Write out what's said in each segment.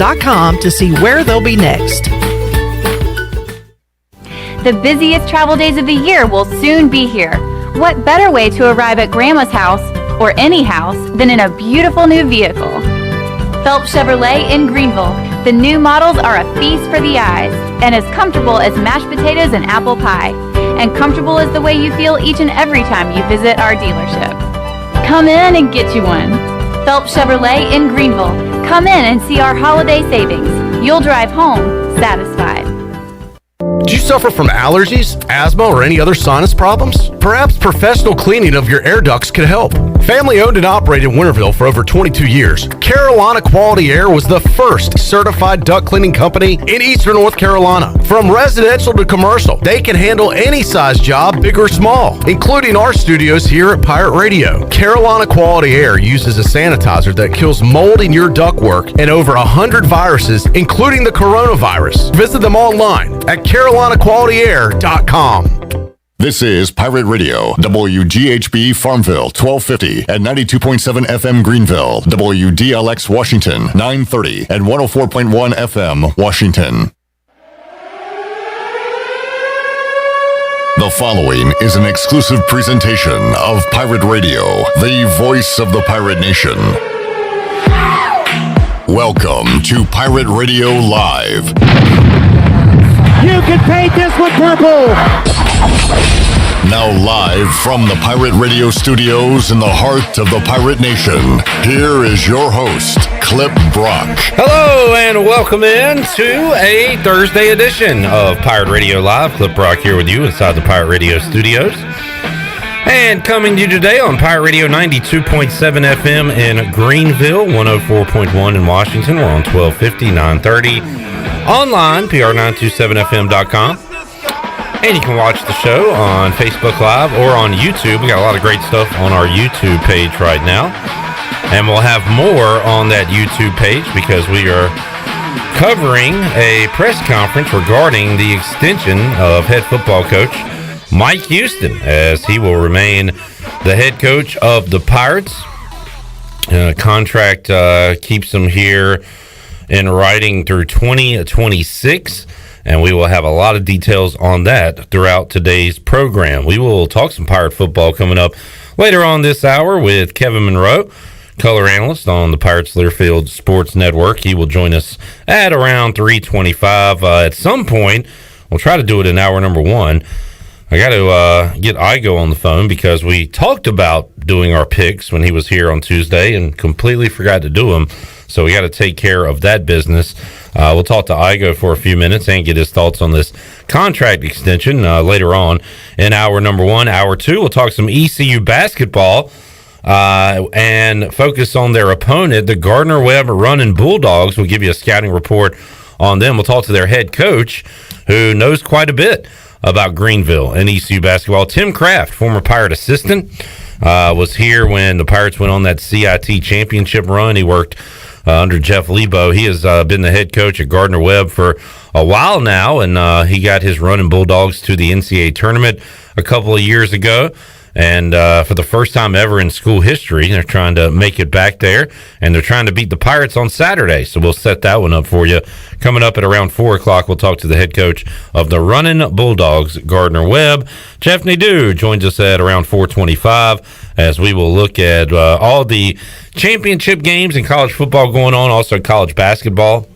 PiratesLife.com to see where they'll be next. The busiest travel days of the year will soon be here. What better way to arrive at Grandma's house, or any house, than in a beautiful new vehicle? Phelps Chevrolet in Greenville. The new models are a feast for the eyes, and as comfortable as mashed potatoes and apple pie. And comfortable is the way you feel each and every time you visit our dealership. Come in and get you one. Phelps Chevrolet in Greenville. Come in and see our holiday savings. You'll drive home satisfied. Do you suffer from allergies, asthma, or any other sinus problems? Perhaps professional cleaning of your air ducts could help. Family owned and operated in Winterville for over 22 years, Carolina Quality Air was the first certified duct cleaning company in Eastern North Carolina. From residential to commercial, they can handle any size job, big or small, including our studios here at Pirate Radio. Carolina Quality Air uses a sanitizer that kills mold in your ductwork and over 100 viruses, including the coronavirus. Visit them online at carolinaqualityair.com. This is Pirate Radio, WGHB Farmville, 1250 and 92.7 FM Greenville, WDLX Washington, 930 and 104.1 FM Washington. The following is an exclusive presentation of Pirate Radio, the voice of the pirate nation. Welcome to Pirate Radio Live. You can paint this with purple. Now live from the Pirate Radio studios in the heart of the Pirate Nation, here is your host, Clip Brock. Hello and welcome in to a Thursday edition of Pirate Radio Live. Clip Brock here with you inside the Pirate Radio studios. And coming to you today on Pirate Radio 92.7 FM in Greenville, 104.1 in Washington. We're on 1250, 930. Online, pr927fm.com. And you can watch the show on Facebook Live or on YouTube. We got a lot of great stuff on our YouTube page right now. And we'll have more on that YouTube page because we are covering a press conference regarding the extension of head football coach Mike Houston, as he will remain the head coach of the Pirates. Contract keeps him here in writing through 2026. And we will have a lot of details on that throughout today's program. We will talk some Pirate football coming up later on this hour with Kevin Monroe, color analyst on the Pirates Learfield Sports Network. He will join us at around 3:25. At some point, we'll try to do it in hour number one. I got to get Igoe on the phone because we talked about doing our picks when he was here on Tuesday and completely forgot to do them. So we got to take care of that business. We'll talk to Igoe for a few minutes and get his thoughts on this contract extension later on in hour number one. Hour two, we'll talk some ECU basketball and focus on their opponent, the Gardner-Webb Running Bulldogs. We'll give you a scouting report on them. We'll talk to their head coach, who knows quite a bit about Greenville and ECU basketball. Tim Kraft, former Pirate assistant, was here when the Pirates went on that CIT championship run. He worked under Jeff Lebo. He has been the head coach at Gardner-Webb for a while now, and he got his Running Bulldogs to the NCAA tournament a couple of years ago. And for the first time ever in school history, they're trying to make it back there, and they're trying to beat the Pirates on Saturday. So we'll set that one up for you. Coming up at around 4 o'clock, we'll talk to the head coach of the Running Bulldogs, Gardner-Webb. Jeff Nadu joins us at around 4:25 as we will look at all the championship games in college football going on, also college basketball.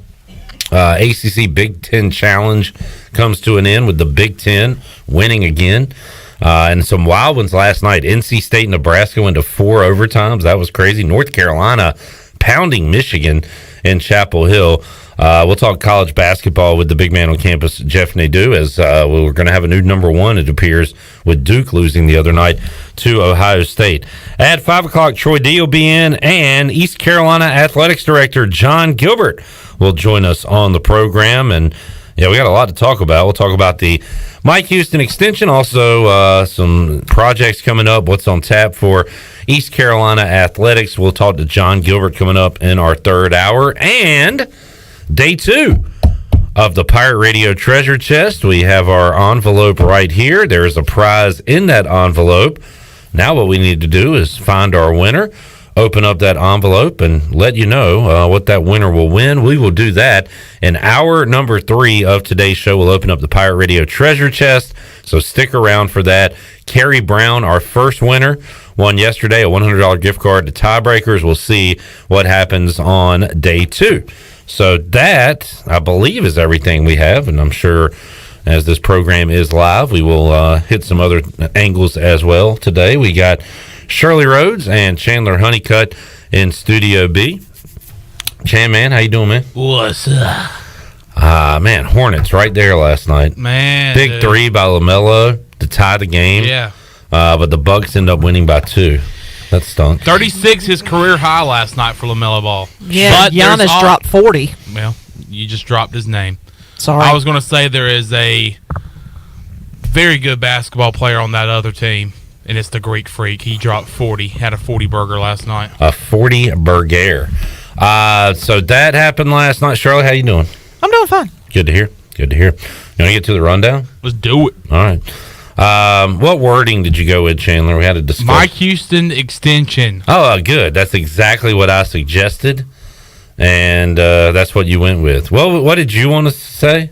ACC Big Ten Challenge comes to an end with the Big Ten winning again. And some wild ones last night. NC State and Nebraska went to 4 overtimes. That was crazy. North Carolina pounding Michigan in Chapel Hill. We'll talk college basketball with the big man on campus, Jeff Nadu, as we're going to have a new number one, it appears, with Duke losing the other night to Ohio State. At 5 o'clock, Troy D will be in, and East Carolina Athletics Director Jon Gilbert will join us on the program. And yeah, we got a lot to talk about. We'll talk about the Mike Houston extension, also some projects coming up, what's on tap for East Carolina Athletics. We'll talk to Jon Gilbert coming up in our third hour. And day 2 of the Pirate Radio Treasure Chest. We have our envelope right here. There is a prize in that envelope. Now what we need to do is find our winner open up that envelope and let you know what that winner will win. We will do that in hour number 3 of today's show. We'll open up the Pirate Radio treasure chest, so stick around for that. Carrie Brown, our first winner, won yesterday a $100 gift card to Tiebreakers. We'll see what happens on day 2. So that, I believe, is everything we have, and I'm sure as this program is live, we will hit some other angles as well today. We got Shirley Rhodes and Chandler Honeycutt in Studio B. Chan, man, how you doing, man? What's up? Man, Hornets right there last night. Man. Big dude. 3 by LaMelo to tie the game. Yeah. But the Bucks end up winning by 2. That stunk. 36, his career high last night for LaMelo Ball. Yeah, But Giannis dropped 40. Well, you just dropped his name. Sorry. I was going to say there is a very good basketball player on that other team, and it's the Greek Freak. He dropped 40, had a 40 burger last night. A 40 burger. So that happened last night. Shirley, how you doing? I'm doing fine. Good to hear. Good to hear. You want to get to the rundown? Let's do it. All right. What wording did you go with, Chandler? We had to discuss. Mike Houston extension. Oh, good. That's exactly what I suggested, and that's what you went with. Well, what did you want to say?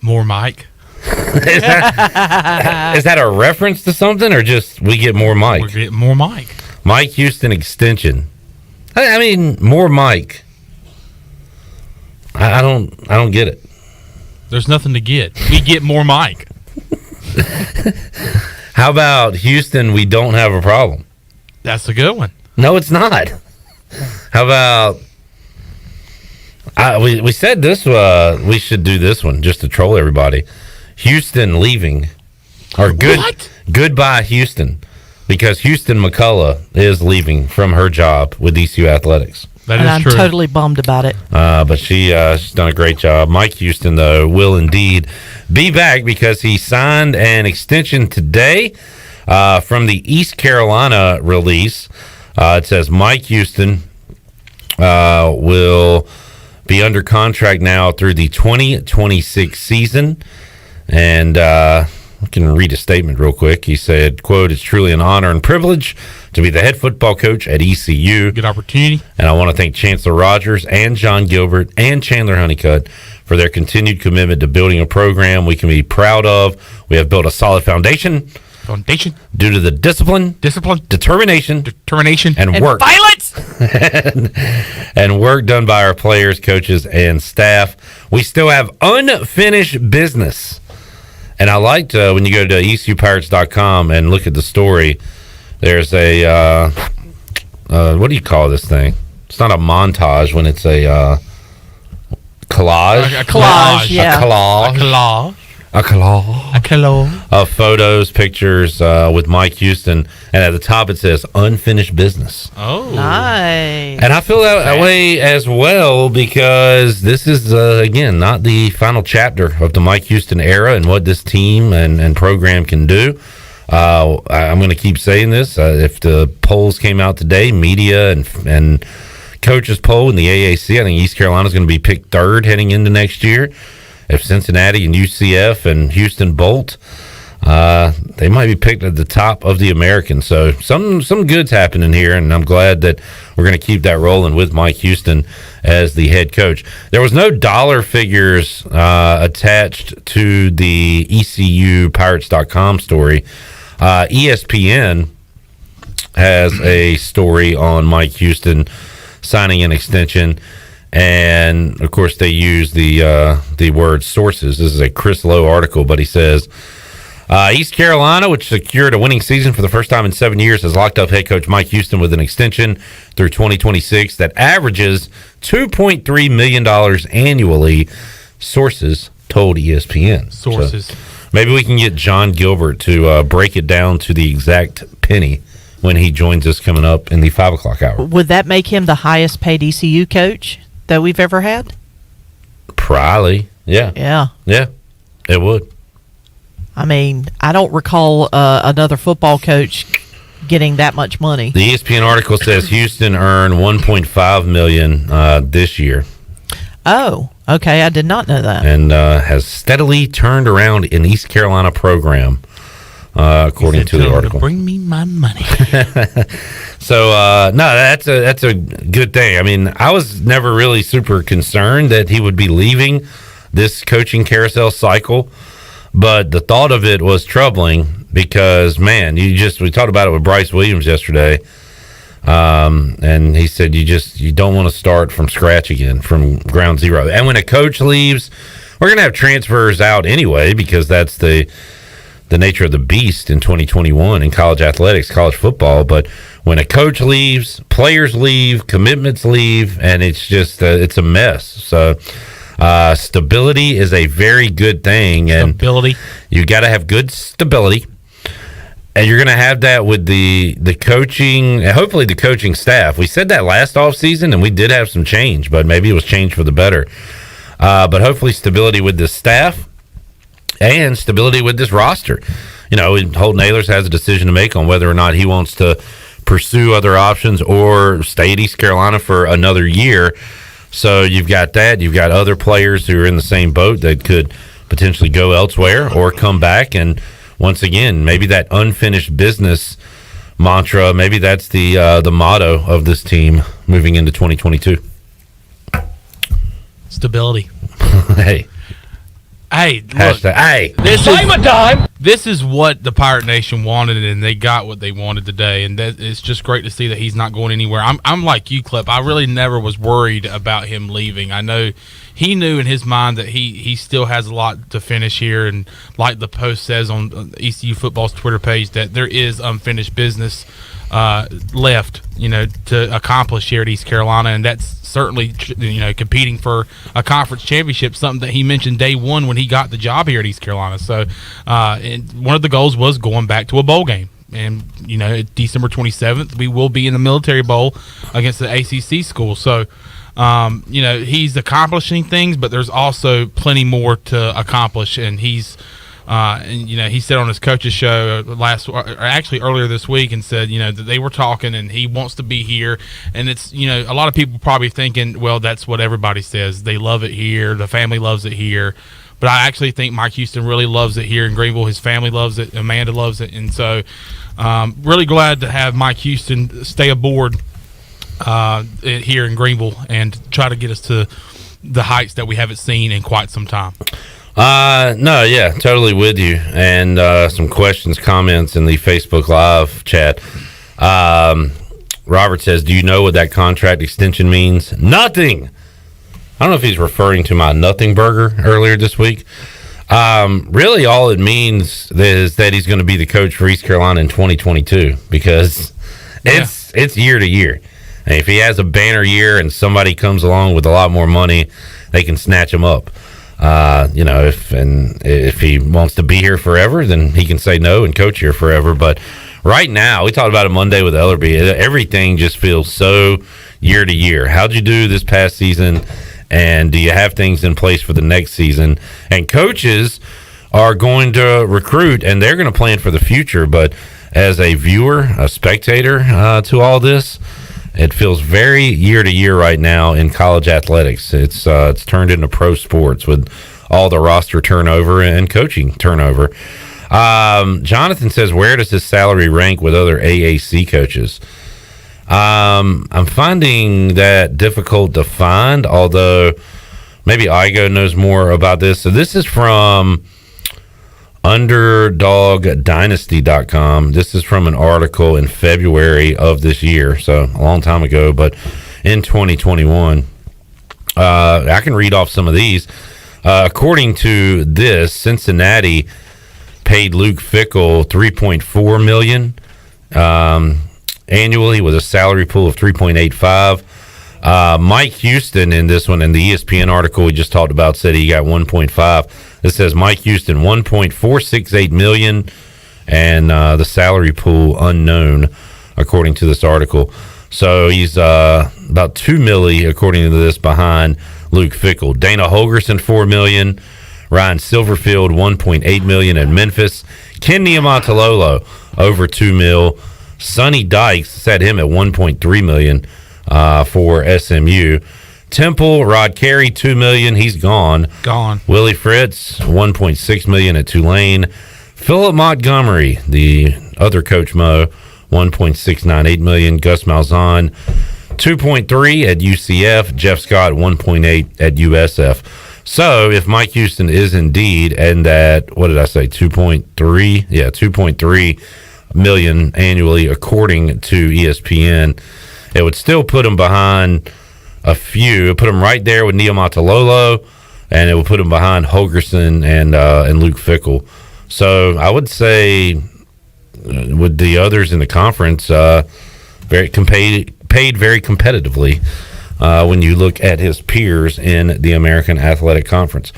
More Mike. Is that a reference to something, or just we get more Mike? We're getting more Mike. Mike Houston extension. I mean, more Mike. I don't get it. There's nothing to get. We get more Mike. How about Houston? We don't have a problem. That's a good one. No, it's not. How about we said this? We should do this one just to troll everybody. Houston leaving, or goodbye Houston, because Houston McCullough is leaving from her job with ECU Athletics. That and is I'm true. totally bummed about it. But she's done a great job. Mike Houston, though, will indeed be back because he signed an extension today from the East Carolina release. It says Mike Houston will be under contract now through the 2026 season. And I can read a statement real quick. He said, quote, "It's truly an honor and privilege to be the head football coach at ECU. Good opportunity. And I want to thank Chancellor Rogers and Jon Gilbert and Chandler Honeycutt for their continued commitment to building a program we can be proud of. We have built a solid foundation due to the discipline, determination, and work. Violence! and work done by our players, coaches, and staff. We still have unfinished business." And I liked when you go to ECUPirates.com and look at the story, there's a, what do you call this thing? It's not a montage when it's a collage. A collage, yeah. A collage of photos, pictures with Mike Houston. And at the top it says unfinished business. Oh. Nice. And I feel that way as well because this is, again, not the final chapter of the Mike Houston era and what this team and program can do. I'm going to keep saying this. If the polls came out today, media and coaches poll in the AAC, I think East Carolina is going to be picked 3rd heading into next year. If Cincinnati and UCF and Houston bolt, they might be picked at the top of the American. So some good's happening here, and I'm glad that we're going to keep that rolling with Mike Houston as the head coach. There was no dollar figures attached to the ECUPirates.com story. ESPN has a story on Mike Houston signing an extension. And, of course, they use the word sources. This is a Chris Lowe article, but he says, East Carolina, which secured a winning season for the first time in 7 years, has locked up head coach Mike Houston with an extension through 2026 that averages $2.3 million annually, sources told ESPN. Sources. So maybe we can get Jon Gilbert to break it down to the exact penny when he joins us coming up in the 5 o'clock hour. Would that make him the highest paid ECU coach that we've ever had? Probably, yeah. Yeah, it would. I mean, I don't recall another football coach getting that much money. The ESPN article says Houston earned $1.5 million this year. Oh, okay. I did not know that. And has steadily turned around an East Carolina program, according to the article. Bring me my money. So no, that's a good thing. I mean, I was never really super concerned that he would be leaving this coaching carousel cycle, but the thought of it was troubling because, man, we talked about it with Bryce Williams yesterday, and he said you don't want to start from scratch again, from ground zero. And when a coach leaves, we're going to have transfers out anyway because that's the nature of the beast in 2021 in college athletics, college football. But when a coach leaves, players leave, commitments leave, and it's just it's a mess. So stability is a very good thing. Stability. And you got to have good stability. And you're going to have that with the coaching, hopefully the coaching staff. We said that last offseason, and we did have some change, but maybe it was change for the better. But hopefully stability with the staff and stability with this roster. You know, Holton Ahlers has a decision to make on whether or not he wants to pursue other options or stay at East Carolina for another year. So you've got that. You've got other players who are in the same boat that could potentially go elsewhere or come back. And once again, maybe that unfinished business mantra, maybe that's the motto of this team moving into 2022. Stability. Hey, look, hashtag, hey, this is what the Pirate Nation wanted, and they got what they wanted today. And it's just great to see that he's not going anywhere. I'm like you, Clip. I really never was worried about him leaving. I know he knew in his mind that he still has a lot to finish here, and like the post says on ECU Football's Twitter page, that there is unfinished business left, to accomplish here at East Carolina, and that's certainly, competing for a conference championship, something that he mentioned day one when he got the job here at East Carolina. So, and one of the goals was going back to a bowl game. And, December 27th, we will be in the Military Bowl against the ACC school. So, he's accomplishing things, but there's also plenty more to accomplish. And he's, he said on his coach's show earlier this week and said, that they were talking and he wants to be here. And it's, a lot of people probably thinking, well, that's what everybody says. They love it here. The family loves it here. But I actually think Mike Houston really loves it here in Greenville. His family loves it. Amanda loves it. And so really glad to have Mike Houston stay aboard here in Greenville and try to get us to the heights that we haven't seen in quite some time. No, yeah, totally with you. And some questions, comments in the Facebook Live chat. Robert says, do you know what that contract extension means? Nothing. I don't know if he's referring to my nothing burger earlier this week. Really, all it means is that he's going to be the coach for East Carolina in 2022 because it's year to year. And if he has a banner year and somebody comes along with a lot more money, they can snatch him up. If he wants to be here forever, then he can say no and coach here forever. But right now, we talked about it Monday with Ellerby. Everything just feels so year to year. How'd you do this past season? And do you have things in place for the next season? And coaches are going to recruit, and they're going to plan for the future. But as a viewer, a spectator to all this, it feels very year to year right now in college athletics. It's turned into pro sports with all the roster turnover and coaching turnover. Jonathan says, where does his salary rank with other AAC coaches? I'm finding that difficult to find, although maybe Igoe knows more about this. So this is from UnderdogDynasty.com. This is from an article in February of this year, so a long time ago, but in 2021. I can read off some of these. According to this, Cincinnati paid Luke Fickell $3.4 million annually with a salary pool of $3.85. Mike Houston in this one, in the ESPN article we just talked about, said he got $1.5. This says Mike Houston $1.468 million, and the salary pool unknown, according to this article. So he's about $2 million, according to this, behind Luke Fickell. Dana Holgerson $4 million. Ryan Silverfield $1.8 million at Memphis. Ken Niumatalolo over $2 million. Sonny Dykes set him at $1.3 million for SMU. Temple, Rod Carey, $2 million. He's gone. Willie Fritz, $1.6 million at Tulane. Philip Montgomery, the other Coach Mo, $1.698 million. Gus Malzahn, $2.3 at UCF. Jeff Scott, $1.8 at USF. So if Mike Houston is indeed, and that, what did I say, 2.3? Yeah, 2.3 million annually, according to ESPN, it would still put him behind a few. It would put him right there with Niumatalolo, and it would put him behind Holgerson and Luke Fickell. So I would say with the others in the conference, paid very competitively when you look at his peers in the American Athletic Conference.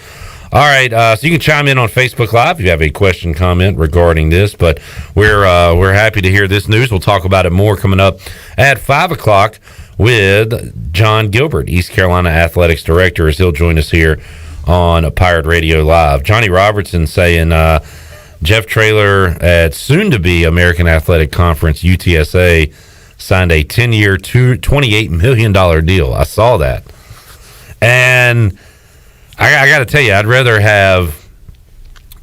All right, so you can chime in on Facebook Live if you have a question, comment regarding this, but we're happy to hear this news. We'll talk about it more coming up at 5 o'clock with Jon Gilbert, East Carolina Athletics Director, as he'll join us here on Pirate Radio Live. Johnny Robertson saying Jeff Traylor at soon-to-be American Athletic Conference, UTSA, signed a 10-year, $28 million deal. I saw that. And I got to tell you, I'd rather have,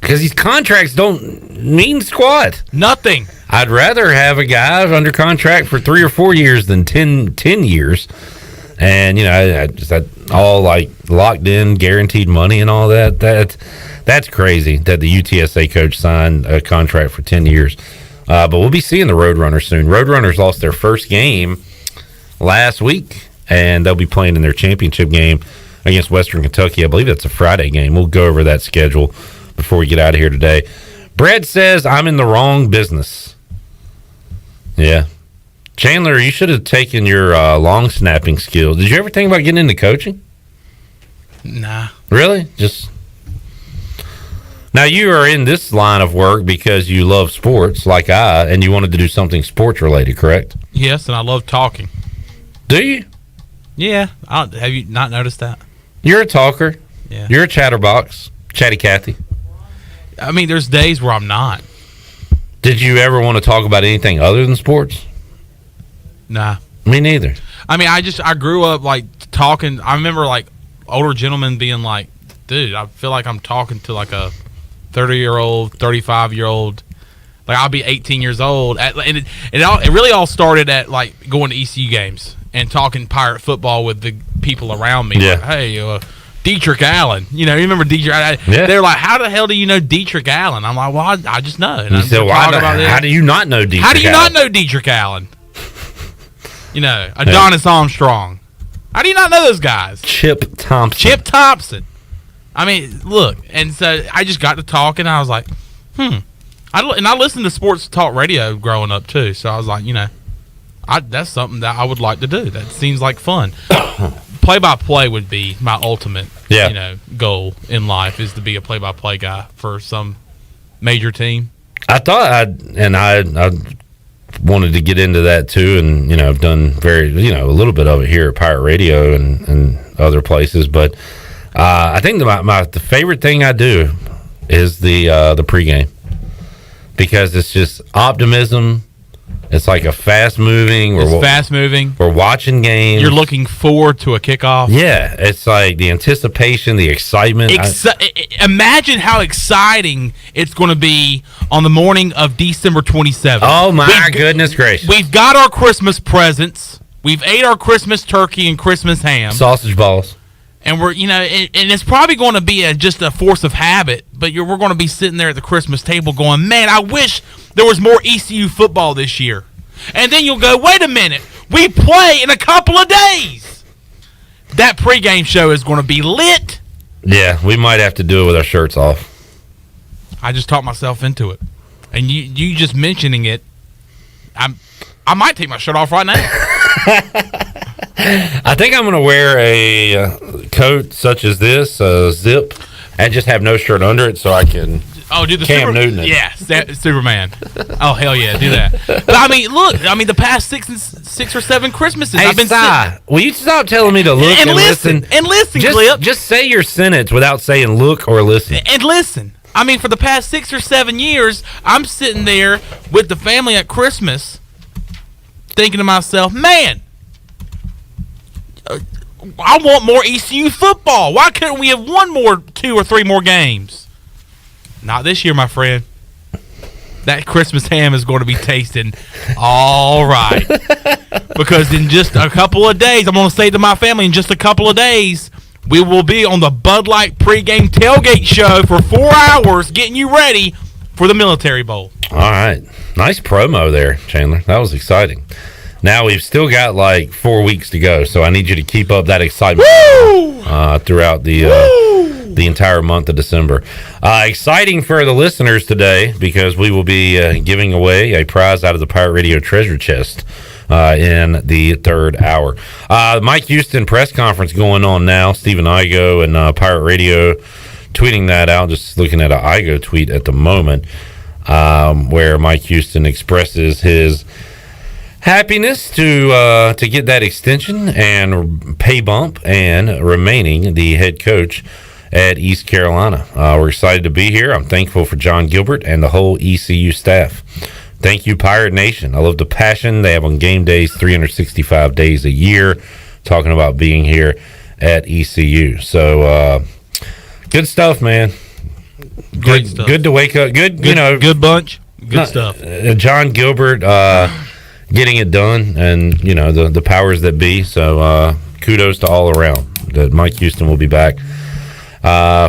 because these contracts don't mean squat. Nothing. I'd rather have a guy under contract for 3 or 4 years than 10 years. And, I just that all like locked in, guaranteed money and all that. That's crazy that the UTSA coach signed a contract for 10 years. But we'll be seeing the Roadrunners soon. Roadrunners lost their first game last week, and they'll be playing in their championship game against Western Kentucky. I believe that's a Friday game. We'll go over that schedule before we get out of here today. Brad says, I'm in the wrong business. Yeah. Chandler, you should have taken your long snapping skills. Did you ever think about getting into coaching? Nah. Really? Now, you are in this line of work because you love sports like and you wanted to do something sports related, correct? Yes, and I love talking. Do you? Yeah. Have you not noticed that? You're a talker. Yeah. You're a chatterbox. Chatty Cathy. I mean, there's days where I'm not. Did you ever want to talk about anything other than sports? Nah. Me neither. I mean, I grew up, like, talking. I remember, like, older gentlemen being like, dude, I feel like I'm talking to, like, a 30-year-old, 35-year-old. Like, I'll be 18 years old. And it really all started at, like, going to ECU games and talking Pirate football with the people around me. Yeah. Like, hey, Dietrich Allen. You remember Dietrich? Yeah. They're like, how the hell do you know Dietrich Allen? I'm like, well, I just know. And you said, how do you not know Dietrich Allen? How do you not know Dietrich Allen? Adonis Armstrong. How do you not know those guys? Chip Thompson. I mean, look, and so I just got to talking. I was like, I listened to sports talk radio growing up too. So I was like, that's something that I would like to do. That seems like fun. Play-by-play would be my ultimate, goal in life, is to be a play-by-play guy for some major team. I thought I wanted to get into that too, and I've done a little bit of it here at Pirate Radio and other places, but I think the favorite thing I do is the pregame, because it's just optimism. It's like a fast-moving. We're watching games. You're looking forward to a kickoff. Yeah, it's like the anticipation, the excitement. Imagine how exciting it's going to be on the morning of December 27th. Oh, my goodness gracious. We've got our Christmas presents. We've ate our Christmas turkey and Christmas ham. Sausage balls. And we're, and it's probably going to be just a force of habit, but we're going to be sitting there at the Christmas table going, man, I wish there was more ECU football this year. And then you'll go, wait a minute, we play in a couple of days. That pregame show is going to be lit. Yeah, we might have to do it with our shirts off. I just talked myself into it. And you just mentioning it, I might take my shirt off right now. I think I'm going to wear a coat such as this, zip, and just have no shirt under it so I can do the Cam Newton it. Yeah, Superman. Oh, hell yeah, do that. But, I mean, look, the past 6 or 7 Christmases, hey, I've been sitting. Will you stop telling me to look and listen? And listen, Clip. Just say your sentence without saying look or listen. And listen. For the past 6 or 7 years, I'm sitting there with the family at Christmas thinking to myself, man, I want more ECU football. Why couldn't we have 2 or 3 more games? Not this year, my friend. that Christmas ham is going to be tasting all right. Because in just a couple of days, I'm going to say to my family, in just a couple of days, we will be on the Bud Light pregame tailgate show for 4 hours getting you ready for the Military Bowl. All right. Nice promo there, Chandler. That was exciting. Now we've still got like 4 weeks to go, so I need you to keep up that excitement throughout the entire month of December. Exciting for the listeners today because we will be giving away a prize out of the Pirate Radio treasure chest in the third hour. Mike Houston press conference going on now. Stephen Igoe and Pirate Radio tweeting that out. Just looking at an Igoe tweet at the moment where Mike Houston expresses his happiness to get that extension and pay bump and remaining the head coach at East Carolina. We're excited to be here. I'm thankful for Jon Gilbert and the whole ECU staff. Thank you, Pirate Nation. I love the passion they have on game days, 365 days a year, talking about being here at ECU. So, good stuff, man. Great stuff. Good to wake up. Good bunch. Good stuff. Jon Gilbert getting it done, and the powers that be. So kudos to all around. That Mike Houston will be back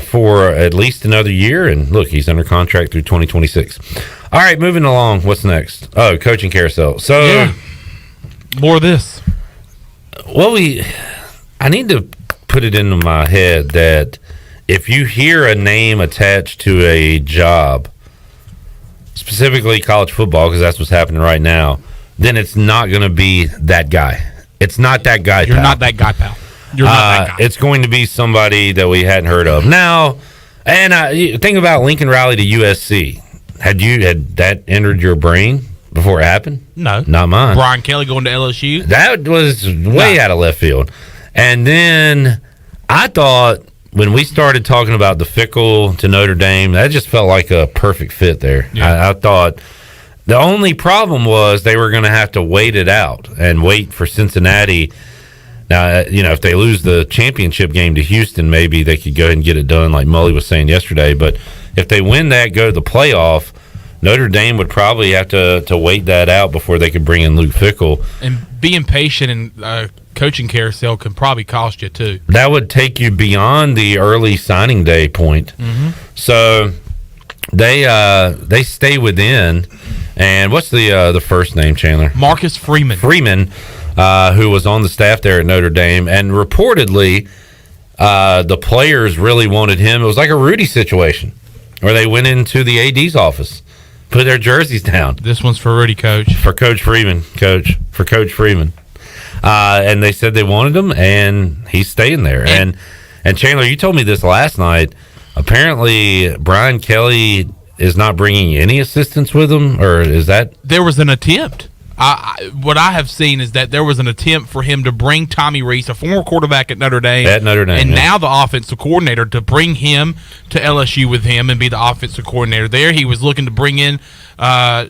for at least another year, and look, he's under contract through 2026. All right, moving along. What's next? Oh, coaching carousel. So more of this. Well, I need to put it into my head that if you hear a name attached to a job, specifically college football, because that's what's happening right now, then it's not going to be that guy. It's not that guy, You're not that guy, pal. You're not that guy. It's going to be somebody that we hadn't heard of. Now, and think about Lincoln Riley to USC. Had that entered your brain before it happened? No. Not mine. Brian Kelly going to LSU? That was way out of left field. And then I thought when we started talking about the Fickle to Notre Dame, that just felt like a perfect fit there. Yeah. I thought the only problem was they were going to have to wait it out and wait for Cincinnati. Now, if they lose the championship game to Houston, maybe they could go ahead and get it done like Mully was saying yesterday. But if they win that, go to the playoff, Notre Dame would probably have to wait that out before they could bring in Luke Fickell. And being patient in coaching carousel can probably cost you, too. That would take you beyond the early signing day point. Mm-hmm. So they stay within. And what's the first name, Chandler? Marcus Freeman. Who was on the staff there at Notre Dame. And reportedly, the players really wanted him. It was like a Rudy situation where they went into the AD's office, put their jerseys down. This one's for Rudy, Coach. For Coach Freeman. And they said they wanted him, and he's staying there. And Chandler, you told me this last night. Apparently, Brian Kelly is not bringing any assistants with him, or is that? There was an attempt. What I have seen is that there was an attempt for him to bring Tommy Rees, a former quarterback at Notre Dame, and now the offensive coordinator, to bring him to LSU with him and be the offensive coordinator there. He was looking to bring in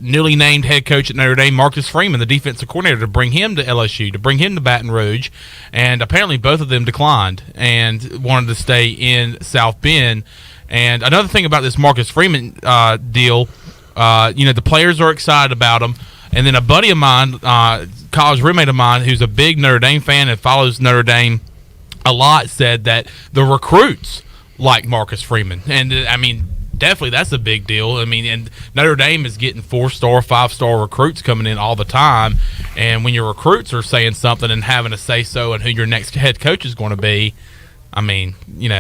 newly named head coach at Notre Dame, Marcus Freeman, the defensive coordinator, to bring him to LSU, to bring him to Baton Rouge, and apparently both of them declined and wanted to stay in South Bend. And another thing about this Marcus Freeman deal, the players are excited about him. And then a buddy of mine, college roommate of mine, who's a big Notre Dame fan and follows Notre Dame a lot, said that the recruits like Marcus Freeman. And, definitely that's a big deal. And Notre Dame is getting 4-star, 5-star recruits coming in all the time. And when your recruits are saying something and having a say-so and who your next head coach is going to be,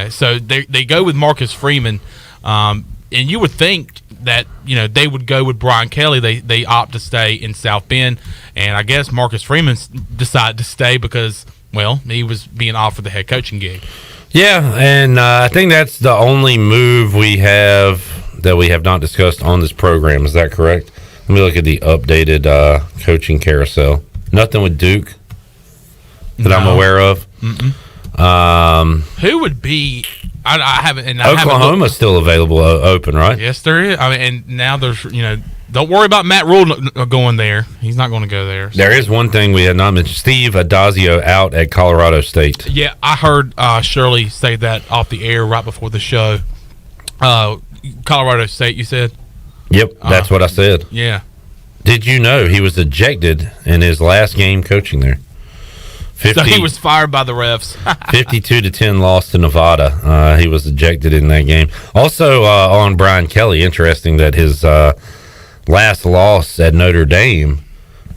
so they go with Marcus Freeman. And you would think that they would go with Brian Kelly. They opt to stay in South Bend, and I guess Marcus Freeman decided to stay because, he was being offered the head coaching gig. Yeah, and I think that's the only move we have that we have not discussed on this program. Is that correct? Let me look at the updated coaching carousel. Nothing with Duke that I'm aware of. Who would be? I haven't. And Oklahoma's still available, open, right? Yes, there is. And now there's, don't worry about Matt Rule going there. He's not going to go there. So. There is one thing we had not mentioned. Steve Adazio out at Colorado State. Yeah, I heard Shirley say that off the air right before the show. Colorado State, you said? Yep, that's what I said. Yeah. Did you know he was ejected in his last game coaching there? So he was fired by the refs. 52-10 loss to Nevada. He was ejected in that game. Also on Brian Kelly, interesting that his last loss at Notre Dame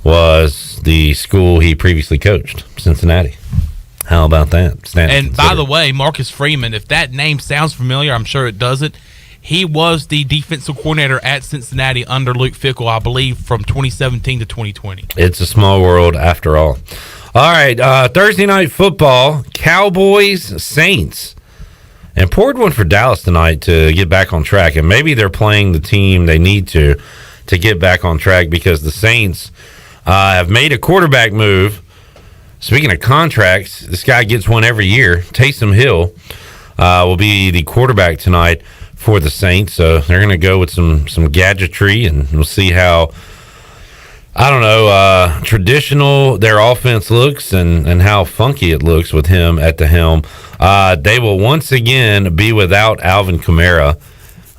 was the school he previously coached, Cincinnati. How about that? And by the way, Marcus Freeman, if that name sounds familiar, I'm sure it doesn't. He was the defensive coordinator at Cincinnati under Luke Fickell, I believe, from 2017 to 2020. It's a small world after all. All right, Thursday night football, Cowboys, Saints. Important one for Dallas tonight to get back on track. And maybe they're playing the team they need to get back on track because the Saints have made a quarterback move. Speaking of contracts, this guy gets one every year. Taysom Hill will be the quarterback tonight for the Saints. So they're going to go with some gadgetry, and we'll see how, I don't know, traditional their offense looks and how funky it looks with him at the helm. They will once again be without Alvin Kamara,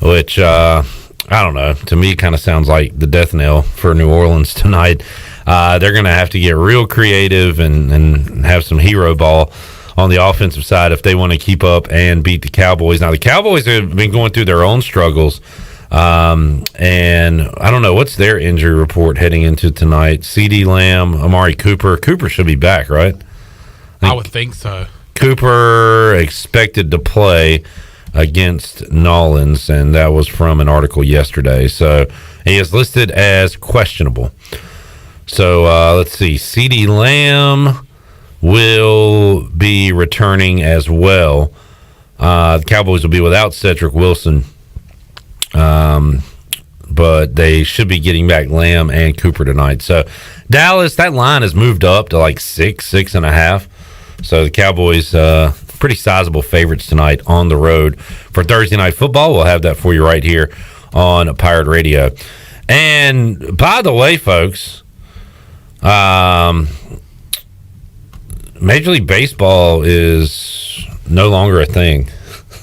which, I don't know, to me kind of sounds like the death knell for New Orleans tonight. They're going to have to get real creative and have some hero ball on the offensive side if they want to keep up and beat the Cowboys. Now, the Cowboys have been going through their own struggles, and I don't know, what's their injury report heading into tonight? CeeDee Lamb, Amari Cooper. Cooper should be back, right? I would think so. Cooper expected to play against Nolans, and that was from an article yesterday. So he is listed as questionable. So let's see. CeeDee Lamb will be returning as well. The Cowboys will be without Cedric Wilson, but they should be getting back Lamb and Cooper tonight. So Dallas, that line has moved up to like 6.5. So the Cowboys, pretty sizable favorites tonight on the road for Thursday night football. We'll have that for you right here on Pirate Radio. And by the way, folks, Major League Baseball is no longer a thing.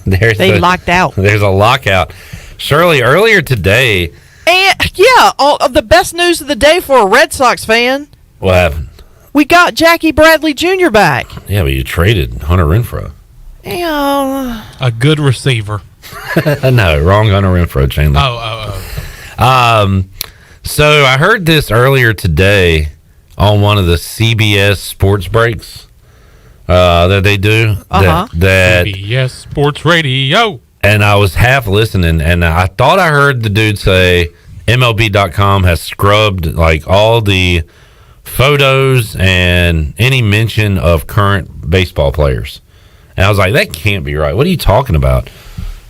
They locked out. There's a lockout. Shirley, earlier today. And yeah, all of the best news of the day for a Red Sox fan. What happened? We got Jackie Bradley Jr. back. Yeah, but you traded Hunter Renfroe. Yeah. A good receiver. No, wrong Hunter Renfroe, Chandler. So I heard this earlier today on one of the CBS sports breaks that they do. That CBS Sports Radio. And I was half listening, and I thought I heard the dude say MLB.com has scrubbed like all the photos and any mention of current baseball players. And I was like, that can't be right. What are you talking about?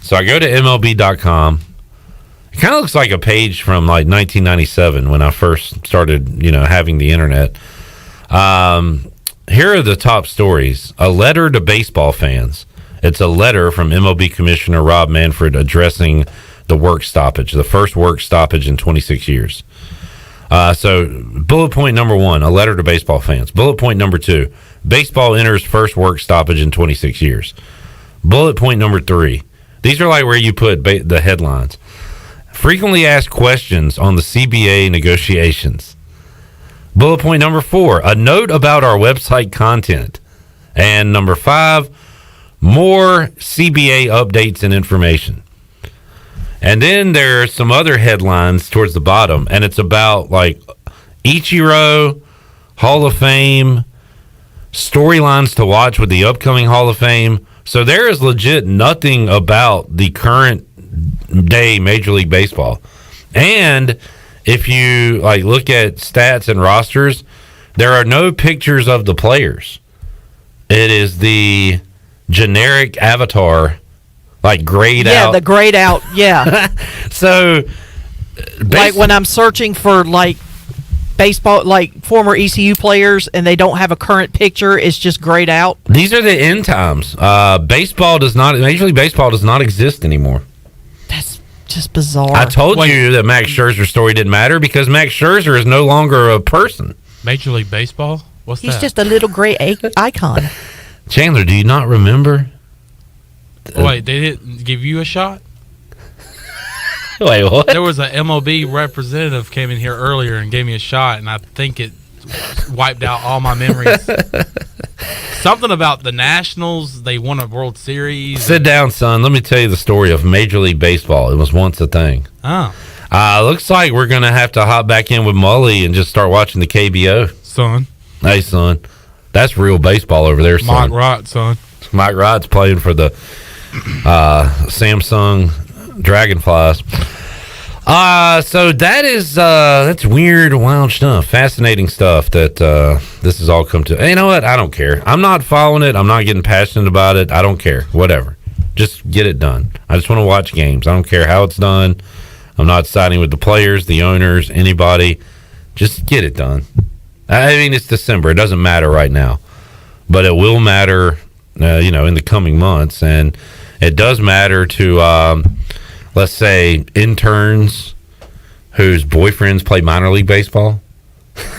So I go to MLB.com. It kind of looks like a page from like 1997 when I first started, having the internet. Here are the top stories. A letter to baseball fans. It's a letter from MLB Commissioner Rob Manfred addressing the work stoppage, the first work stoppage in 26 years. So bullet point number 1, a letter to baseball fans. Bullet point number 2, baseball enters first work stoppage in 26 years. Bullet point number 3, these are like where you put the headlines. Frequently asked questions on the CBA negotiations. Bullet point number 4, a note about our website content. And number 5, more CBA updates and information. And then there's some other headlines towards the bottom, and it's about like Ichiro, Hall of Fame, storylines to watch with the upcoming Hall of Fame. So there is legit nothing about the current day Major League Baseball. And if you like look at stats and rosters, there are no pictures of the players. It is the generic avatar, like grayed out. Yeah, the grayed out. Yeah. So, like when I'm searching for like baseball, like former ECU players, and they don't have a current picture, it's just grayed out. These are the end times. Major League Baseball does not exist anymore. That's just bizarre. I told you that Max Scherzer's story didn't matter because Max Scherzer is no longer a person. Major League Baseball? What's He's that? just a little gray icon. Chandler, do you not remember? Wait, they didn't give you a shot? Wait, what? There was a MLB representative came in here earlier and gave me a shot, and I think it wiped out all my memories. Something about the Nationals. They won a World Series. Sit down, son. Let me tell you the story of Major League Baseball. It was once a thing. Oh. Looks like we're going to have to hop back in with Mully and just start watching the KBO. Son. Hey, son. That's real baseball over there, son. Mike Wright, son. Mike Wright's playing for the Samsung Dragonflies. So that's weird, wild stuff, fascinating stuff that this has all come to. Hey, you know what? I don't care. I'm not following it. I'm not getting passionate about it. I don't care. Whatever. Just get it done. I just want to watch games. I don't care how it's done. I'm not siding with the players, the owners, anybody. Just get it done. I mean, it's December. It doesn't matter right now, but it will matter, in the coming months. And it does matter to, let's say, interns whose boyfriends play minor league baseball,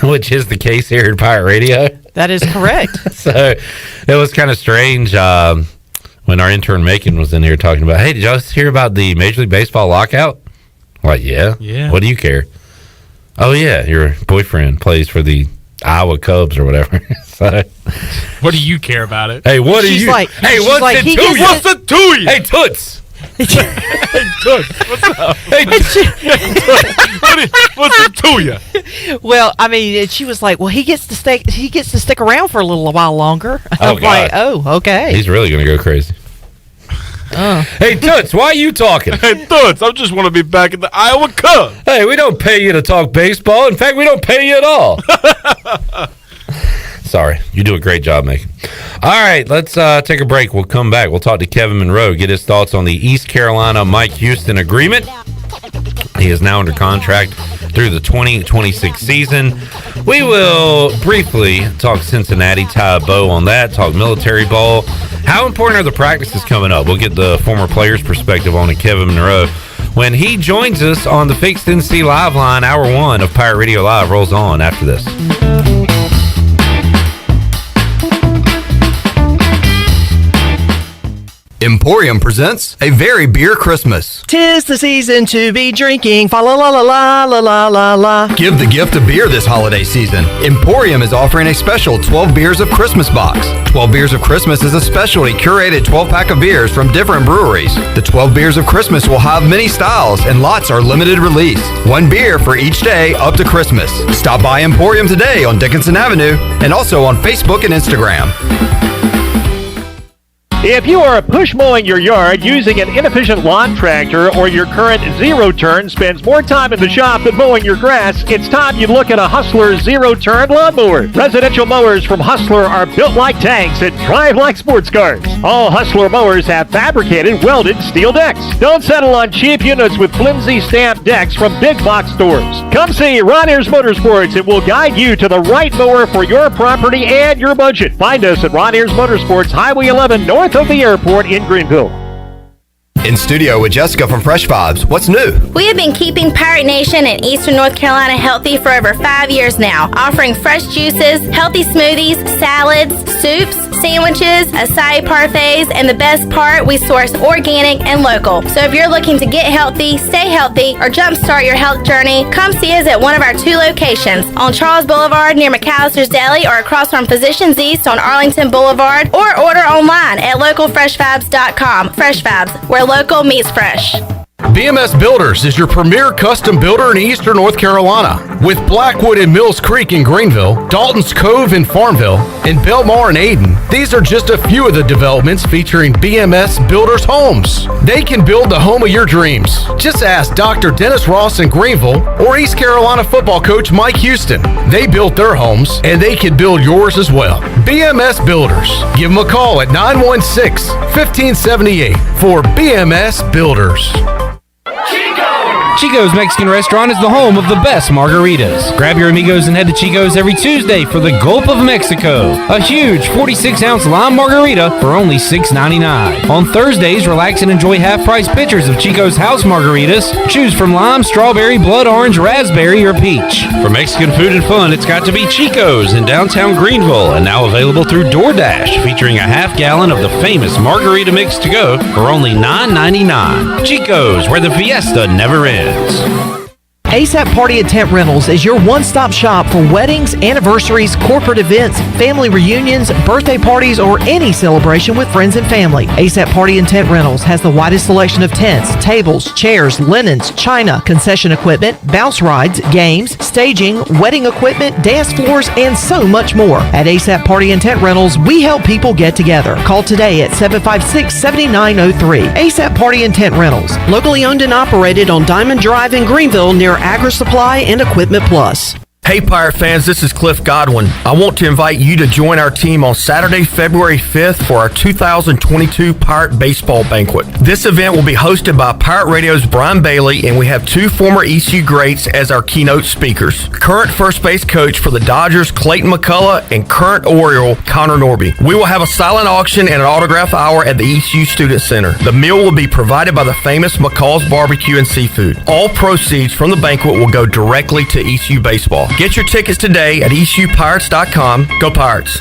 which is the case here at Pirate Radio. That is correct. So it was kind of strange when our intern Macon was in here talking about, hey, did y'all hear about the Major League Baseball lockout? Like, yeah. What do you care? Oh, yeah, your boyfriend plays for the Iowa Cubs or whatever. So, what do you care about it? Hey, what do She's you? like- Hey, she's what's like, it he to gets you? it- What's it to you? Hey, Toots. Hey, Toots, what's up? Hey, What's it to you? Well, I mean, she was like, "Well, he gets to stick around for a little while longer." Oh, I'm like, God. "Oh, okay." He's really going to go crazy. Hey, Toots, why are you talking? Hey, Toots, I just want to be back in the Iowa Cubs. Hey, we don't pay you to talk baseball. In fact, we don't pay you at all. Sorry. You do a great job, Macon. All right, let's take a break. We'll come back. We'll talk to Kevin Monroe, get his thoughts on the East Carolina Mike Houston agreement. He is now under contract through the 2026 season. We will briefly talk Cincinnati, tie a bow on that, talk military ball. How important are the practices coming up? We'll get the former player's perspective on it, Kevin Monroe, when he joins us on the Fixed NC Live line. Hour 1 of Pirate Radio Live rolls on after this. Emporium presents a very beer Christmas. 'Tis the season to be drinking. Fa la la la la la la la la. Give the gift of beer this holiday season. Emporium is offering a special 12 Beers of Christmas box. 12 Beers of Christmas is a specialty curated 12-pack of beers from different breweries. The 12 Beers of Christmas will have many styles and lots are limited release. One beer for each day up to Christmas. Stop by Emporium today on Dickinson Avenue and also on Facebook and Instagram. If you are push mowing your yard using an inefficient lawn tractor or your current zero-turn spends more time in the shop than mowing your grass, it's time you look at a Hustler zero-turn lawnmower. Residential mowers from Hustler are built like tanks and drive like sports cars. All Hustler mowers have fabricated, welded steel decks. Don't settle on cheap units with flimsy stamped decks from big box stores. Come see Ron Ayers Motorsports. It will guide you to the right mower for your property and your budget. Find us at Ron Ayers Motorsports, Highway 11, north of the airport in Greenville. In studio with Jessica from Fresh Vibes. What's new? We have been keeping Pirate Nation in Eastern North Carolina healthy for over 5 years now, offering fresh juices, healthy smoothies, salads, soups, sandwiches, acai parfaits, and the best part, we source organic and local. So if you're looking to get healthy, stay healthy, or jumpstart your health journey, come see us at one of our 2 locations, on Charles Boulevard near McAllister's Deli or across from Physicians East on Arlington Boulevard, or order online at localfreshvibes.com. Fresh Vibes, where local meets fresh. BMS Builders is your premier custom builder in Eastern North Carolina. With Blackwood and Mills Creek in Greenville, Dalton's Cove in Farmville, and Belmar and Ayden, these are just a few of the developments featuring BMS Builders homes. They can build the home of your dreams. Just ask Dr. Dennis Ross in Greenville or East Carolina football coach Mike Houston. They built their homes, and they can build yours as well. BMS Builders. Give them a call at 916-1578 for BMS Builders. Chico's Mexican Restaurant is the home of the best margaritas. Grab your amigos and head to Chico's every Tuesday for the Gulp of Mexico, a huge 46-ounce lime margarita for only $6.99. On Thursdays, relax and enjoy half-price pitchers of Chico's house margaritas. Choose from lime, strawberry, blood orange, raspberry, or peach. For Mexican food and fun, it's got to be Chico's in downtown Greenville, and now available through DoorDash, featuring a half-gallon of the famous margarita mix to go for only $9.99. Chico's, where the fiesta never ends. ASAP Party and Tent Rentals is your one-stop shop for weddings, anniversaries, corporate events, family reunions, birthday parties, or any celebration with friends and family. ASAP Party and Tent Rentals has the widest selection of tents, tables, chairs, linens, china, concession equipment, bounce rides, games, staging, wedding equipment, dance floors, and so much more. At ASAP Party and Tent Rentals, we help people get together. Call today at 756-7903. ASAP Party and Tent Rentals, locally owned and operated on Diamond Drive in Greenville near Agri Supply and Equipment Plus. Hey Pirate fans, this is Cliff Godwin. I want to invite you to join our team on Saturday, February 5th for our 2022 Pirate Baseball Banquet. This event will be hosted by Pirate Radio's Brian Bailey, and we have two former ECU greats as our keynote speakers. Current first base coach for the Dodgers, Clayton McCullough, and current Oriole, Connor Norby. We will have a silent auction and an autograph hour at the ECU Student Center. The meal will be provided by the famous McCall's Barbecue and Seafood. All proceeds from the banquet will go directly to ECU Baseball. Get your tickets today at ECUPirates.com. Go Pirates!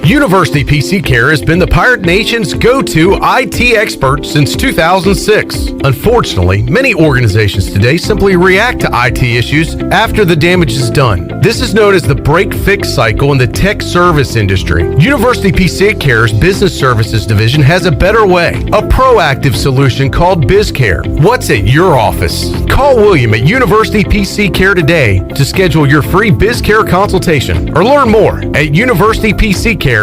University PC Care has been the Pirate Nation's go-to IT expert since 2006. Unfortunately, many organizations today simply react to IT issues after the damage is done. This is known as the break-fix cycle in the tech service industry. University PC Care's Business Services Division has a better way, a proactive solution called BizCare. What's at your office? Call William at University PC Care today to schedule your free BizCare consultation or learn more at universitypccare.com.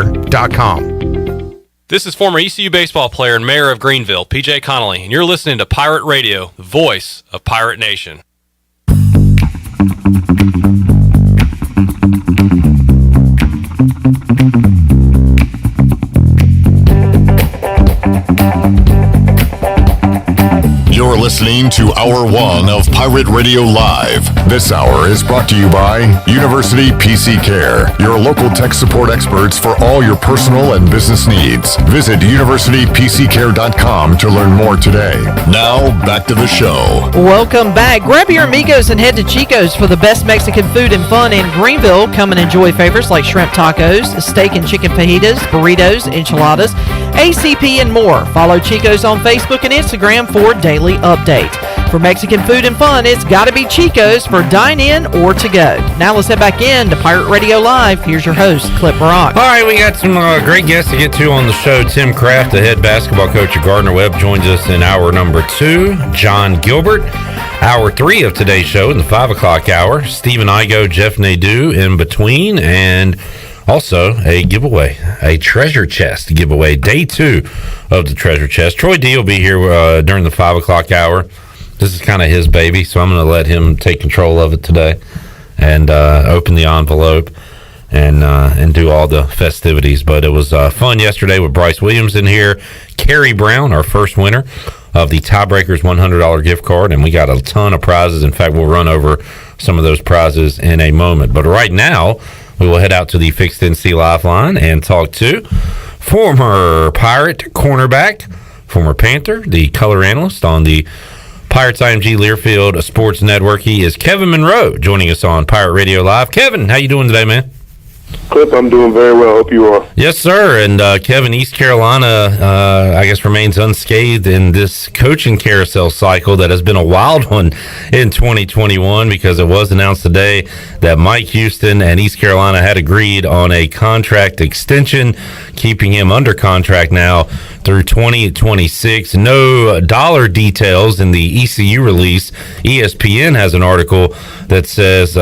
This is former ECU baseball player and mayor of Greenville, PJ Connolly, and you're listening to Pirate Radio, the voice of Pirate Nation. You're listening to Hour 1 of Pirate Radio Live. This hour is brought to you by University PC Care, your local tech support experts for all your personal and business needs. Visit universitypccare.com to learn more today. Now, back to the show. Welcome back. Grab your amigos and head to Chico's for the best Mexican food and fun in Greenville. Come and enjoy favorites like shrimp tacos, steak and chicken fajitas, burritos, enchiladas, ACP, and more. Follow Chico's on Facebook and Instagram for daily update. For Mexican food and fun, it's got to be Chico's for dine-in or to go. Now let's head back in to Pirate Radio Live. Here's your host, Clip Brock. All right, we got some great guests to get to on the show. Tim Kraft, the head basketball coach at Gardner-Webb, joins us in hour number 2. Jon Gilbert, hour 3 of today's show in the 5 o'clock hour. Stephen Igoe, Jeff Nadu in between, and also a giveaway, a treasure chest giveaway, day 2 of the treasure chest. Troy D will be here during the 5 o'clock hour. This is kind of his baby, so I'm going to let him take control of it today and open the envelope and do all the festivities. But it was fun yesterday with Bryce Williams in here. Carrie Brown, our first winner of the Tiebreakers $100 gift card, and we got a ton of prizes. In fact, we'll run over some of those prizes in a moment. But right now, we will head out to the Fixed NC Lifeline and talk to former Pirate cornerback, former Panther, the color analyst on the Pirates IMG Learfield Sports Network. He is Kevin Monroe, joining us on Pirate Radio Live. Kevin, how you doing today, man? Clip, I'm doing very well. Hope you are. Yes, sir. And Kevin, East Carolina, I guess, remains unscathed in this coaching carousel cycle that has been a wild one in 2021, because it was announced today that Mike Houston and East Carolina had agreed on a contract extension, keeping him under contract now through 2026. No dollar details in the ECU release. ESPN has an article that says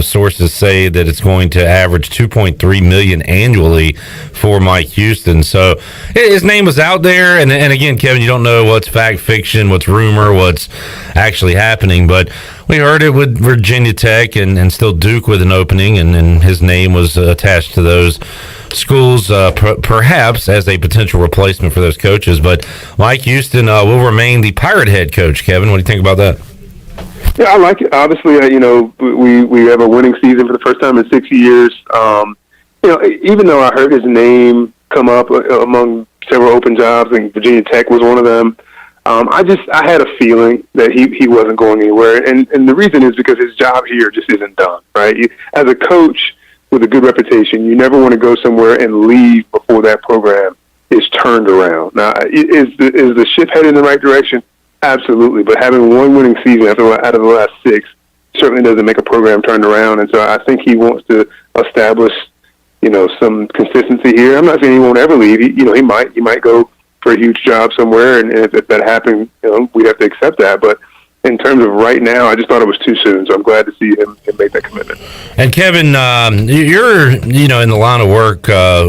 sources say that it's going to average $2.3 million annually for Mike Houston. So his name was out there, and again, Kevin, you don't know what's fact, fiction, what's rumor, what's actually happening, but we heard it with Virginia Tech and still Duke with an opening, and his name was attached to those schools, perhaps as a potential replacement for those coaches. But Mike Houston will remain the Pirate head coach. Kevin, what do you think about that? Yeah, I like it. Obviously, we have a winning season for the first time in 6 years. Even though I heard his name come up among several open jobs, and Virginia Tech was one of them, I had a feeling that he wasn't going anywhere, and the reason is because his job here just isn't done, right? As a coach with a good reputation, you never want to go somewhere and leave before that program is turned around. Now, is the ship headed in the right direction? Absolutely, but having one winning season out of the last 6 certainly doesn't make a program turned around, and so I think he wants to establish, some consistency here. I'm not saying he won't ever leave. He might go for a huge job somewhere, and if that happened, we'd have to accept that. But in terms of right now, I just thought it was too soon, so I'm glad to see him make that commitment. And Kevin, you're in the line of work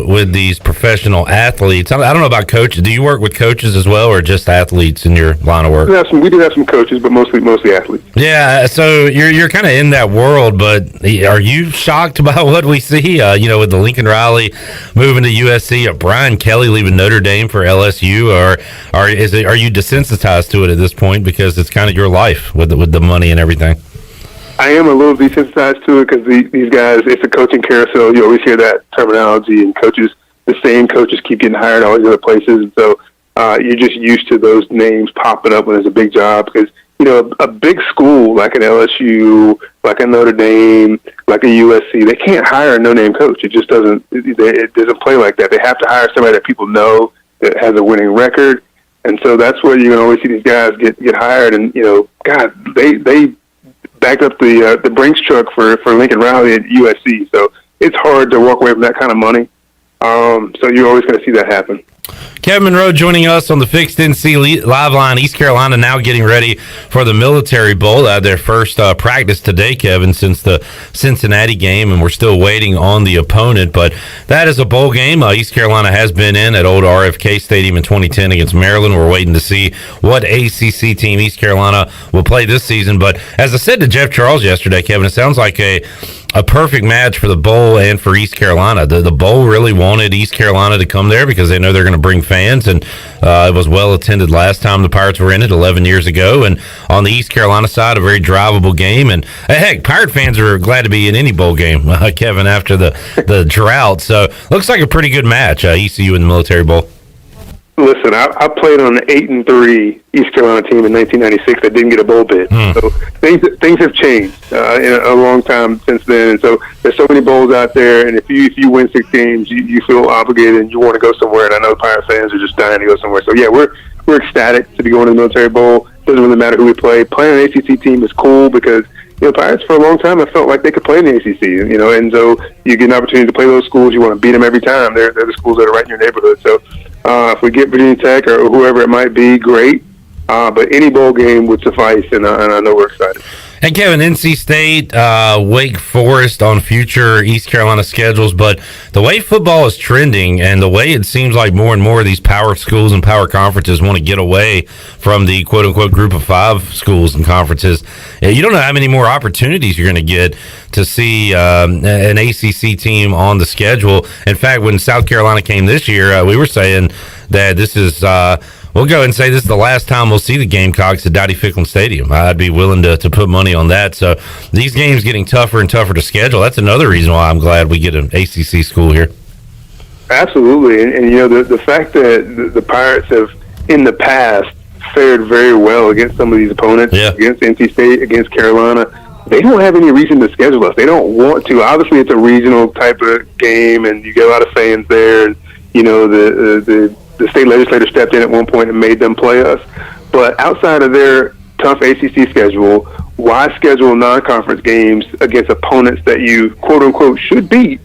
with these professional athletes. I don't know about coaches. Do you work with coaches as well, or just athletes in your line of work? We do have some coaches, but mostly athletes. Yeah, so you're kind of in that world, but are you shocked about what we see? With the Lincoln Riley moving to USC, or Brian Kelly leaving Notre Dame for LSU, or are you desensitized to it at this point because it's kind of your life with the money and everything? I am a little desensitized to it because these guys, it's a coaching carousel. You always hear that terminology, and the same coaches keep getting hired all these other places, and so you're just used to those names popping up when there's a big job because, a big school like an LSU, like a Notre Dame, like a USC, they can't hire a no-name coach. It just doesn't play like that. They have to hire somebody that people know that has a winning record. And so that's where you're going to always see these guys get hired. And, God, they backed up the Brinks truck for Lincoln Riley at USC. So it's hard to walk away from that kind of money. So you're always going to see that happen. Kevin Monroe joining us on the Fixed NC Live Line. East Carolina now getting ready for the Military Bowl. Their first practice today, Kevin, since the Cincinnati game, and we're still waiting on the opponent. But that is a bowl game East Carolina has been in at old RFK Stadium in 2010 against Maryland. We're waiting to see what ACC team East Carolina will play this season. But as I said to Jeff Charles yesterday, Kevin, it sounds like a perfect match for the bowl and for East Carolina. The bowl really wanted East Carolina to come there because they know they're going to bring fans, and it was well attended last time the Pirates were in it 11 years ago. And on the East Carolina side, a very drivable game. And heck, Pirate fans are glad to be in any bowl game, Kevin, after the drought. So looks like a pretty good match, ECU in the Military Bowl. Listen, I played on an 8-3 East Carolina team in 1996 that didn't get a bowl bid. So things have changed in a long time since then. And so there's so many bowls out there, and if you win 6 games, you feel obligated and you want to go somewhere. And I know Pirate fans are just dying to go somewhere. So yeah, we're ecstatic to be going to the Military Bowl. Doesn't really matter who we play. Playing an ACC team is cool because Pirates for a long time have felt like they could play in the ACC. And so you get an opportunity to play those schools. You want to beat them every time. They're the schools that are right in your neighborhood. So if we get Virginia Tech or whoever it might be, great. But any bowl game would suffice, and I know we're excited. And Kevin, NC State, Wake Forest on future East Carolina schedules, but the way football is trending and the way it seems like more and more of these power schools and power conferences want to get away from the quote-unquote group of 5 schools and conferences, you don't know how many more opportunities you're going to get to see an ACC team on the schedule. In fact, when South Carolina came this year, we were saying that this is we'll go and say this is the last time we'll see the Gamecocks at Dowdy-Ficklen Stadium. I'd be willing to put money on that. So these games getting tougher and tougher to schedule. That's another reason why I'm glad we get an ACC school here. Absolutely. And the fact that the Pirates have, in the past, fared very well against some of these opponents, against NC State, against Carolina, they don't have any reason to schedule us. They don't want to. Obviously, it's a regional type of game, and you get a lot of fans there. And, the state legislature stepped in at one point and made them play us. But outside of their tough ACC schedule, why schedule non-conference games against opponents that you, quote-unquote, should beat,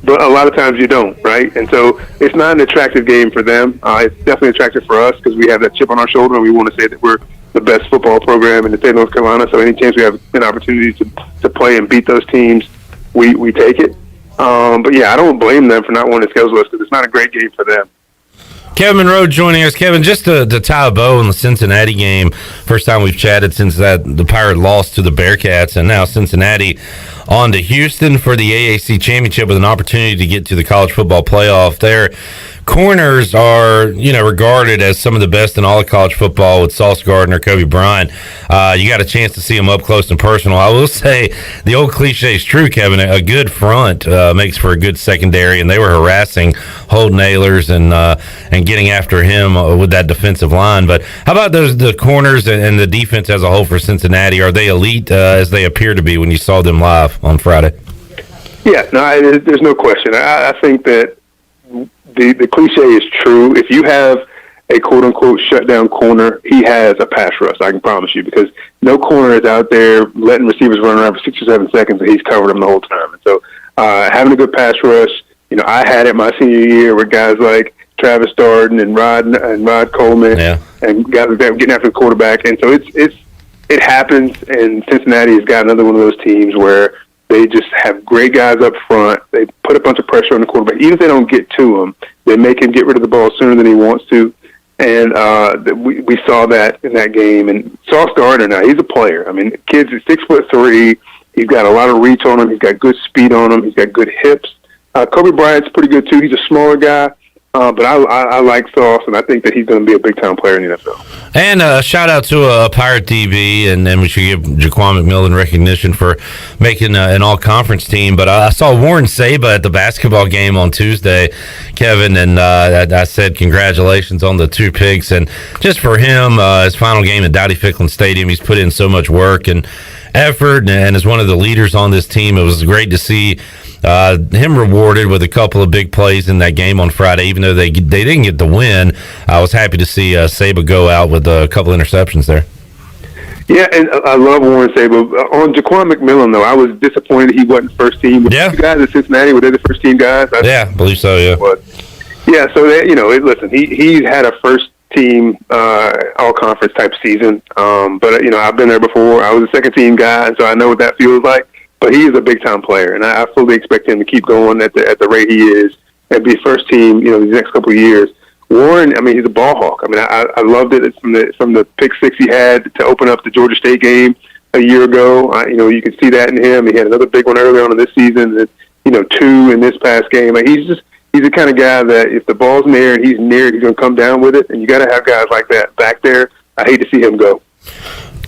but a lot of times you don't, right? And so it's not an attractive game for them. It's definitely attractive for us because we have that chip on our shoulder, and we want to say that we're the best football program in the state of North Carolina. So any chance we have an opportunity to play and beat those teams, we take it. But, yeah, I don't blame them for not wanting to schedule us because it's not a great game for them. Kevin Monroe joining us. Kevin, just to tie a bow on the Cincinnati game, first time we've chatted since the Pirate lost to the Bearcats, and now Cincinnati on to Houston for the AAC Championship with an opportunity to get to the college football playoff there. corners are, regarded as some of the best in all of college football with Sauce Gardner, Kobe Bryant. You got a chance to see them up close and personal. I will say the old cliche is true, Kevin. A good front makes for a good secondary, and they were harassing Holden Ahlers and getting after him with that defensive line. But how about the corners and the defense as a whole for Cincinnati? Are they elite as they appear to be when you saw them live on Friday? Yeah, no, there's no question. I think that the cliche is true. If you have a quote-unquote shutdown corner, he has a pass rush, I can promise you, because no corner is out there letting receivers run around for 6 or 7 seconds, and he's covered them the whole time. And so having a good pass rush, I had it my senior year with guys like Travis Darden and Rod Coleman and guys like that getting after the quarterback. And so it happens, and Cincinnati has got another one of those teams where they just have great guys up front. They put a bunch of pressure on the quarterback. Even if they don't get to him, they make him get rid of the ball sooner than he wants to. And we saw that in that game. And Sauce Gardner now, he's a player. I mean, the kid's 6'3". He's got a lot of reach on him. He's got good speed on him. He's got good hips. Kobe Bryant's pretty good, too. He's a smaller guy. But I like Sauce, and I think that he's going to be a big-time player in the NFL. And a shout-out to a Pirate DB, and then we should give Jaquan McMillan recognition for making an all-conference team. But I saw Warren Saba at the basketball game on Tuesday, Kevin, and I said congratulations on the 2 picks. And just for him, his final game at Dowdy-Ficklin Stadium, he's put in so much work and effort, and is one of the leaders on this team. It was great to see him rewarded with a couple of big plays in that game on Friday. Even though they didn't get the win, I was happy to see Saba go out with a couple interceptions there. Yeah, and I love Warren Saba. On Jaquan McMillan, though, I was disappointed he wasn't first team. You guys at Cincinnati, were they the first team guys? I believe so, yeah. Yeah, so listen, he had a first team all-conference type season. But, I've been there before. I was a second team guy, and so I know what that feels like. But he is a big-time player, and I fully expect him to keep going at the rate he is and be first team, these next couple of years. Warren, I mean, he's a ball hawk. I mean, I loved it from the pick six he had to open up the Georgia State game a year ago. You could see that in him. He had another big one early on in this season, that 2 in this past game. Like, he's the kind of guy that if the ball's in the air and he's near it, he's going to come down with it, and you got to have guys like that back there. I hate to see him go.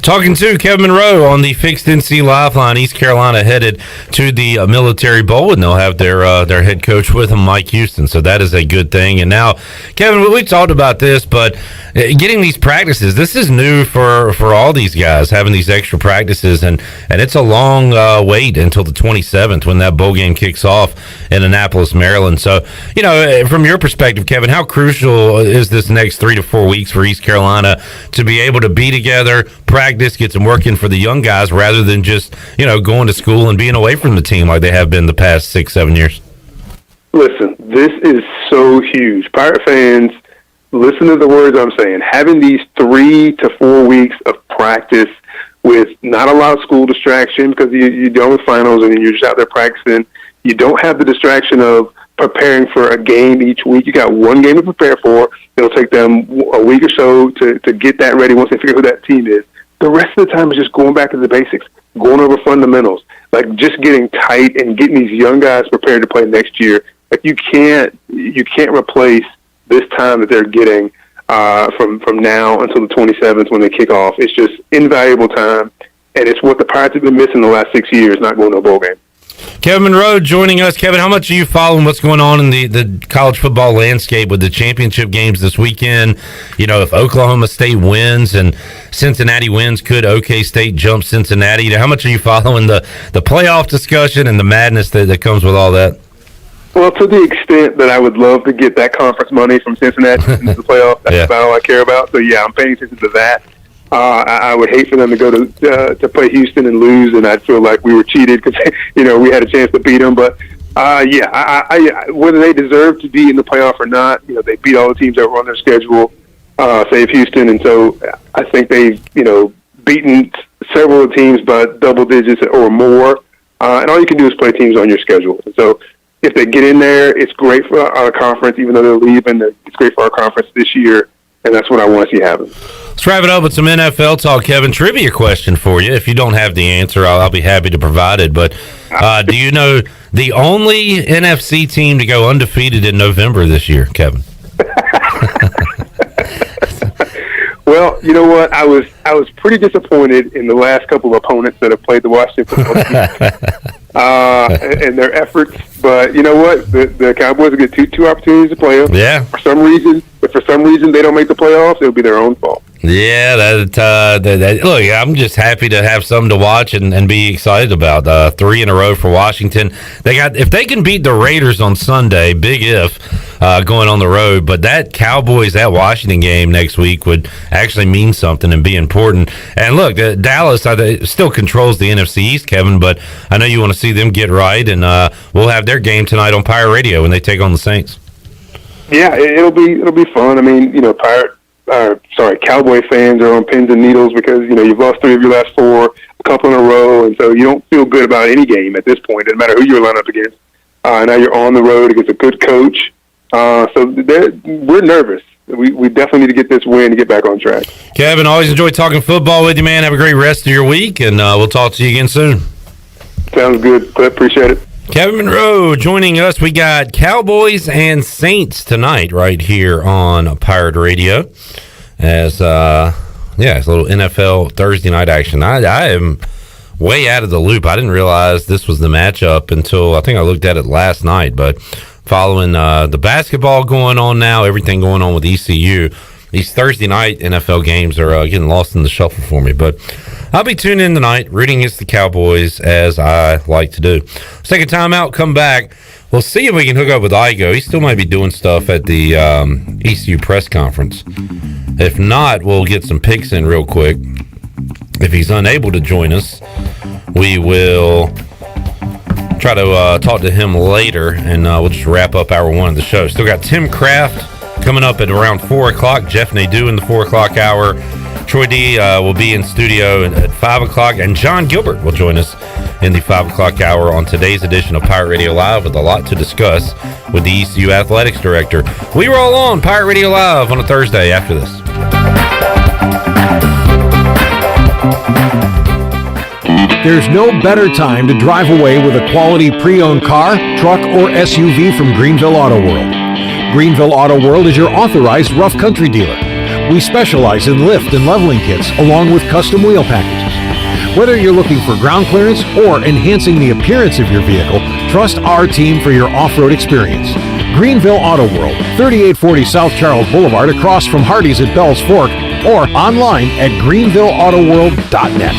Talking to Kevin Monroe on the Fixed NC Lifeline. East Carolina headed to the Military Bowl, and they'll have their head coach with them, Mike Houston. So that is a good thing. And now, Kevin, we talked about this, but getting these practices, this is new for all these guys, having these extra practices, and it's a long wait until the 27th when that bowl game kicks off in Annapolis, Maryland. So, from your perspective, Kevin, how crucial is this next 3 to 4 weeks for East Carolina to be able to be together, practice, get some work in for the young guys rather than just, going to school and being away from the team like they have been the past 6-7 years? Listen, this is so huge. Pirate fans, listen to the words I'm saying. Having these 3 to 4 weeks of practice with not a lot of school distraction because you're done with finals and you're just out there practicing. You don't have the distraction of preparing for a game each week. You got one game to prepare for. It'll take them a week or so to get that ready once they figure out who that team is. The rest of the time is just going back to the basics, going over fundamentals, like just getting tight and getting these young guys prepared to play next year. Like you can't replace this time that they're getting from now until the 27th when they kick off. It's just invaluable time, and it's what the Pirates have been missing the last 6 years, not going to a bowl game. Kevin Monroe joining us. Kevin, how much are you following what's going on in the college football landscape with the championship games this weekend? If Oklahoma State wins and Cincinnati wins, could OK State jump Cincinnati? How much are you following the playoff discussion and the madness that comes with all that? Well, to the extent that I would love to get that conference money from Cincinnati into the playoff, that's about all I care about. So, yeah, I'm paying attention to that. I would hate for them to go to play Houston and lose, and I'd feel like we were cheated because we had a chance to beat them. But I whether they deserve to be in the playoff or not, they beat all the teams that were on their schedule, save Houston, and so I think they've beaten several teams by double digits or more. And all you can do is play teams on your schedule. So if they get in there, it's great for our conference. Even though they're leaving, it's great for our conference this year, and that's what I want to see happen. Let's wrap it up with some NFL talk, Kevin. Trivia question for you. If you don't have the answer, I'll be happy to provide it. But do you know the only NFC team to go undefeated in November this year, Kevin? Well, you know what? I was pretty disappointed in the last couple of opponents that have played the Washington football team and their efforts. But you know what? The Cowboys will get two opportunities to play them. Yeah. For some reason they don't make the playoffs, it'll be their own fault. Yeah, look, I'm just happy to have something to watch and be excited about. 3 in a row for Washington. If they can beat the Raiders on Sunday, big if, going on the road. But that Cowboys at Washington game next week would actually mean something and be important. And look, Dallas still controls the NFC East, Kevin, but I know you want to see them get right, and we'll have their game tonight on Pirate Radio when they take on the Saints. Yeah, it'll be fun. I mean, you know, Cowboy fans are on pins and needles because, you know, you've lost 3 of your last 4, a couple in a row, and so you don't feel good about any game at this point. It doesn't matter who you're lining up against. Now you're on the road against a good coach. So we're nervous. We definitely need to get this win to get back on track. Kevin, always enjoy talking football with you, man. Have a great rest of your week, and we'll talk to you again soon. Sounds good. Appreciate it. Kevin Monroe joining us. We got Cowboys and Saints tonight right here on Pirate Radio. As it's a little NFL Thursday night action. I am way out of the loop. I didn't realize this was the matchup until I think I looked at it last night. But following the basketball going on now, everything going on with ECU, these Thursday night NFL games are getting lost in the shuffle for me. But I'll be tuning in tonight, rooting against the Cowboys, as I like to do. Let's take a timeout, come back. We'll see if we can hook up with Igoe. He still might be doing stuff at the ECU press conference. If not, we'll get some picks in real quick. If he's unable to join us, we will try to talk to him later, and we'll just wrap up hour 1 of the show. Still got Tim Kraft coming up at around 4 o'clock. Jeff Nadu in the 4 o'clock hour. Troy D will be in studio at 5 o'clock, and Jon Gilbert will join us in the 5 o'clock hour on today's edition of Pirate Radio Live with a lot to discuss with the ECU Athletics Director. We roll on Pirate Radio Live on a Thursday after this. There's no better time to drive away with a quality pre-owned car, truck, or SUV from Greenville Auto World. Greenville Auto World is your authorized rough country dealer. We specialize in lift and leveling kits along with custom wheel packages. Whether you're looking for ground clearance or enhancing the appearance of your vehicle, trust our team for your off-road experience. Greenville Auto World, 3840 South Charles Boulevard across from Hardee's at Bell's Fork, or online at greenvilleautowworld.net.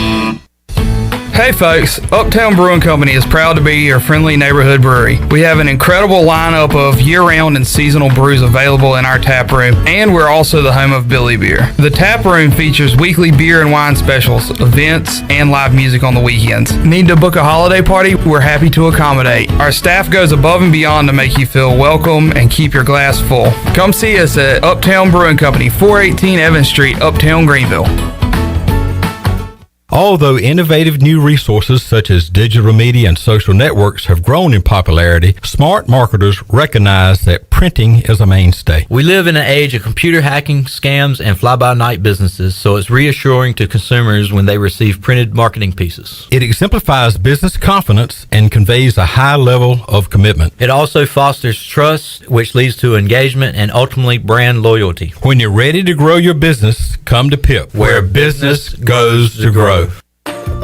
Hey folks, Uptown Brewing Company is proud to be your friendly neighborhood brewery. We have an incredible lineup of year-round and seasonal brews available in our tap room, and we're also the home of Billy Beer. The tap room features weekly beer and wine specials, events, and live music on the weekends. Need to book a holiday party? We're happy to accommodate. Our staff goes above and beyond to make you feel welcome and keep your glass full. Come see us at Uptown Brewing Company, 418 Evans Street, Uptown Greenville. Although innovative new resources such as digital media and social networks have grown in popularity, smart marketers recognize that printing is a mainstay. We live in an age of computer hacking, scams, and fly-by-night businesses, so it's reassuring to consumers when they receive printed marketing pieces. It exemplifies business confidence and conveys a high level of commitment. It also fosters trust, which leads to engagement and ultimately brand loyalty. When you're ready to grow your business, come to PIP, where business goes to grow.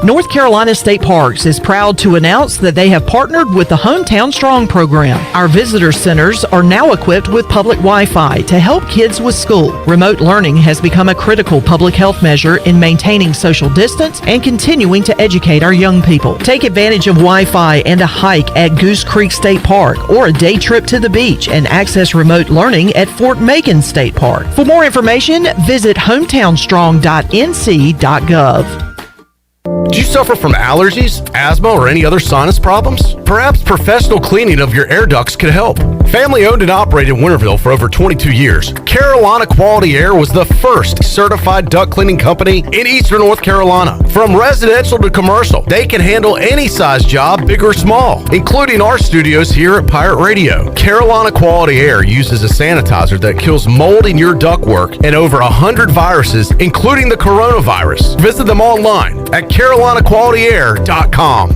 North Carolina State Parks is proud to announce that they have partnered with the Hometown Strong program. Our visitor centers are now equipped with public Wi-Fi to help kids with school. Remote learning has become a critical public health measure in maintaining social distance and continuing to educate our young people. Take advantage of Wi-Fi and a hike at Goose Creek State Park or a day trip to the beach and access remote learning at Fort Macon State Park. For more information, visit hometownstrong.nc.gov. Do you suffer from allergies, asthma, or any other sinus problems? Perhaps professional cleaning of your air ducts could help. Family owned and operated in Winterville for over 22 years, Carolina Quality Air was the first certified duct cleaning company in Eastern North Carolina. From residential to commercial, they can handle any size job, big or small, including our studios here at Pirate Radio. Carolina Quality Air uses a sanitizer that kills mold in your ductwork and over 100 viruses, including the coronavirus. Visit them online at carolinaqualityair.com.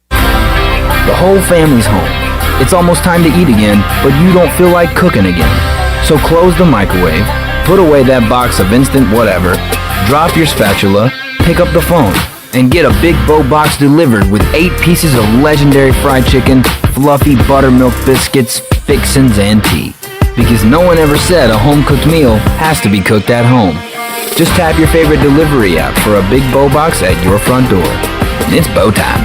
The whole family's home. It's almost time to eat again, but you don't feel like cooking again. So close the microwave, put away that box of instant whatever, drop your spatula, pick up the phone, and get a big bow box delivered with 8 pieces of legendary fried chicken, fluffy buttermilk biscuits, fixins, and tea. Because no one ever said a home-cooked meal has to be cooked at home. Just tap your favorite delivery app for a big bow box at your front door. It's bow time.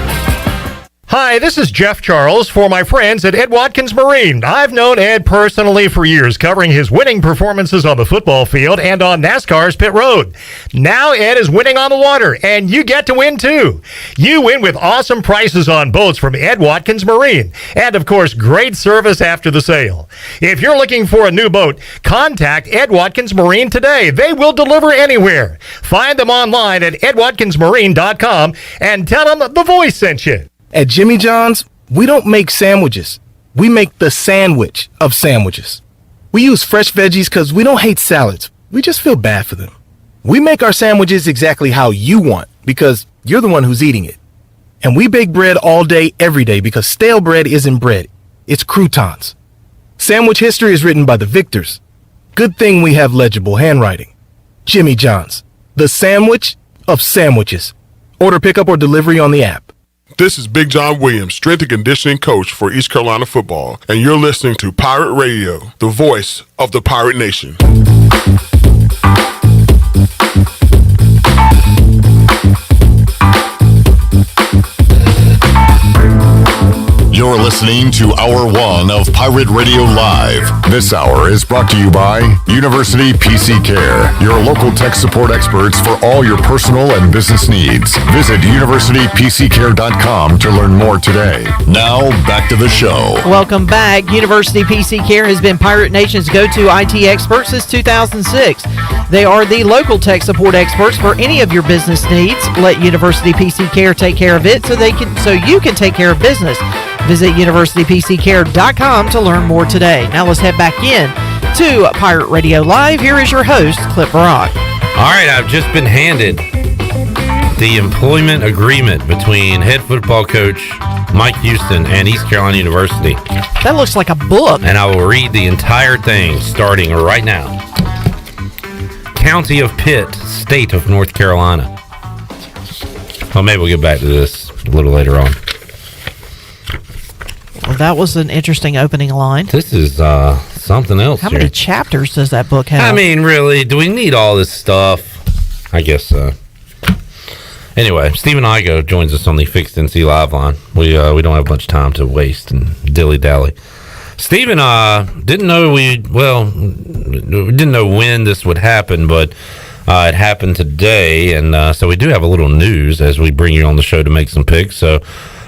Hi, this is Jeff Charles for my friends at Ed Watkins Marine. I've known Ed personally for years, covering his winning performances on the football field and on NASCAR's pit road. Now Ed is winning on the water, and you get to win too. You win with awesome prices on boats from Ed Watkins Marine, and of course, great service after the sale. If you're looking for a new boat, contact Ed Watkins Marine today. They will deliver anywhere. Find them online at edwatkinsmarine.com and tell them the voice sent you. At Jimmy John's, we don't make sandwiches. We make the sandwich of sandwiches. We use fresh veggies because we don't hate salads. We just feel bad for them. We make our sandwiches exactly how you want because you're the one who's eating it. And we bake bread all day, every day because stale bread isn't bread. It's croutons. Sandwich history is written by the victors. Good thing we have legible handwriting. Jimmy John's, the sandwich of sandwiches. Order pickup or delivery on the app. This is Big John Williams, strength and conditioning coach for East Carolina football, and you're listening to Pirate Radio, the voice of the Pirate Nation. You're listening to Hour 1 of Pirate Radio Live. This hour is brought to you by University PC Care, your local tech support experts for all your personal and business needs. Visit universitypccare.com to learn more today. Now, back to the show. Welcome back. University PC Care has been Pirate Nation's go-to IT expert since 2006. They are the local tech support experts for any of your business needs. Let University PC Care take care of it so you can take care of business. Visit universitypccare.com to learn more today. Now let's head back in to Pirate Radio Live. Here is your host, Clip Brock. All right, I've just been handed the employment agreement between head football coach Mike Houston and East Carolina University. That looks like a book. And I will read the entire thing starting right now. County of Pitt, State of North Carolina. Well, maybe we'll get back to this a little later on. Well, that was an interesting opening line. This is something else. How many chapters does that book have? I mean, really, do we need all this stuff? I guess so. Anyway, Stephen Igoe joins us on the Fixed NC Live line. We don't have a bunch of time to waste and dilly-dally. Stephen, didn't know we didn't know when this would happen, but it happened today, and so we do have a little news as we bring you on the show to make some picks. So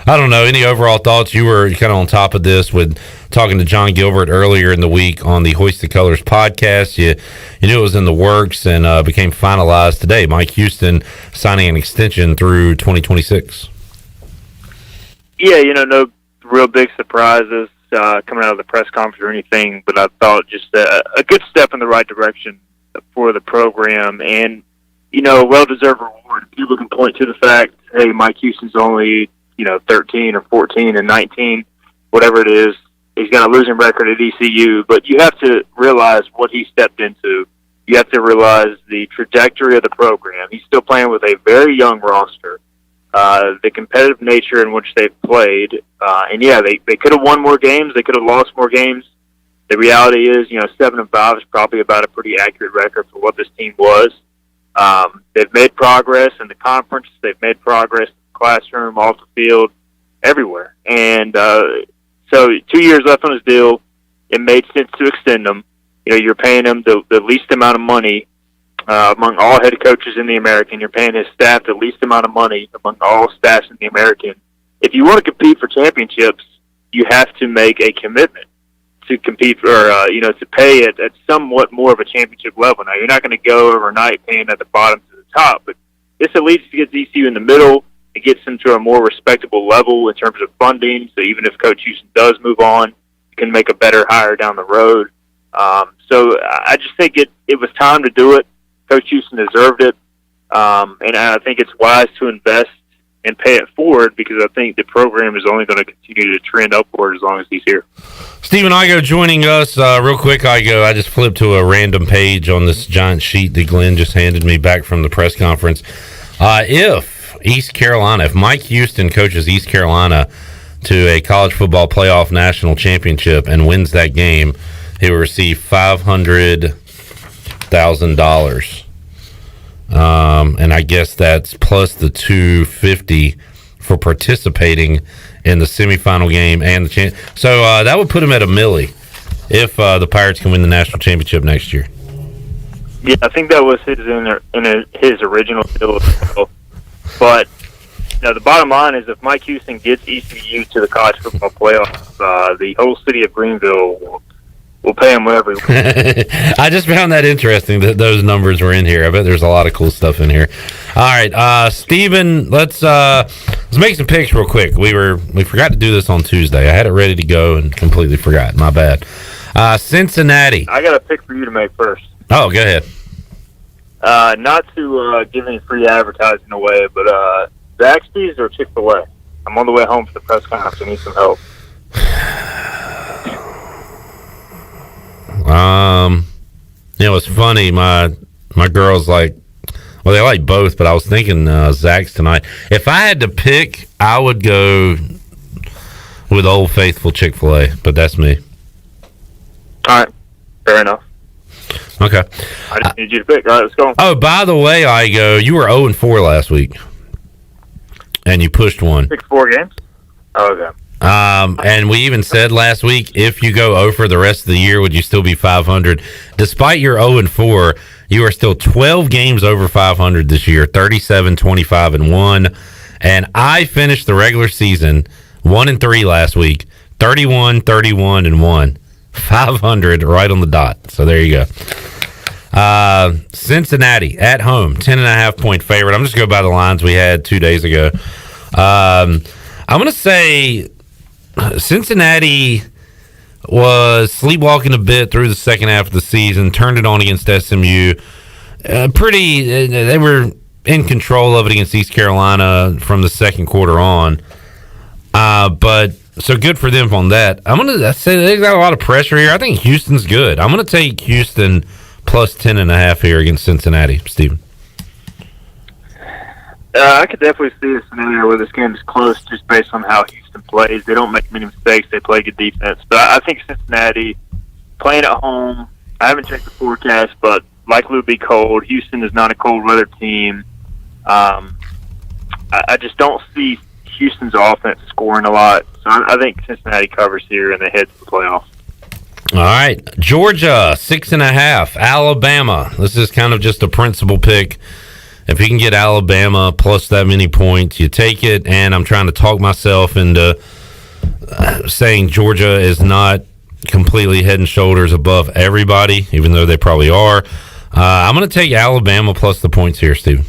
I don't know, any overall thoughts? You were kind of on top of this with talking to Jon Gilbert earlier in the week on the Hoist the Colors podcast. You knew it was in the works and became finalized today. Mike Houston signing an extension through 2026. Yeah, no real big surprises coming out of the press conference or anything, but I thought just a good step in the right direction for the program and, a well-deserved reward. People can point to the fact, hey, Mike Houston's only 13 or 14 and 19, whatever it is. He's got a losing record at ECU, but you have to realize what he stepped into. You have to realize the trajectory of the program. He's still playing with a very young roster. The competitive nature in which they've played, and yeah, they could have won more games. They could have lost more games. The reality is, 7-5 is probably about a pretty accurate record for what this team was. They've made progress in the conference. They've made progress in the classroom, off the field, everywhere. And so 2 years left on his deal. It made sense to extend him. You're paying him the least amount of money among all head coaches in the American. You're paying his staff the least amount of money among all staffs in the American. If you want to compete for championships, you have to make a commitment to compete for, to pay at somewhat more of a championship level. Now, you're not going to go overnight paying at the bottom to the top, but this at least gets ECU in the middle. It gets them to a more respectable level in terms of funding. So even if Coach Houston does move on, you can make a better hire down the road. So I just think it was time to do it. Coach Houston deserved it. And I think it's wise to invest and pay it forward, because I think the program is only going to continue to trend upward as long as he's here. Stephen Igoe joining us. Real quick, Igoe, I just flipped to a random page on this giant sheet that Glenn just handed me back from the press conference. If Mike Houston coaches East Carolina to a college football playoff national championship and wins that game, he will receive $500,000. And I guess that's plus the $250 for participating in the semifinal game and the so that would put him at $1 million if the Pirates can win the national championship next year. Yeah, I think that was his his original deal as well. But the bottom line is, if Mike Houston gets ECU to the college football playoffs, the whole city of Greenville will pay him whatever. I just found that interesting that those numbers were in here. I bet there's a lot of cool stuff in here. All right, Stephen, let's make some picks real quick. We forgot to do this on Tuesday. I had it ready to go and completely forgot. My bad. Cincinnati. I got a pick for you to make first. Oh, go ahead. Not to give any free advertising away, but Zaxby's or Chick-fil-A? I'm on the way home for the press conference. I need some help. It's funny. My girls they like both, but I was thinking Zach's tonight. If I had to pick, I would go with Old Faithful Chick-fil-A, but that's me. All right, fair enough. Okay. I just need you to pick. All right, let's go. Oh, by the way, Igoe, you were 0-4 last week, and you pushed one. Pick 4 games? Oh, okay. And we even said last week, if you go 0 for the rest of the year, would you still be 500? Despite your 0-4, you are still 12 games over 500 this year, 37, 25, and 1. And I finished the regular season 1-3 last week, 31, 31, and 1. 500 right on the dot. So there you go. Cincinnati at home, 10.5 point favorite. I'm just going to go by the lines we had 2 days ago. I'm going to say Cincinnati was sleepwalking a bit through the second half of the season, turned it on against SMU. They were in control of it against East Carolina from the second quarter on. But so good for them on that. I'm going to say they got a lot of pressure here. I think Houston's good. I'm going to take Houston plus 10.5 here against Cincinnati. Steven. I could definitely see a scenario where this game is close just based on how Houston plays. They don't make many mistakes. They play good defense. But I think Cincinnati, playing at home, I haven't checked the forecast, but likely to be cold. Houston is not a cold weather team. I just don't see Houston's offense scoring a lot. So I think Cincinnati covers here and they head to the playoffs. All right. Georgia, 6.5. Alabama. This is kind of just a principal pick. If you can get Alabama plus that many points, you take it. And I'm trying to talk myself into saying Georgia is not completely head and shoulders above everybody, even though they probably are. I'm going to take Alabama plus the points here, Steve.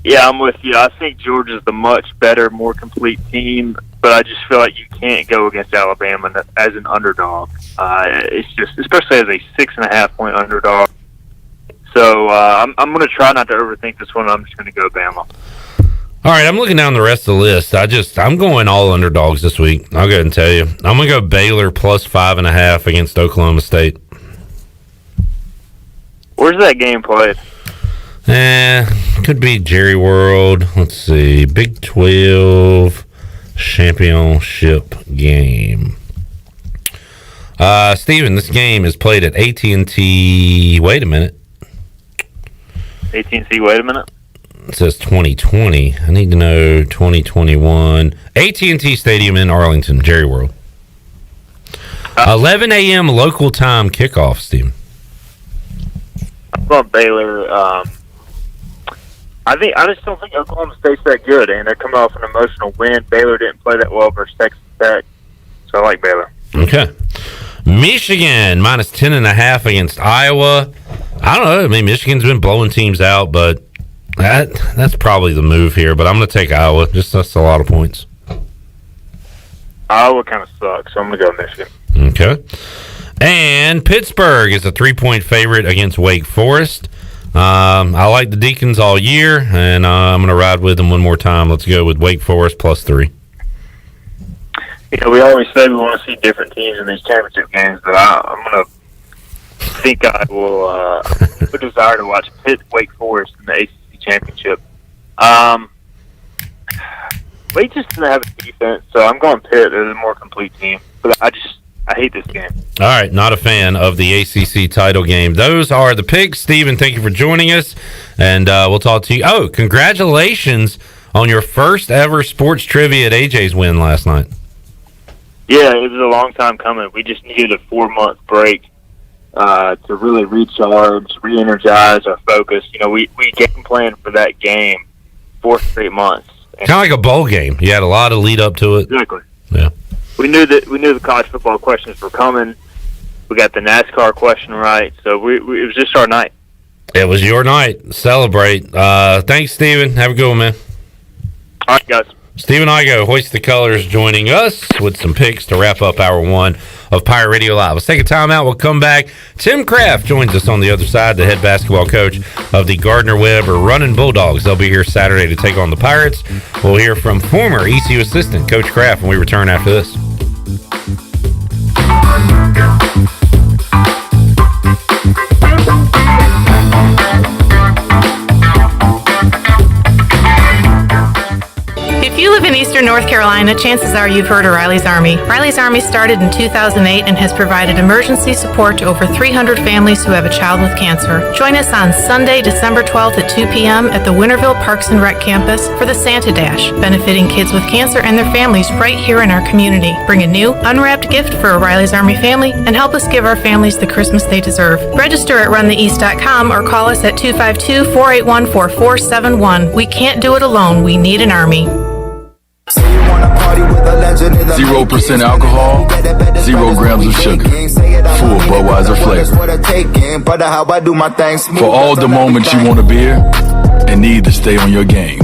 Yeah, I'm with you. I think Georgia's the much better, more complete team, but I just feel like you can't go against Alabama as an underdog. It's just, especially as a 6.5 point underdog. So I'm going to try not to overthink this one. I'm just going to go Bama. All right, I'm looking down the rest of the list. I'm going all underdogs this week. I'll go ahead and tell you. I'm going to go Baylor plus 5.5 against Oklahoma State. Where's that game played? Could be Jerry World. Let's see. Big 12 championship game. Steven, this game is played at AT&T. Wait a minute. AT&T, wait a minute. It says 2020. I need to know 2021. AT&T Stadium in Arlington, Jerry World. 11 a.m. local time kickoff, Steven. I'm going Baylor. I just don't think Oklahoma State's that good, and they're coming off an emotional win. Baylor didn't play that well versus Texas Tech, so I like Baylor. Okay. Michigan minus 10.5 against Iowa. I don't know. I mean, Michigan's been blowing teams out, but that's probably the move here. But I'm going to take Iowa. That's a lot of points. Iowa kind of sucks, so I'm going to go Michigan. Okay. And Pittsburgh is a 3-point favorite against Wake Forest. I like the Deacons all year, and I'm going to ride with them one more time. Let's go with Wake Forest +3. We always say we want to see different teams in these championship games, but I'm going to think I will have a desire to watch Pitt Wake Forest in the ACC championship. Wake just doesn't have a defense, so I'm going Pitt. They're the more complete team. But I hate this game. All right, not a fan of the ACC title game. Those are the picks. Stephen, thank you for joining us, and we'll talk to you. Oh, congratulations on your first ever sports trivia at AJ's win last night. Yeah, it was a long time coming. We just needed a 4-month break to really recharge, re-energize our focus. We game planned for that game 4 straight months. Kind of like a bowl game. You had a lot of lead up to it. Exactly. Yeah. We knew the college football questions were coming. We got the NASCAR question right, so it was just our night. It was your night. Celebrate. Thanks, Steven. Have a good one, man. All right, guys. Stephen Igoe, Hoist the Colors, joining us with some picks to wrap up hour 1 of Pirate Radio Live. Let's take a timeout. We'll come back. Tim Kraft joins us on the other side, the head basketball coach of the Gardner-Webb or Running Bulldogs. They'll be here Saturday to take on the Pirates. We'll hear from former ECU assistant Coach Kraft when we return after this. If you live in eastern North Carolina, chances are you've heard of Riley's Army. Riley's Army started in 2008 and has provided emergency support to over 300 families who have a child with cancer. Join us on Sunday, December 12th at 2 p.m. at the Winterville Parks and Rec campus for the Santa Dash, benefiting kids with cancer and their families right here in our community. Bring a new, unwrapped gift for a Riley's Army family and help us give our families the Christmas they deserve. Register at runtheeast.com or call us at 252-481-4471. We can't do it alone. We need an Army. 0% alcohol, 0 grams of sugar, full Budweiser flavor. For all the moments you want a beer and need to stay on your game.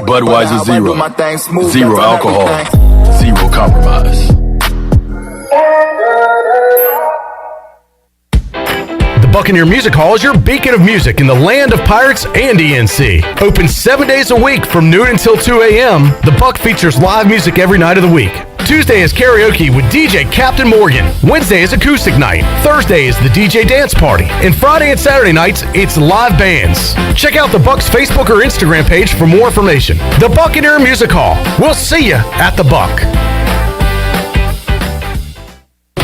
Budweiser Zero, 0 alcohol, 0 compromise. Buccaneer Music Hall is your beacon of music in the land of Pirates and ENC. Open 7 days a week from noon until 2 a.m., the Buck features live music every night of the week. Tuesday is karaoke with DJ Captain Morgan. Wednesday is acoustic night. Thursday is the DJ dance party. And Friday and Saturday nights, it's live bands. Check out the Buck's Facebook or Instagram page for more information. The Buccaneer Music Hall. We'll see you at the Buck.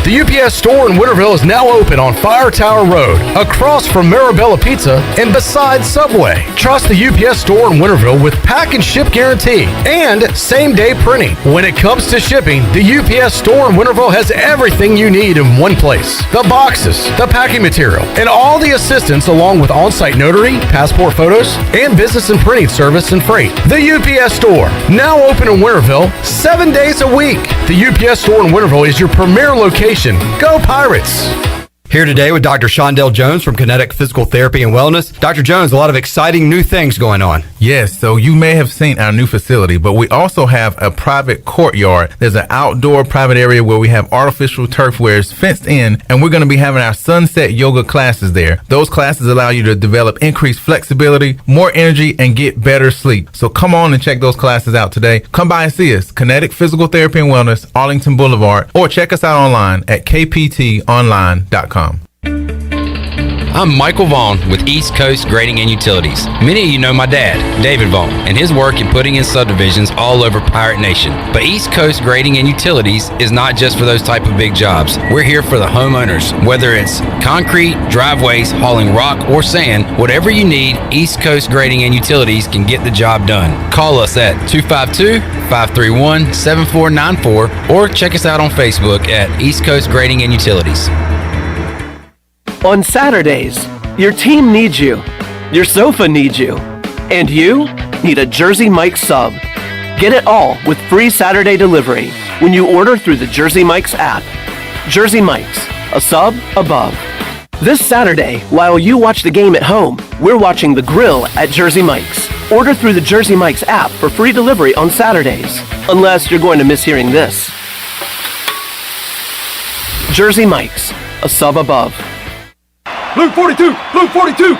The UPS store in Winterville is now open on Fire Tower Road, across from Marabella Pizza and beside Subway. Trust the UPS store in Winterville with pack and ship guarantee and same-day printing. When it comes to shipping, the UPS store in Winterville has everything you need in one place. The boxes, the packing material, and all the assistance along with on-site notary, passport photos, and business and printing service and freight. The UPS store, now open in Winterville 7 days a week. The UPS store in Winterville is your premier location. Go Pirates! Here today with Dr. Shondell Jones from Kinetic Physical Therapy and Wellness. Dr. Jones, a lot of exciting new things going on. Yes, so you may have seen our new facility, but we also have a private courtyard. There's an outdoor private area where we have artificial turf where it's fenced in, and we're going to be having our sunset yoga classes there. Those classes allow you to develop increased flexibility, more energy, and get better sleep. So come on and check those classes out today. Come by and see us, Kinetic Physical Therapy and Wellness, Arlington Boulevard, or check us out online at kptonline.com. I'm Michael Vaughn with East Coast Grading and Utilities. Many of you know my dad, David Vaughn, and his work in putting in subdivisions all over Pirate Nation. But East Coast Grading and Utilities is not just for those type of big jobs. We're here for the homeowners. Whether it's concrete, driveways, hauling rock, or sand, whatever you need, East Coast Grading and Utilities can get the job done. Call us at 252-531-7494 or check us out on Facebook at East Coast Grading and Utilities. On Saturdays, your team needs you, your sofa needs you, and you need a Jersey Mike's sub. Get it all with free Saturday delivery when you order through the Jersey Mike's app. Jersey Mike's, a sub above. This Saturday, while you watch the game at home, we're watching the grill at Jersey Mike's. Order through the Jersey Mike's app for free delivery on Saturdays, unless you're going to miss hearing this. Jersey Mike's, a sub above. Blue 42! Blue 42!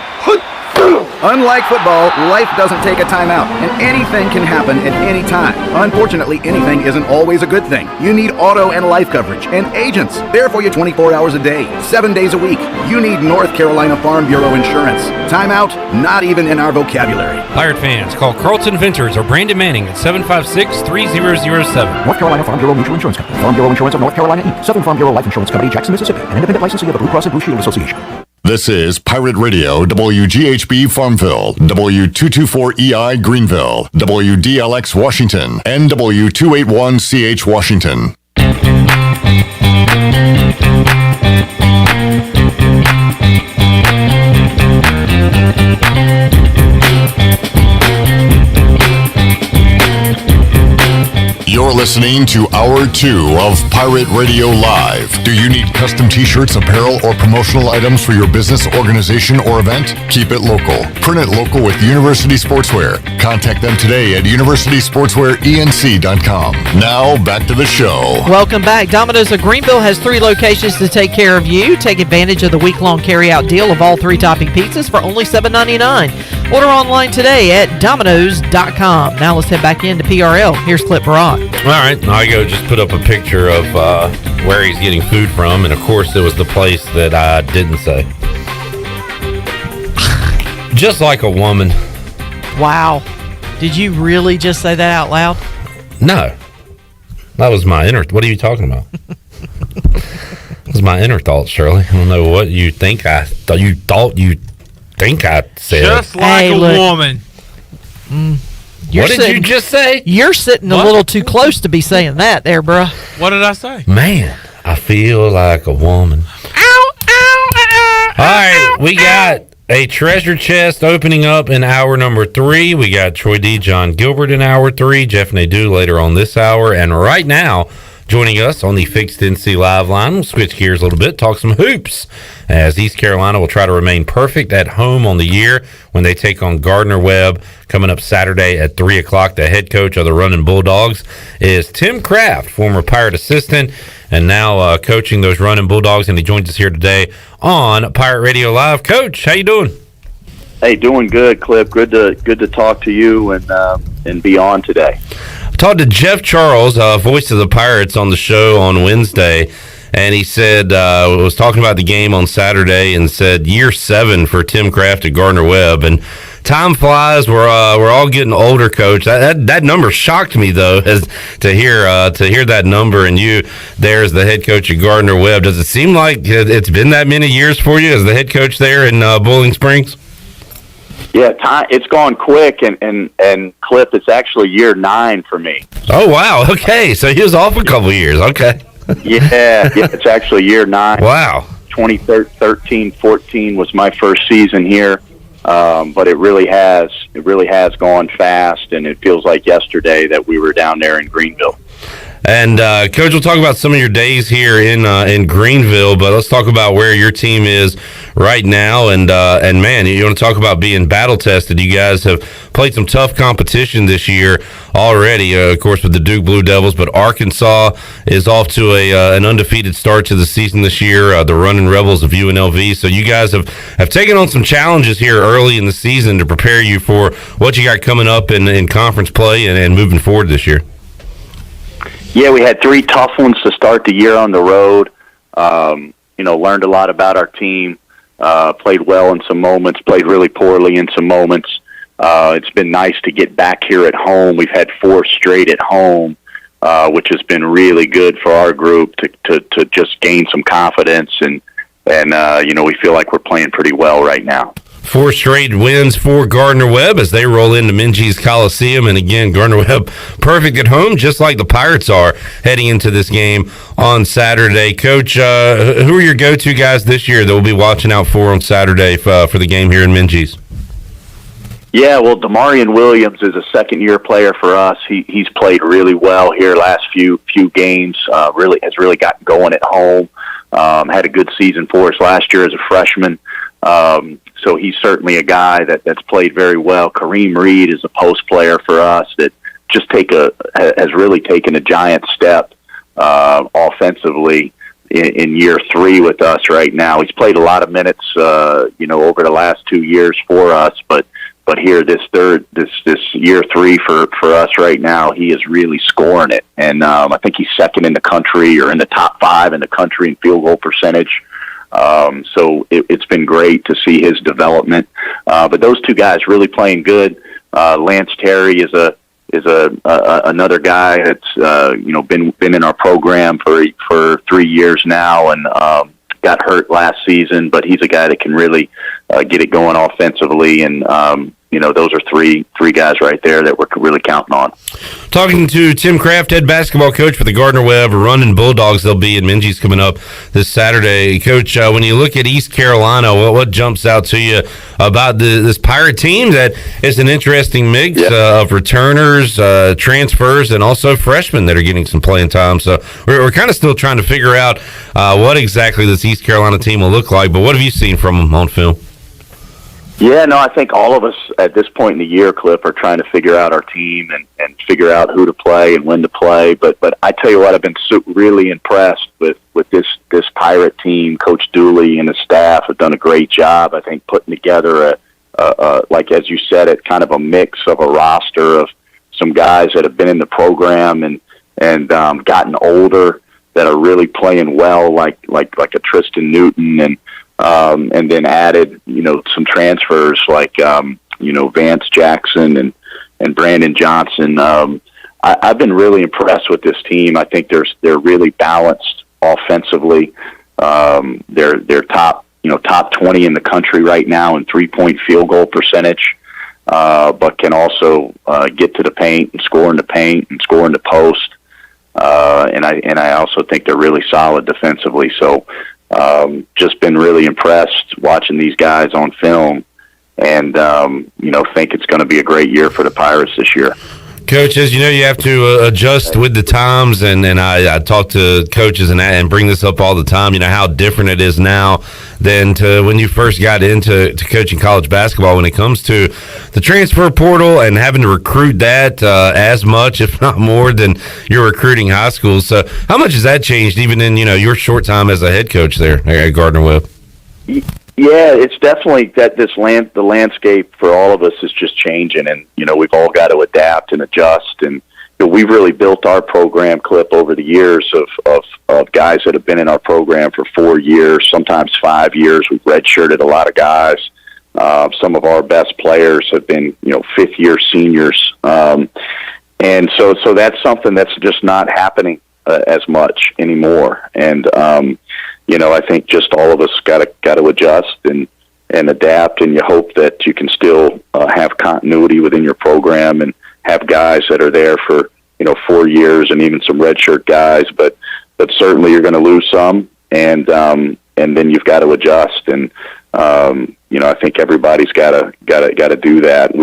Unlike football, life doesn't take a timeout, and anything can happen at any time. Unfortunately, anything isn't always a good thing. You need auto and life coverage, and agents there for you 24 hours a day, 7 days a week. You need North Carolina Farm Bureau insurance. Timeout, not even in our vocabulary. Pirate fans, call Carlton Venters or Brandon Manning at 756-3007. North Carolina Farm Bureau Mutual Insurance Company. Farm Bureau Insurance of North Carolina, Inc. Southern Farm Bureau Life Insurance Company, Jackson, Mississippi. An independent licensee of the Blue Cross and Blue Shield Association. This is Pirate Radio, WGHB Farmville, W224EI Greenville, WDLX Washington, and W281CH Washington. You're listening to Hour 2 of Pirate Radio Live. Do you need custom t-shirts, apparel, or promotional items for your business, organization, or event? Keep it local. Print it local with University Sportswear. Contact them today at universitysportswearenc.com. Now, back to the show. Welcome back. Domino's of Greenville has 3 locations to take care of you. Take advantage of the week-long carry-out deal of all 3 topping pizzas for only $7.99. Order online today at Domino's.com. Now let's head back into PRL. Here's Clip Brock. All right, Igoe just put up a picture of where he's getting food from, and of course it was the place that I didn't say. Just like a woman. Wow. Did you really just say that out loud? No. That was my inner... What are you talking about? That was my inner thoughts, Shirley. I don't know what you think I said. Just like a woman. What did you just say? You're sitting a little too close to be saying that there, bruh. What did I say? Man, I feel like a woman. All right, we got a treasure chest opening up in hour number 3. We got Troy D. Jon Gilbert in hour 3, Jeff Nadu later on this hour. And right now, joining us on the Fixed NC Live line, we'll switch gears a little bit, talk some hoops, as East Carolina will try to remain perfect at home on the year when they take on Gardner-Webb coming up Saturday at 3 o'clock. The head coach of the Running Bulldogs is Tim Kraft, former Pirate assistant, and now coaching those Running Bulldogs, and he joins us here today on Pirate Radio Live. Coach, how you doing? Hey, doing good, Clip. Good to talk to you and be on today. I talked to Jeff Charles, voice of the Pirates, on the show on Wednesday, and he said, was talking about the game on Saturday and said year 7 for Tim Kraft at Gardner-Webb, and time flies. We're all getting older, Coach. That number shocked me, though, as to hear that number, and you there as the head coach at Gardner-Webb. Does it seem like it's been that many years for you as the head coach there in Bowling Springs? Yeah, it's gone quick, and Clip, it's actually year 9 for me. Oh, wow. Okay, so he was off a couple years. Okay. yeah, it's actually year 9. Wow. 2013-14 was my first season here, but it really has gone fast, and it feels like yesterday that we were down there in Greenville. And Coach, we'll talk about some of your days here in Greenville, but let's talk about where your team is right now. And man, you want to talk about being battle tested? You guys have played some tough competition this year already, of course, with the Duke Blue Devils. But Arkansas is off to an undefeated start to the season this year. The Running Rebels of UNLV. So you guys have taken on some challenges here early in the season to prepare you for what you got coming up in conference play and moving forward this year. Yeah, we had 3 tough ones to start the year on the road. Learned a lot about our team. Played well in some moments, played really poorly in some moments. It's been nice to get back here at home. We've had 4 straight at home, which has been really good for our group to just gain some confidence. And we feel like we're playing pretty well right now. 4 straight wins for Gardner-Webb as they roll into Minges Coliseum. And again, Gardner-Webb perfect at home, just like the Pirates are heading into this game on Saturday. Coach, who are your go-to guys this year that we'll be watching out for on Saturday for the game here in Minges? Yeah, well, Demarion Williams is a second-year player for us. He's played really well here last few games. Has really gotten going at home. Had a good season for us last year as a freshman. So he's certainly a guy that's played very well. Karim Reed is a post player for us that just has really taken a giant step offensively. in year 3 with us right now. He's played a lot of minutes, over the last 2 years for us, but here this year 3 for us right now, he is really scoring it, and I think he's second in the country or in the top 5 in the country in field goal percentage. So it's been great to see his development. But those 2 guys really playing good. Lance Terry is another guy that's been in our program for 3 years now, and got hurt last season, but he's a guy that can really get it going offensively, and those are three guys right there that we're really counting on. Talking to Tim Kraft, head basketball coach for the Gardner-Webb Running Bulldogs. They'll be in Minji's coming up this Saturday. Coach, when you look at East Carolina, what jumps out to you about this Pirate team? That is an interesting mix of returners, transfers, and also freshmen that are getting some playing time. So we're kind of still trying to figure out what exactly this East Carolina team will look like. But what have you seen from them on film? Yeah, no, I think all of us at this point in the year, Cliff, are trying to figure out our team and figure out who to play and when to play. But I tell you what, I've been really impressed with this Pirate team. Coach Dooley and his staff have done a great job, I think, putting together like as you said, it kind of a mix of a roster of some guys that have been in the program and gotten older that are really playing well, like a Tristan Newton, and then added, some transfers like, Vance Jackson and Brandon Johnson. I've been really impressed with this team. I think they're really balanced offensively. They're top 20 in the country right now in 3-point field goal percentage, but can also get to the paint and score in the paint and score in the post. And I also think they're really solid defensively. So, just been really impressed watching these guys on film, and think it's going to be a great year for the Pirates this year. Coach, as you know, you have to adjust with the times, and I talk to coaches and bring this up all the time, how different it is now than to when you first got into coaching college basketball when it comes to the transfer portal and having to recruit that as much, if not more, than you're recruiting high school. So how much has that changed even in, your short time as a head coach there at Gardner-Webb? Yeah, it's definitely that the landscape for all of us is just changing, and we've all got to adapt and adjust. And we've really built our program, Clip, over the years of guys that have been in our program for 4 years, sometimes 5 years. We've redshirted a lot of guys. Some of our best players have been 5th-year seniors, and so that's something that's just not happening as much anymore. And I think just all of us got to adjust and adapt, and you hope that you can still have continuity within your program and have guys that are there for 4 years and even some redshirt guys. But certainly you're going to lose some, and then you've got to adjust. And I think everybody's got to do that.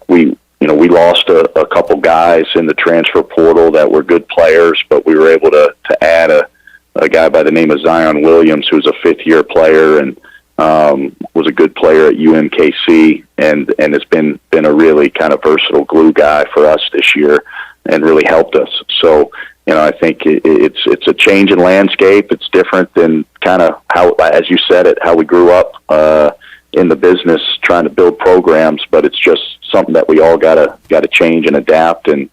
We lost a couple guys in the transfer portal that were good players, but we were able to add a guy by the name of Demarion Williams, who's a 5th-year player and was a good player at UMKC, and has been a really kind of versatile glue guy for us this year and really helped us. So, I think it's a change in landscape. It's different than kind of how, as you said it, how we grew up in the business trying to build programs, but it's just something that we all gotta change and adapt and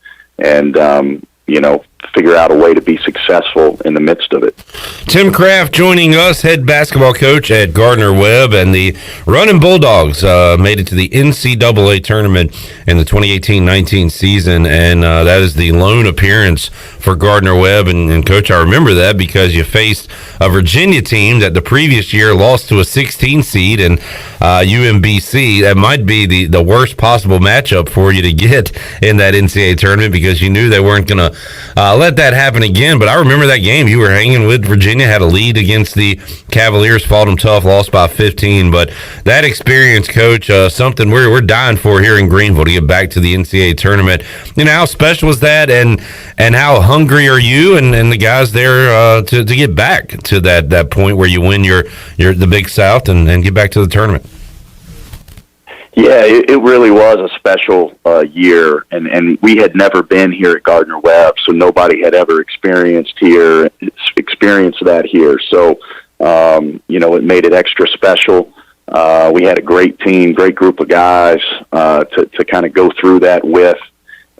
figure out a way to be successful in the midst of it. Tim Kraft joining us, head basketball coach at Gardner-Webb, and the Running Bulldogs made it to the NCAA tournament in the 2018-19 season, and that is the lone appearance for Gardner-Webb. And Coach, I remember that because you faced a Virginia team that the previous year lost to a 16 seed, and UMBC. That might be the worst possible matchup for you to get in that NCAA tournament because you knew they weren't going to let that happen again. But I remember that game. You were hanging with Virginia, had a lead against the Cavaliers, fought them tough, lost by 15. But that experience, Coach, something we're dying for here in Greenville to get back to the NCAA tournament. How special was that, and how hungry are you and the guys there to get back to that point where you win the Big South and get back to the tournament? Yeah, it really was a special year, and we had never been here at Gardner-Webb, so nobody had ever experienced that here. So, it made it extra special. We had a great team, great group of guys to kind of go through that with,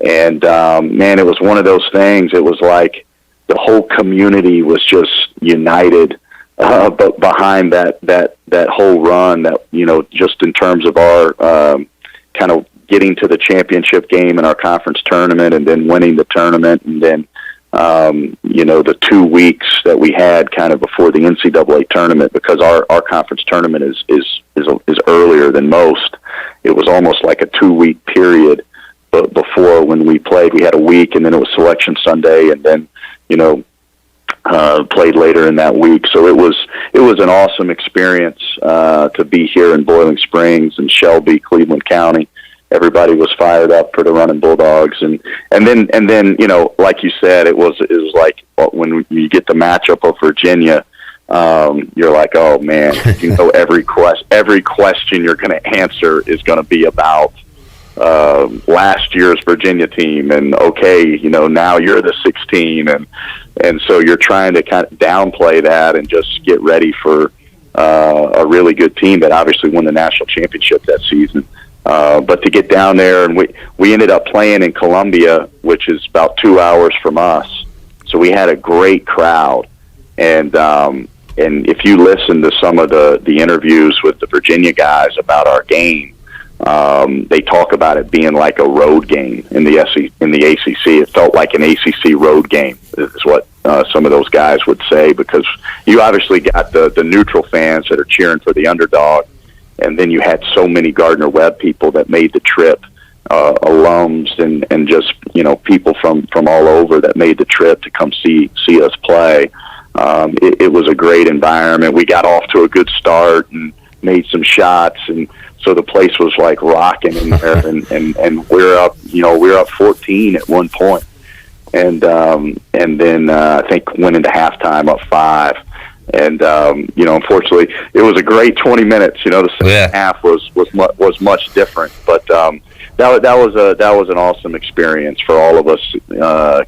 and man, it was one of those things. It was like the whole community was just united. But behind that whole run, that just in terms of our kind of getting to the championship game in our conference tournament, and then winning the tournament, and then the 2 weeks that we had kind of before the NCAA tournament, because our conference tournament is earlier than most. It was almost like a 2-week period, but before, when we played, we had a week, and then it was Selection Sunday, and then played later in that week. So it was an awesome experience to be here in Boiling Springs and Shelby, Cleveland County. Everybody was fired up for the Running Bulldogs, and then like you said, it was like when you get the matchup of Virginia, you're like, oh man, every question you're going to answer is going to be about last year's Virginia team, and now you're the 16, and so you're trying to kind of downplay that and just get ready for a really good team that obviously won the national championship that season. But to get down there, and we ended up playing in Columbia, which is about 2 hours from us, so we had a great crowd, and if you listen to some of the interviews with the Virginia guys about our game, they talk about it being like a road game in the ACC. It felt like an ACC road game, is what some of those guys would say, because you obviously got the neutral fans that are cheering for the underdog, and then you had so many Gardner-Webb people that made the trip, alums and just people from all over that made the trip to come see us play. It was a great environment. We got off to a good start and made some shots, and so the place was like rocking in there, and we're up 14 at one point, and then I think went into halftime up 5, and unfortunately it was a great 20 minutes. The second half was much different, but that was an awesome experience for all of us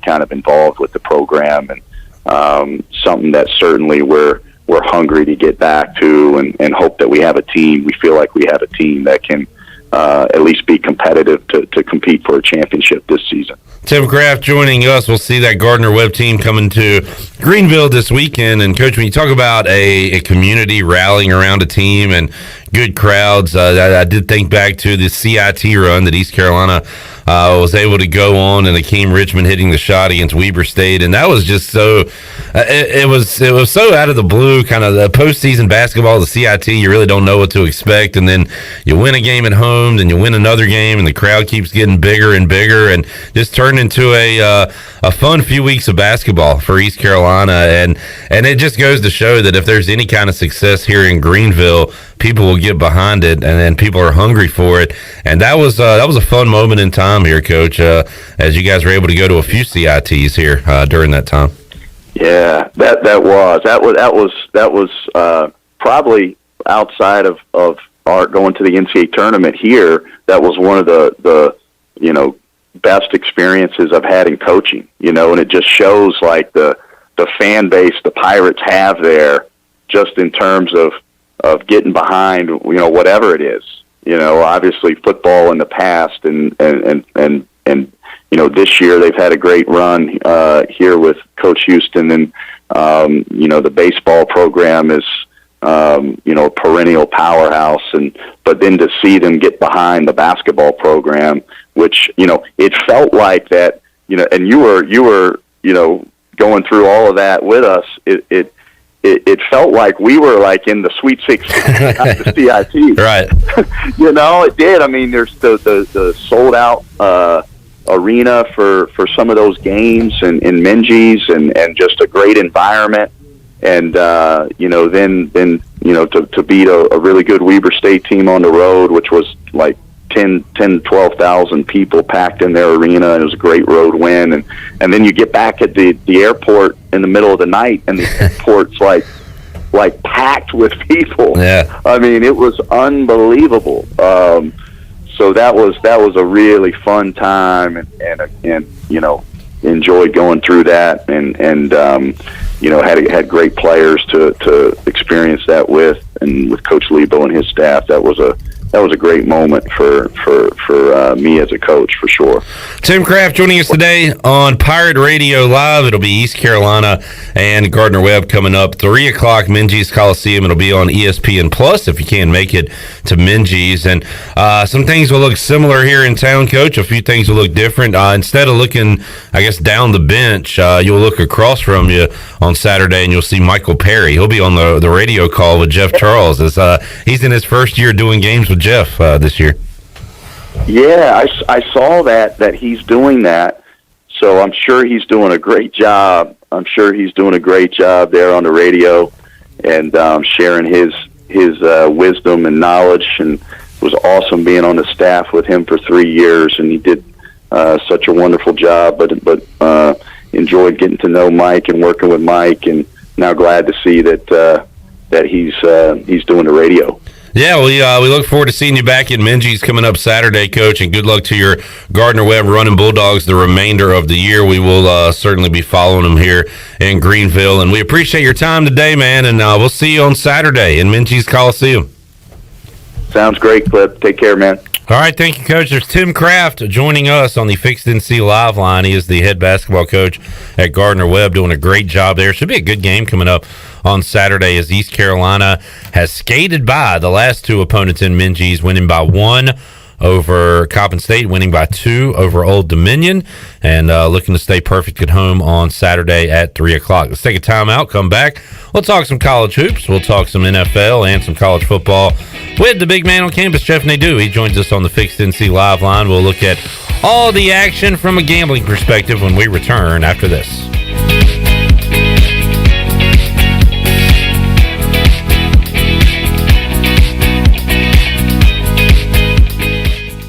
kind of involved with the program, and something that certainly we're hungry to get back to, and hope that we have a team. We feel like we have a team that can at least be competitive to compete for a championship this season. Tim Kraft joining us. We'll see that Gardner-Webb team coming to Greenville this weekend. And, Coach, when you talk about a community rallying around a team and good crowds, I did think back to the CIT run that East Carolina was able to go on, and Akeem Richmond hitting the shot against Weber State, and that was just so it was so out of the blue, kind of the postseason basketball, the CIT. You really don't know what to expect, and then you win a game at home, then you win another game, and the crowd keeps getting bigger and bigger, and just turned into a fun few weeks of basketball for East Carolina, and it just goes to show that if there's any kind of success here in Greenville, people will get behind it, and then people are hungry for it. And that was a fun moment in time here, Coach, as you guys were able to go to a few CITs here during that time. Yeah, that was probably outside of our going to the NCAA tournament here. That was one of the best experiences I've had in coaching. And it just shows like the fan base the Pirates have there, just in terms of getting behind, whatever it is. Obviously football in the past, and this year they've had a great run here with Coach Houston, and the baseball program is a perennial powerhouse, but then to see them get behind the basketball program, which it felt like that, and you were going through all of that with us. It felt like we were like in the Sweet 16, not the CIT. Right. It did. I mean, there's the sold out arena for some of those games, and in Minges, and just a great environment. And then to beat a really good Weber State team on the road, which was like 12,000 people packed in their arena, and it was a great road win. And then you get back at the airport in the middle of the night, and the airport's like packed with people. Yeah. I mean, it was unbelievable. So that was a really fun time, and you know, enjoyed going through that, and you know, had great players to experience that with, and with Coach Lebo and his staff. That was a great moment for me as a coach, for sure. Tim Kraft joining us today on Pirate Radio Live. It'll be East Carolina and Gardner-Webb coming up 3 o'clock, Minges Coliseum. It'll be on ESPN Plus if you can make it to Minges. And some things will look similar here in town, Coach. A few things will look different. Instead of looking, I guess, down the bench, you'll look across from you on Saturday and you'll see Michael Perry. He'll be on the radio call with Jeff Charles. As he's in his first year doing games with Jeff this year. Yeah, I saw that he's doing that, so I'm sure he's doing a great job. I'm sure he's doing a great job there on the radio, and sharing his wisdom and knowledge. And it was awesome being on the staff with him for 3 years, and he did such a wonderful job. But enjoyed getting to know Mike and working with Mike, and now glad to see that he's doing the radio. Yeah, we look forward to seeing you back in Minges coming up Saturday, Coach, and good luck to your Gardner-Webb running Bulldogs the remainder of the year. We will certainly be following them here in Greenville, and we appreciate your time today, man, and we'll see you on Saturday in Minges Coliseum. Sounds great, Clip. Take care, man. All right, thank you, Coach. There's Tim Kraft joining us on the Fixed NC Live line. He is the head basketball coach at Gardner-Webb, doing a great job there. Should be a good game coming up on Saturday as East Carolina has skated by the last two opponents in Minges, winning by 1 over Coppin State, winning by 2 over Old Dominion, and looking to stay perfect at home on Saturday at 3 o'clock. Let's take a timeout, come back. We'll talk some college hoops. We'll talk some NFL and some college football with the big man on campus, Jeff Nadu. He joins us on the Fixed NC Live line. We'll look at all the action from a gambling perspective when we return after this.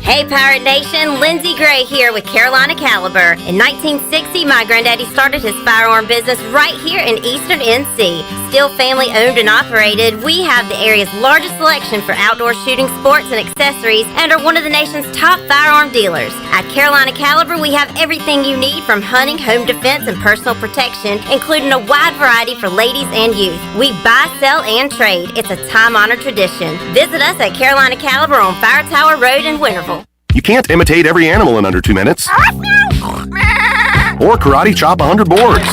Hey Pirate Nation, Lindsey Gray here with Carolina Caliber. In 1960, my granddaddy started his firearm business right here in Eastern NC. Still family owned and operated, we have the area's largest selection for outdoor shooting sports and accessories and are one of the nation's top firearm dealers. At Carolina Caliber, we have everything you need from hunting, home defense, and personal protection, including a wide variety for ladies and youth. We buy, sell, and trade. It's a time-honored tradition. Visit us at Carolina Caliber on Fire Tower Road in Winterville. You can't imitate every animal in under 2 minutes. Or karate chop 100 boards.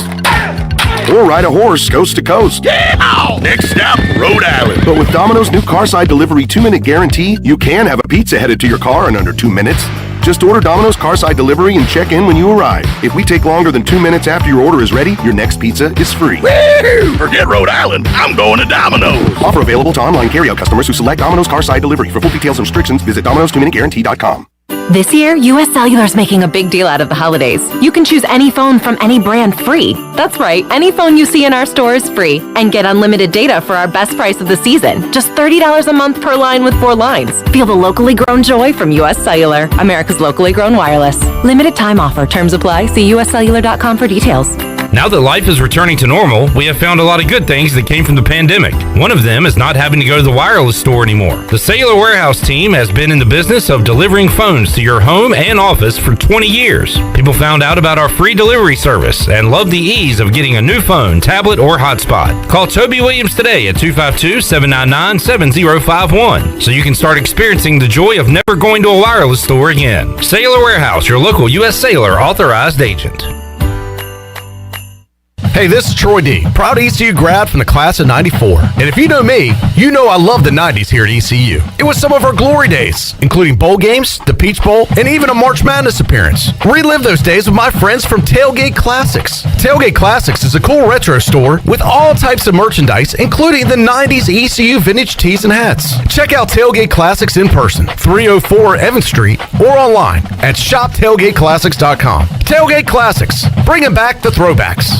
Or ride a horse coast to coast. Yeah! Next stop, Rhode Island. But with Domino's new Carside Delivery 2-minute guarantee, you can have a pizza headed to your car in under 2 minutes. Just order Domino's Carside Delivery and check in when you arrive. If we take longer than 2 minutes after your order is ready, your next pizza is free. Woo! Forget Rhode Island. I'm going to Domino's. Offer available to online carryout customers who select Domino's Carside Delivery. For full details and restrictions, visit Domino's2minuteguarantee.com. This year, US Cellular is making a big deal out of the holidays. You can choose any phone from any brand free. That's right, any phone you see in our store is free. And get unlimited data for our best price of the season. Just $30 a month per line with 4 lines. Feel the locally grown joy from US Cellular, America's locally grown wireless. Limited time offer. Terms apply. See uscellular.com for details. Now that life is returning to normal, we have found a lot of good things that came from the pandemic. One of them is not having to go to the wireless store anymore. The Cellular Warehouse team has been in the business of delivering phones to your home and office for 20 years. People found out about our free delivery service and love the ease of getting a new phone, tablet, or hotspot. Call Toby Williams today at 252-799-7051 so you can start experiencing the joy of never going to a wireless store again. Cellular Warehouse, your local U.S. Cellular authorized agent. Hey, this is Troy D., proud ECU grad from the class of 94. And if you know me, you know I love the 90s here at ECU. It was some of our glory days, including bowl games, the Peach Bowl, and even a March Madness appearance. Relive those days with my friends from Tailgate Classics. Tailgate Classics is a cool retro store with all types of merchandise, including the 90s ECU vintage tees and hats. Check out Tailgate Classics in person, 304 Evans Street, or online at shoptailgateclassics.com. Tailgate Classics, bringing back the throwbacks.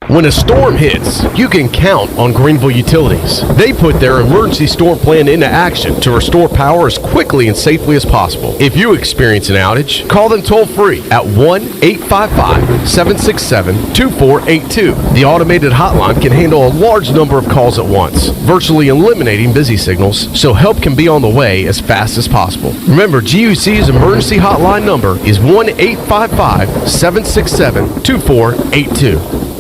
When a storm hits, you can count on Greenville Utilities. They put their emergency storm plan into action to restore power as quickly and safely as possible. If you experience an outage, call them toll-free at 1-855-767-2482. The automated hotline can handle a large number of calls at once, virtually eliminating busy signals, so help can be on the way as fast as possible. Remember, GUC's emergency hotline number is 1-855-767-2482.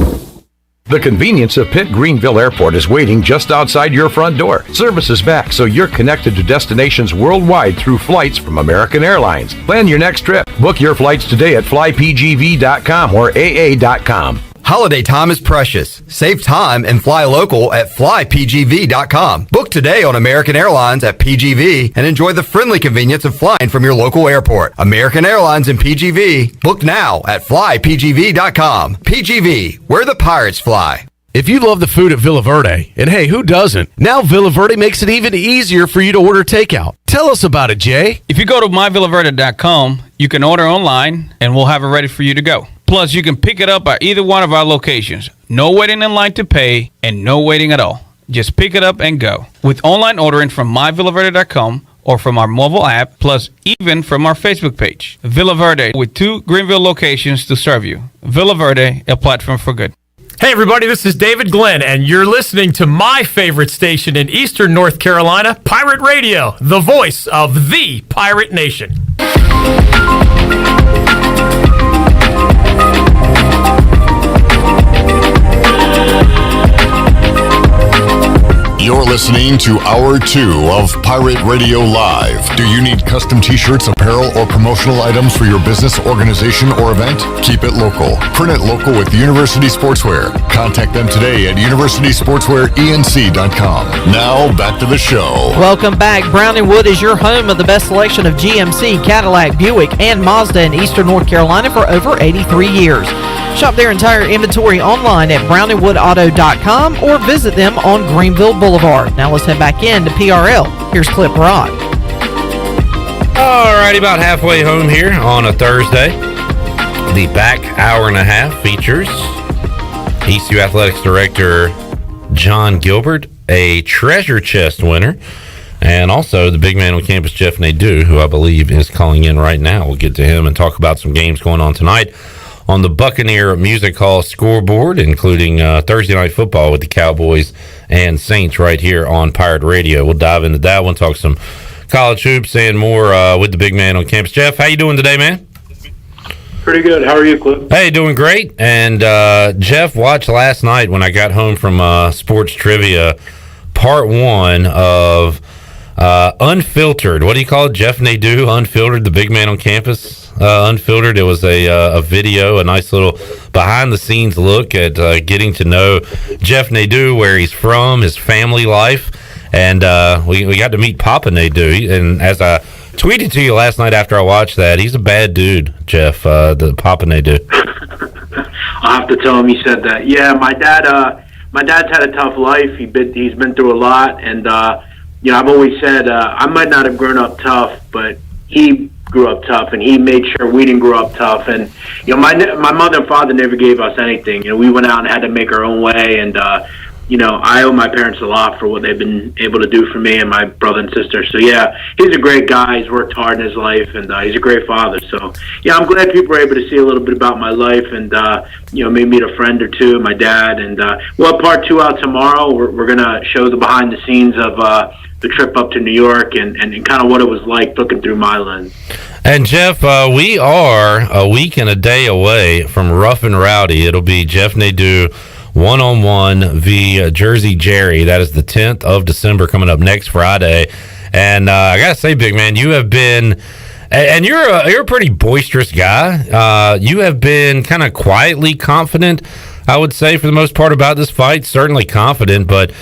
The convenience of Pitt Greenville Airport is waiting just outside your front door. Service is back, so you're connected to destinations worldwide through flights from American Airlines. Plan your next trip. Book your flights today at flypgv.com or aa.com. Holiday time is precious. Save time and fly local at flypgv.com. Book today on American Airlines at PGV and enjoy the friendly convenience of flying from your local airport. American Airlines and PGV. Book now at flypgv.com. PGV, where the pirates fly. If you love the food at Villa Verde, and hey, who doesn't? Now Villa Verde makes it even easier for you to order takeout. Tell us about it, Jay. If you go to myvillaverde.com, you can order online and we'll have it ready for you to go. Plus, you can pick it up at either one of our locations. No waiting in line to pay and no waiting at all. Just pick it up and go. With online ordering from myvillaverde.com or from our mobile app, plus even from our Facebook page. Villa Verde, with 2 Greenville locations to serve you. Villa Verde, a platform for good. Hey everybody, this is David Glenn, and you're listening to my favorite station in Eastern North Carolina, Pirate Radio, the voice of the Pirate Nation. You're listening to Hour 2 of Pirate Radio Live. Do you need custom t-shirts, apparel, or promotional items for your business, organization, or event? Keep it local. Print it local with University Sportswear. Contact them today at universitysportswearenc.com. Now, back to the show. Welcome back. Brown & Wood is your home of the best selection of GMC, Cadillac, Buick, and Mazda in Eastern North Carolina for over 83 years. Shop their entire inventory online at brownandwoodauto.com or visit them on Greenville Boulevard. Now let's head back in to PRL. Here's Clip Rod. All righty, about halfway home here on a Thursday. The back hour and a half features ECU Athletics Director Jon Gilbert, a treasure chest winner, and also the big man on campus, Jeff Nadu, who I believe is calling in right now. We'll get to him and talk about some games going on tonight on the Buccaneer Music Hall scoreboard, including Thursday Night Football with the Cowboys and Saints right here on Pirate Radio. We'll dive into that one, talk some college hoops and more with the big man on campus. Jeff, how you doing today, man? Pretty good. How are you, Cliff? Hey, doing great. And Jeff watched last night when I got home from Sports Trivia, part 1 of Unfiltered. What do you call it? Jeff Nadu, Unfiltered, the big man on campus. Unfiltered. It was a video, a nice little behind-the-scenes look at getting to know Jeff Nadu, where he's from, his family life, and we got to meet Papa Nadu. And as I tweeted to you last night after I watched that, he's a bad dude, Jeff, the Papa Nadu. I'll have to tell him you said that. Yeah, my dad's had a tough life. He's been through a lot, and I've always said I might not have grown up tough, but he grew up tough, and he made sure we didn't grow up tough. And my mother and father never gave us anything. We went out and had to make our own way, and I owe my parents a lot for what they've been able to do for me and my brother and sister. So yeah, he's a great guy. He's worked hard in his life, and he's a great father. So yeah, I'm glad people are able to see a little bit about my life, and maybe meet a friend or two, my dad. And we'll have part 2 out tomorrow. We're gonna show the behind the scenes of the trip up to New York and kind of what it was like looking through my lens. And Jeff, we are a week and a day away from Rough and Rowdy. It'll be Jeff Nadu one-on-one via Jersey Jerry. That is the 10th of December, coming up next Friday. And I gotta say, big man, you have been, and you're a pretty boisterous guy. You have been kind of quietly confident, I would say, for the most part about this fight. Certainly confident, but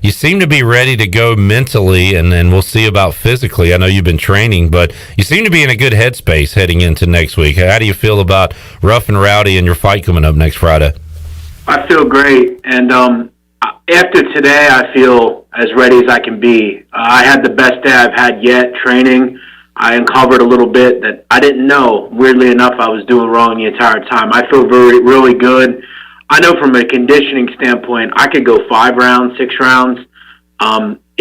you seem to be ready to go mentally, and then we'll see about physically. I know you've been training, but you seem to be in a good headspace heading into next week. How do you feel about Rough and Rowdy and your fight coming up next Friday? I feel great, and after today, I feel as ready as I can be. I had the best day I've had yet training. I uncovered a little bit that I didn't know. Weirdly enough, I was doing wrong the entire time. I feel really good. I know from a conditioning standpoint, I could go 5 rounds, 6 rounds.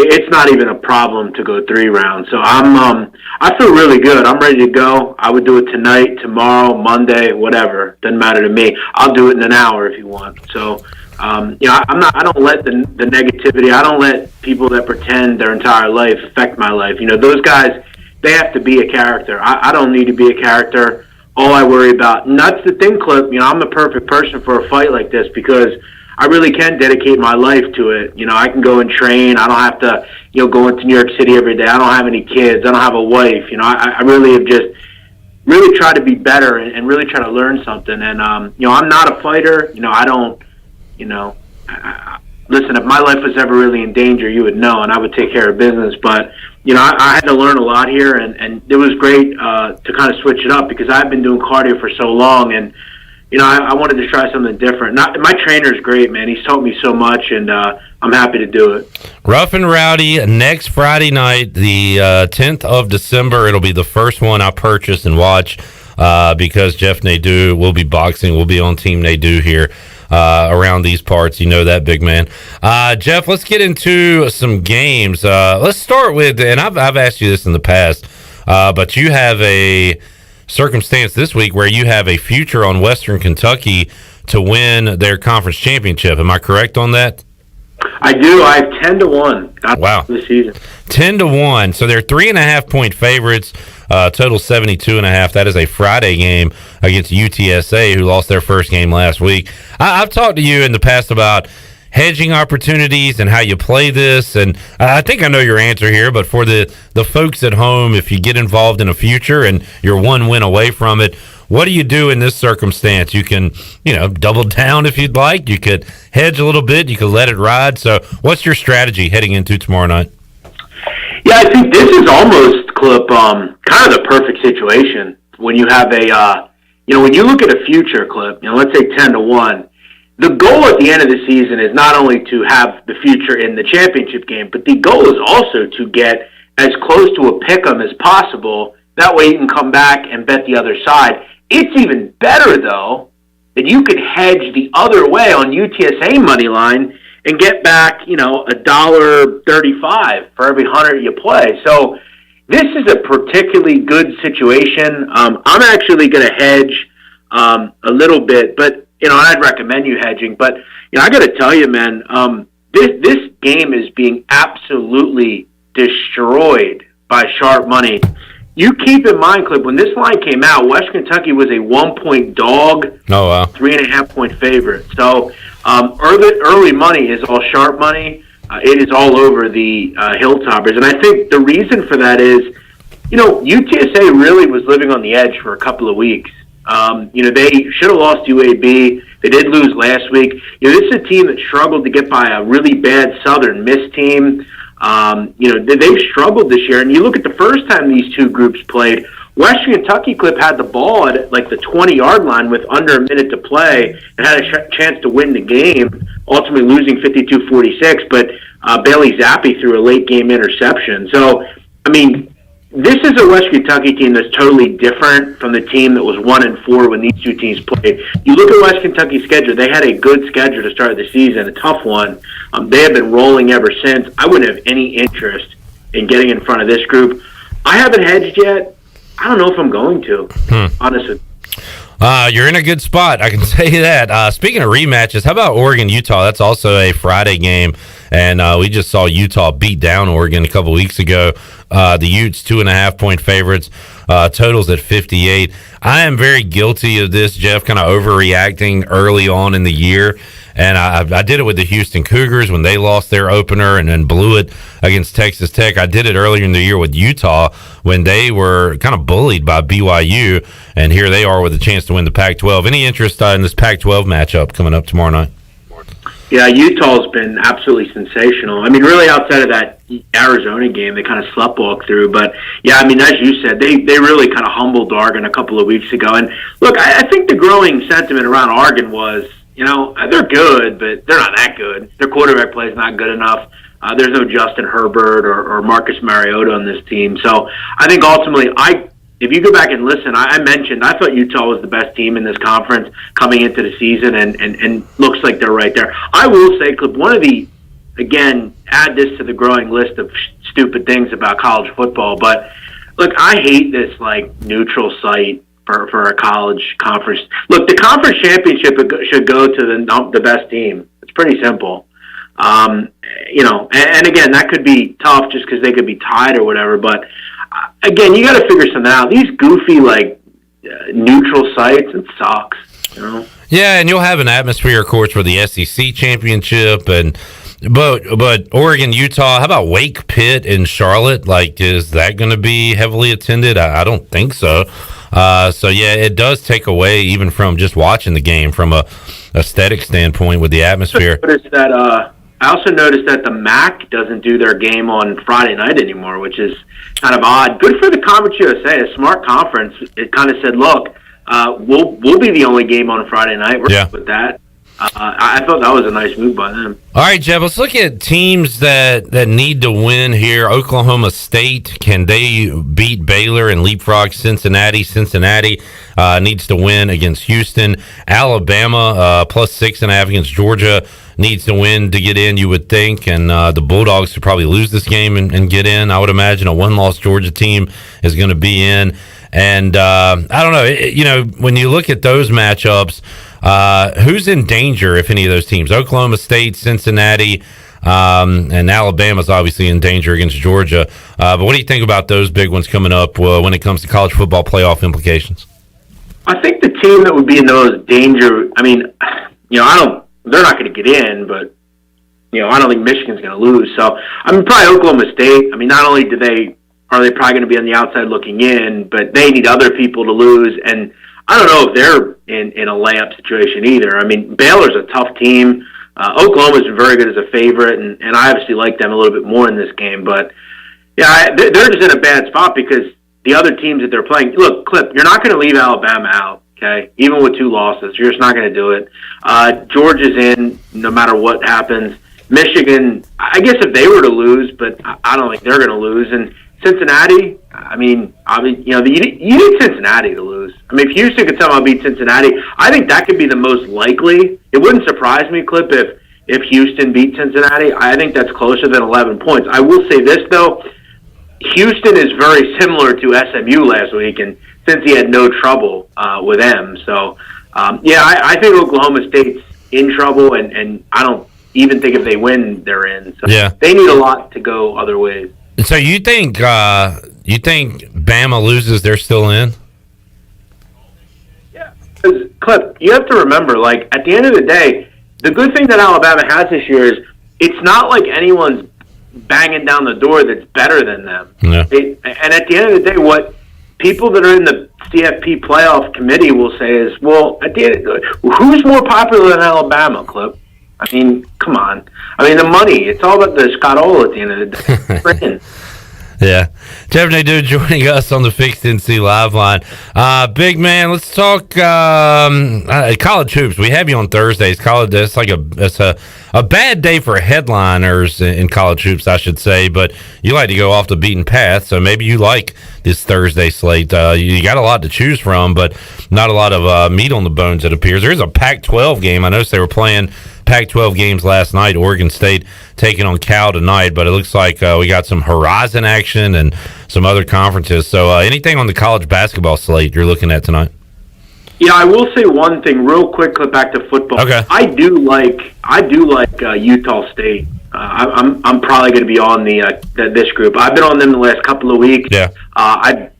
It's not even a problem to go 3 rounds. So I feel really good. I'm ready to go. I would do it tonight, tomorrow, Monday, whatever. Doesn't matter to me. I'll do it in an hour if you want. So, I don't let the negativity, I don't let people that pretend their entire life affect my life. Those guys, they have to be a character. I don't need to be a character. All I worry about, and that's the thing, Clip, I'm the perfect person for a fight like this because I really can dedicate my life to it. I can go and train. I don't have to, go into New York City every day. I don't have any kids. I don't have a wife. I really have just really tried to be better and really try to learn something. And, I'm not a fighter. I don't, listen, if my life was ever really in danger, you would know, and I would take care of business. But, I had to learn a lot here, and it was great to kind of switch it up because I've been doing cardio for so long, and, I wanted to try something different. My trainer's great, man. He's taught me so much, and I'm happy to do it. Rough and Rowdy next Friday night, the 10th of December. It'll be the first one I purchase and watch because Jeff Nadu will be boxing. We'll be on Team Nadu here. Around these parts, that, big man. Jeff, let's get into some games. Let's start with, and I've asked you this in the past, but you have a circumstance this week where you have a future on Western Kentucky to win their conference championship. Am I correct on that? I do. I have 10-1. Wow. This season. 10-1. So they're 3.5-point favorites. Total 72.5. That is a Friday game against UTSA, who lost their first game last week. I've talked to you in the past about hedging opportunities and how you play this, and I think I know your answer here, but for the folks at home, if you get involved in a future and you're one win away from it, what do you do in this circumstance? You can, double down if you'd like. You could hedge a little bit. You could let it ride. So what's your strategy heading into tomorrow night? Yeah, I think this is almost, Clip, kind of the perfect situation when you have when you look at a future, Clip, let's say 10-1, the goal at the end of the season is not only to have the future in the championship game, but the goal is also to get as close to a pick'em as possible. That way you can come back and bet the other side. It's even better, though, that you could hedge the other way on UTSA money line and get back, $1.35 for every 100 you play. So this is a particularly good situation. I'm actually going to hedge a little bit, but, I'd recommend you hedging. But, I got to tell you, man, this game is being absolutely destroyed by sharp money. You keep in mind, Clip, when this line came out, West Kentucky was a 1-point dog. Oh, wow. 3.5-point favorite. So early money is all sharp money. It is all over the Hilltoppers. And I think the reason for that is, UTSA really was living on the edge for a couple of weeks. They should have lost UAB. They did lose last week. This is a team that struggled to get by a really bad Southern Miss team. They've struggled this year. And you look at the first time these two groups played, Western Kentucky, Clip, had the ball at the 20-yard line with under a minute to play and had a chance to win the game, ultimately losing 52-46. But Bailey Zappi threw a late-game interception. So, this is a West Kentucky team that's totally different from the team that was 1-4 when these two teams played. You look at West Kentucky's schedule; they had a good schedule to start the season, a tough one. They have been rolling ever since. I wouldn't have any interest in getting in front of this group. I haven't hedged yet. I don't know if I'm going to, honestly. You're in a good spot, I can tell you that. Speaking of rematches, how about Oregon-Utah? That's also a Friday game, and we just saw Utah beat down Oregon a couple weeks ago. The Utes 2.5-point favorites, totals at 58. I am very guilty of this, Jeff, kind of overreacting early on in the year. And I did it with the Houston Cougars when they lost their opener and then blew it against Texas Tech. I did it earlier in the year with Utah when they were kind of bullied by BYU, and here they are with a chance to win the Pac-12. Any interest in this Pac-12 matchup coming up tomorrow night? Yeah, Utah's been absolutely sensational. Really outside of that Arizona game, they kind of sleptwalked through. But, yeah, as you said, they really kind of humbled Oregon a couple of weeks ago. And, look, I think the growing sentiment around Oregon was, they're good, but they're not that good. Their quarterback play is not good enough. There's no Justin Herbert or Marcus Mariota on this team. So I think ultimately, if you go back and listen, I mentioned I thought Utah was the best team in this conference coming into the season, and looks like they're right there. I will say, Clip, one of the, again, add this to the growing list of stupid things about college football, but look, I hate this neutral site for a college conference. Look, the conference championship should go to the best team. It's pretty simple. And again, that could be tough just because they could be tied or whatever, but again, you got to figure something out. These goofy, neutral sites, it sucks, Yeah, and you'll have an atmosphere, of course, for the SEC championship, but Oregon, Utah, how about Wake, Pitt, and Charlotte? Is that going to be heavily attended? I don't think so. So, yeah, it does take away even from just watching the game from a aesthetic standpoint with the atmosphere. I also noticed that the MAC doesn't do their game on Friday night anymore, which is kind of odd. Good for the Conference USA, a smart conference. It kind of said, look, we'll be the only game on Friday night. We're with that. I thought that was a nice move by them. All right, Jeb, let's look at teams that need to win here. Oklahoma State, can they beat Baylor and leapfrog Cincinnati? Cincinnati needs to win against Houston. Alabama, plus 6.5 against Georgia, needs to win to get in, you would think. And the Bulldogs should probably lose this game and get in. I would imagine a one-loss Georgia team is going to be in. And I don't know, when you look at those matchups, who's in danger, if any of those teams? Oklahoma State, Cincinnati, and Alabama's obviously in danger against Georgia. But what do you think about those big ones coming up when it comes to college football playoff implications? I think the team that would be in those danger, they're not going to get in, but, I don't think Michigan's going to lose. So, probably Oklahoma State. Not only are they probably going to be on the outside looking in, but they need other people to lose. And I don't know if they're in a layup situation either. Baylor's a tough team. Oklahoma's very good as a favorite, and I obviously like them a little bit more in this game. But, yeah, they're just in a bad spot because the other teams that they're playing, look, Clip, you're not going to leave Alabama out, okay? Even with 2 losses, you're just not going to do it. Georgia's in no matter what happens. Michigan, I guess if they were to lose, but I don't think they're going to lose. And Cincinnati, you need Cincinnati to lose. If Houston could somehow beat Cincinnati, I think that could be the most likely. It wouldn't surprise me, Clip, if Houston beat Cincinnati. I think that's closer than 11 points. I will say this, though. Houston is very similar to SMU last week, and since he had no trouble with them. So, I think Oklahoma State's in trouble, and I don't even think if they win, they're in. So they need a lot to go other ways. So you think Bama loses, they're still in? Yeah, because, Clip, you have to remember, at the end of the day, the good thing that Alabama has this year is it's not like anyone's banging down the door that's better than them. Yeah. And at the end of the day, what people that are in the CFP playoff committee will say is, well, at the end, who's more popular than Alabama, Clip? Come on. The money. It's all about the Scott-Ola at the end of the day. Yeah. Jeff Nadu joining us on the Fixed NC Live line. Big man, let's talk college hoops. We have you on Thursdays. College, it's a bad day for headliners in college hoops, I should say, but you like to go off the beaten path, so maybe you like this Thursday slate. You got a lot to choose from, but not a lot of meat on the bones, it appears. There's a Pac-12 game. I noticed they were playing Pac-12 games last night. Oregon State taking on Cal tonight, but it looks like we got some Horizon action and some other conferences. So anything on the college basketball slate you're looking at tonight? Yeah, I will say one thing real quick. Clip back to football. Okay. I do like Utah State. I'm probably going to be on this group. I've been on them the last couple of weeks. Yeah. I've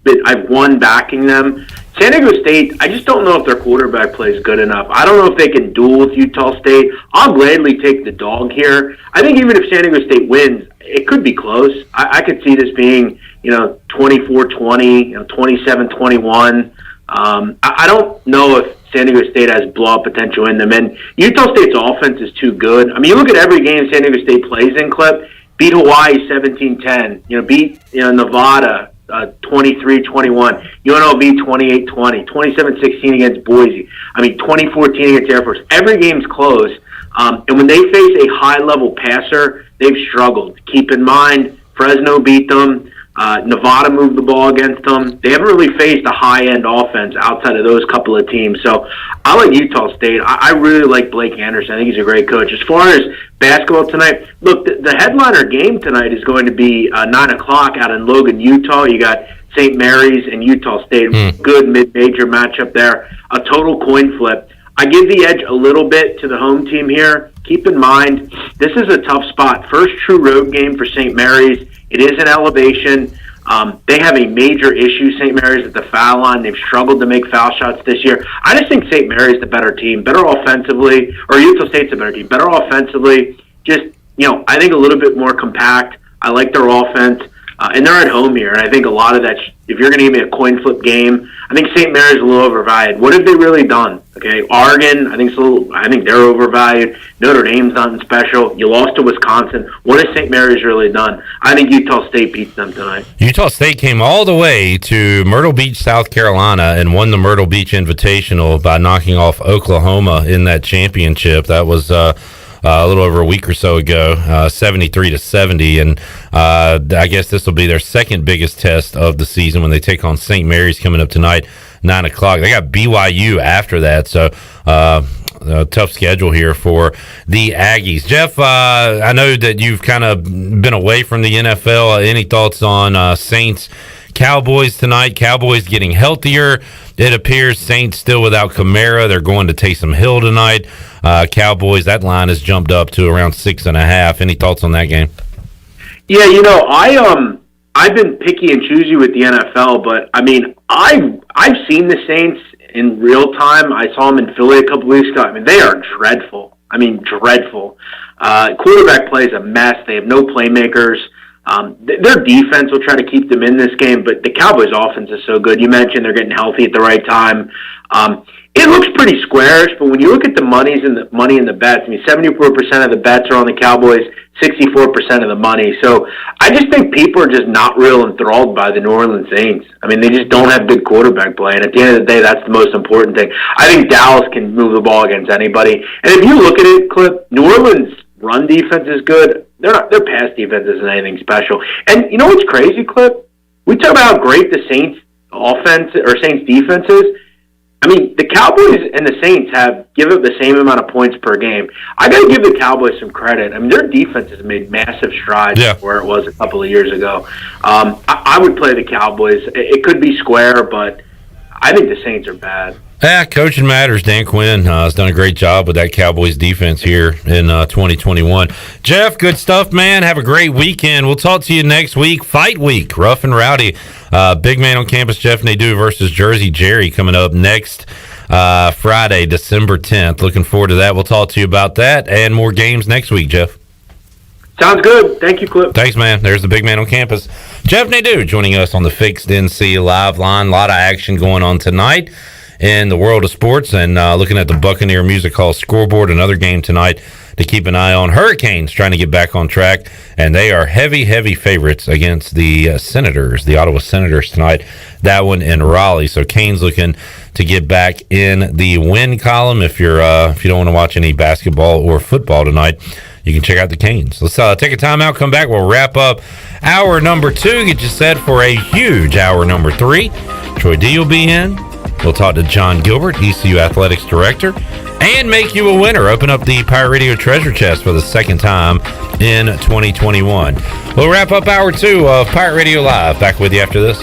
won backing them. San Diego State, I just don't know if their quarterback play is good enough. I don't know if they can duel with Utah State. I'll gladly take the dog here. I think even if San Diego State wins, it could be close. I could see this being, 24-20, 27-21. I don't know if San Diego State has blowout potential in them. And Utah State's offense is too good. You look at every game San Diego State plays in, Clip, beat Hawaii 17-10, beat Nevada 23-21. UNLV 28-20. 27-16 against Boise. 2014 against Air Force. Every game's close. And when they face a high-level passer, they've struggled. Keep in mind, Fresno beat them. Nevada moved the ball against them. They haven't really faced a high-end offense outside of those couple of teams. So I like Utah State. I really like Blake Anderson. I think he's a great coach. As far as basketball tonight, look, the headliner game tonight is going to be 9 o'clock out in Logan, Utah. You got St. Mary's and Utah State. Good mid-major matchup there. A total coin flip. I give the edge a little bit to the home team here. Keep in mind, this is a tough spot. First true road game for St. Mary's. It is an elevation. They have a major issue, St. Mary's, at the foul line. They've struggled to make foul shots this year. I just think St. Mary's the better team, better offensively, or Utah State's the better team, better offensively. Just, I think a little bit more compact. I like their offense. And they're at home here, and I think a lot of that, if you're going to give me a coin flip game, I think St. Mary's is a little overvalued. What have they really done? Okay, Oregon, I think they're overvalued. Notre Dame's nothing special. You lost to Wisconsin. What has St. Mary's really done? I think Utah State beats them tonight. Utah State came all the way to Myrtle Beach, South Carolina, and won the Myrtle Beach Invitational by knocking off Oklahoma in that championship. That was a little over a week or so ago, 73-70, and I guess this will be their second biggest test of the season when they take on St. Mary's coming up tonight, 9 o'clock. They got BYU after that, so a tough schedule here for the Aggies. Jeff, I know that you've kind of been away from the NFL. Any thoughts on Saints Cowboys tonight? Cowboys getting healthier. It appears Saints still without Kamara. They're going to Taysom Hill tonight. Cowboys, that line has jumped up to around 6.5. Any thoughts on that game? Yeah, I've been picky and choosy with the NFL, but I've seen the Saints in real time. I saw them in Philly a couple weeks ago. They are dreadful. Dreadful. Quarterback play is a mess. They have no playmakers. Their defense will try to keep them in this game, but the Cowboys' offense is so good. You mentioned they're getting healthy at the right time. It looks pretty squarish, but when you look at the money in the bets, 74% of the bets are on the Cowboys, 64% of the money. So I just think people are just not real enthralled by the New Orleans Saints. They just don't have good quarterback play, and at the end of the day, that's the most important thing. I think Dallas can move the ball against anybody. And if you look at it, Clip, New Orleans' run defense is good. Their pass defense isn't anything special. And you know what's crazy, Clip? We talk about how great the Saints offense or Saints defense is. The Cowboys and the Saints give up the same amount of points per game. I got to give the Cowboys some credit. Their defense has made massive strides where it was a couple of years ago. I would play the Cowboys. It could be square, but I think the Saints are bad. Yeah, coaching matters. Dan Quinn has done a great job with that Cowboys defense here in 2021. Jeff, good stuff, man. Have a great weekend. We'll talk to you next week. Fight week, rough and rowdy. Big man on campus, Jeff Nadu versus Jersey Jerry coming up next Friday, December 10th. Looking forward to that. We'll talk to you about that and more games next week, Jeff. Sounds good. Thank you, Clip. Thanks, man. There's the big man on campus. Jeff Nadu joining us on the Fixed NC Live line. A lot of action going on tonight in the world of sports, and looking at the Buccaneer Music Hall scoreboard. Another game tonight to keep an eye on. Hurricanes trying to get back on track, and they are heavy favorites against the Senators, the Ottawa Senators tonight. That one in Raleigh. So Canes looking to get back in the win column. If you don't want to watch any basketball or football tonight, you can check out the Canes. Let's take a timeout, come back. We'll wrap up hour number 2, get you set for a huge hour number 3. Troy D will be in. We'll talk to Jon Gilbert, ECU Athletics Director, and make you a winner. Open up the Pirate Radio Treasure Chest for the second time in 2021. We'll wrap up hour 2 of Pirate Radio Live. Back with you after this.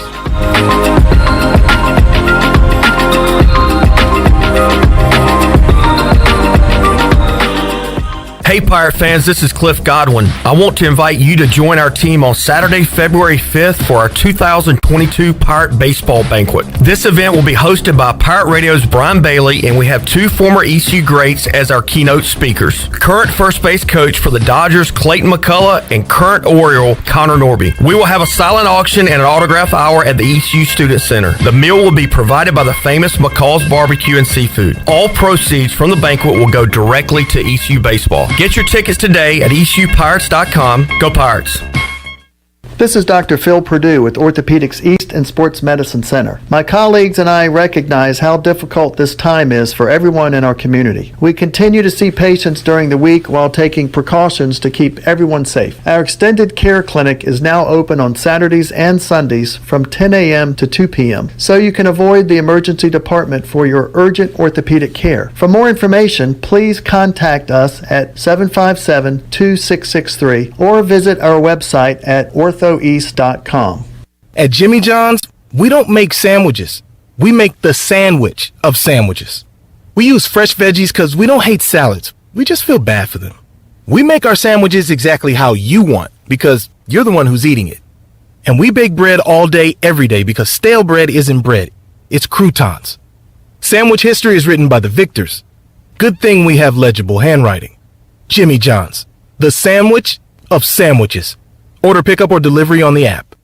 Hey Pirate fans, this is Cliff Godwin. I want to invite you to join our team on Saturday, February 5th for our 2022 Pirate Baseball Banquet. This event will be hosted by Pirate Radio's Brian Bailey, and we have 2 former ECU greats as our keynote speakers. Current first base coach for the Dodgers, Clayton McCullough, and current Oriole, Connor Norby. We will have a silent auction and an autograph hour at the ECU Student Center. The meal will be provided by the famous McCall's Barbecue and Seafood. All proceeds from the banquet will go directly to ECU Baseball. Get your tickets today at ECUPirates.com. Go Pirates! This is Dr. Phil Perdue with Orthopedics East and Sports Medicine Center. My colleagues and I recognize how difficult this time is for everyone in our community. We continue to see patients during the week while taking precautions to keep everyone safe. Our extended care clinic is now open on Saturdays and Sundays from 10 a.m. to 2 p.m. so you can avoid the emergency department for your urgent orthopedic care. For more information, please contact us at 757-2663 or visit our website at orthoeast.com. At Jimmy John's, we don't make sandwiches. We make the sandwich of sandwiches. We use fresh veggies because we don't hate salads. We just feel bad for them. We make our sandwiches exactly how you want because you're the one who's eating it. And we bake bread all day, every day because stale bread isn't bread. It's croutons. Sandwich history is written by the victors. Good thing we have legible handwriting. Jimmy John's, the sandwich of sandwiches. Order pickup or delivery on the app.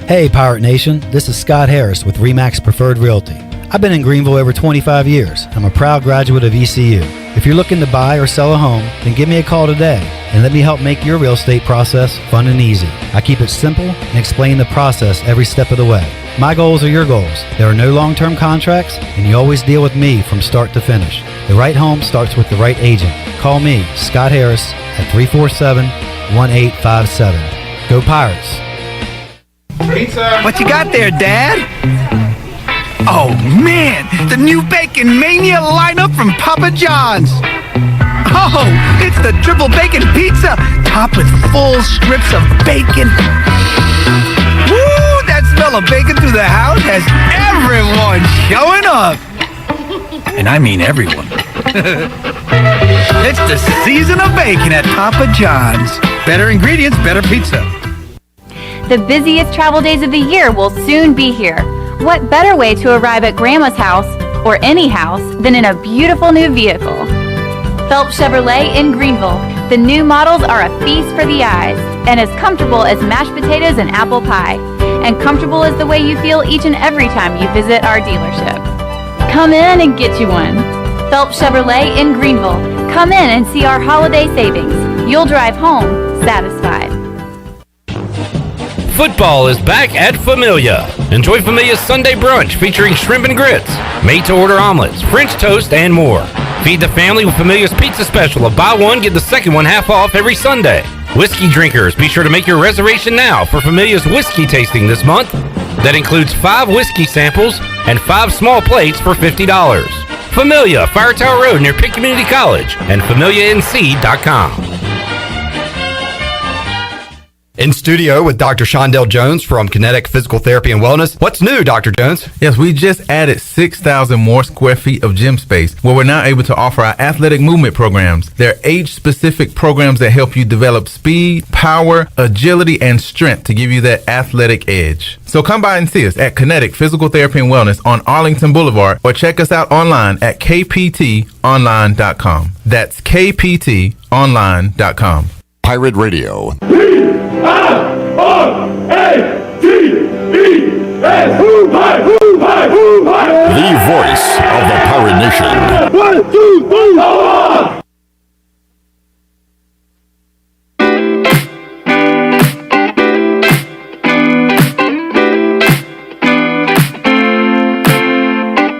Hey Pirate Nation, this is Scott Harris with RE/MAX Preferred Realty. I've been in Greenville over 25 years. I'm a proud graduate of ECU. If you're looking to buy or sell a home, then give me a call today and let me help make your real estate process fun and easy. I keep it simple and explain the process every step of the way. My goals are your goals. There are no long-term contracts, and you always deal with me from start to finish. The right home starts with the right agent. Call me, Scott Harris, at 347-1857. Go Pirates. Pizza. What you got there, Dad? Oh, man, the new Bacon Mania lineup from Papa John's. Oh, it's the triple bacon pizza, topped with full strips of bacon. Woo, that smell of bacon through the house has everyone showing up. And I mean everyone. It's the season of bacon at Papa John's. Better ingredients, better pizza. The busiest travel days of the year will soon be here. What better way to arrive at Grandma's house, or any house, than in a beautiful new vehicle? Phelps Chevrolet in Greenville. The new models are a feast for the eyes, and as comfortable as mashed potatoes and apple pie. And comfortable is the way you feel each and every time you visit our dealership. Come in and get you one. Phelps Chevrolet in Greenville. Come in and see our holiday savings. You'll drive home satisfied. Football is back at Familia. Enjoy Familia's Sunday brunch featuring shrimp and grits, made-to-order omelets, French toast, and more. Feed the family with Familia's pizza special of buy one, get the second one half off every Sunday. Whiskey drinkers, be sure to make your reservation now for Familia's whiskey tasting this month. That includes 5 whiskey samples and 5 small plates for $50. Familia, Fire Tower Road near Pitt Community College, and FamiliaNC.com. In studio with Dr. Shondell Jones from Kinetic Physical Therapy and Wellness. What's new, Dr. Jones? Yes, we just added 6,000 more square feet of gym space where we're now able to offer our athletic movement programs. They're age-specific programs that help you develop speed, power, agility, and strength to give you that athletic edge. So come by and see us at Kinetic Physical Therapy and Wellness on Arlington Boulevard or check us out online at kptonline.com. That's kptonline.com. Pirate Radio. The voice of the Pirate Nation. 1, 2, 3, power!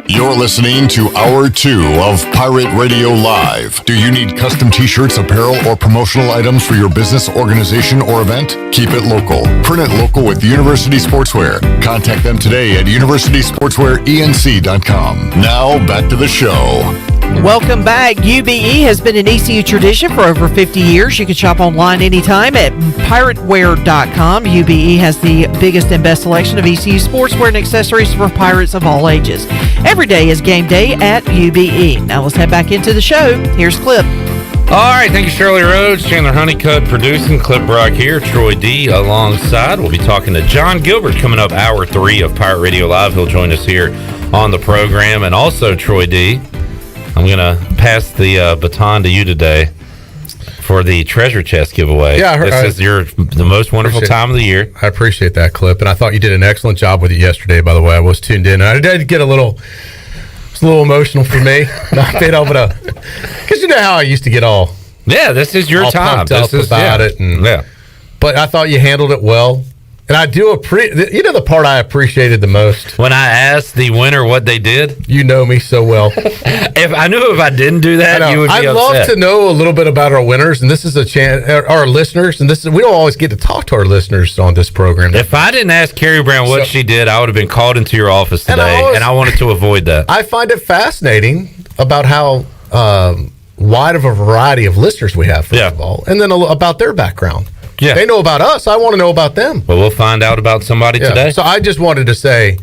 You're listening to Hour 2 of Pirate Radio Live. Do you need custom t-shirts, apparel, or promotional items for your business, organization, or event? Keep it local. Print it local with University Sportswear. Contact them today at universitysportswearenc.com. Now, back to the show. Welcome back. UBE has been an ECU tradition for over 50 years. You can shop online anytime at pirateware.com. UBE has the biggest and best selection of ECU sportswear and accessories for pirates of all ages. Every day is game day at UBE. Now let's head back into the show. Here's Clip. All right, thank you, Shirley Rhodes, Chandler Honeycutt producing, Clip Brock here, Troy D alongside. We'll be talking to Jon Gilbert coming up Hour 3 of Pirate Radio Live. He'll join us here on the program. And also, Troy D, I'm going to pass the baton to you today for the treasure chest giveaway. Yeah, this is the most wonderful time of the year. I appreciate that, Clip, and I thought you did an excellent job with it yesterday, by the way. I was tuned in. I did get a little emotional for me. Not being able to, because you know how I used to get all this is your time. Pumped up about it. And, but I thought you handled it well. And I do appreciate, the part I appreciated the most. When I asked the winner what they did. You know me so well. If I didn't do that, you would be I'd upset. love to know a little bit about our winners, and this is a chance, our listeners, and we don't always get to talk to our listeners on this program. If I didn't ask Carrie Brown what she did, I would have been called into your office today, and I wanted to avoid that. I find it fascinating about how wide of a variety of listeners we have, first of all, and then about their background. Yeah. They know about us. I want to know about them. Well, we'll find out about somebody today. So I just wanted to say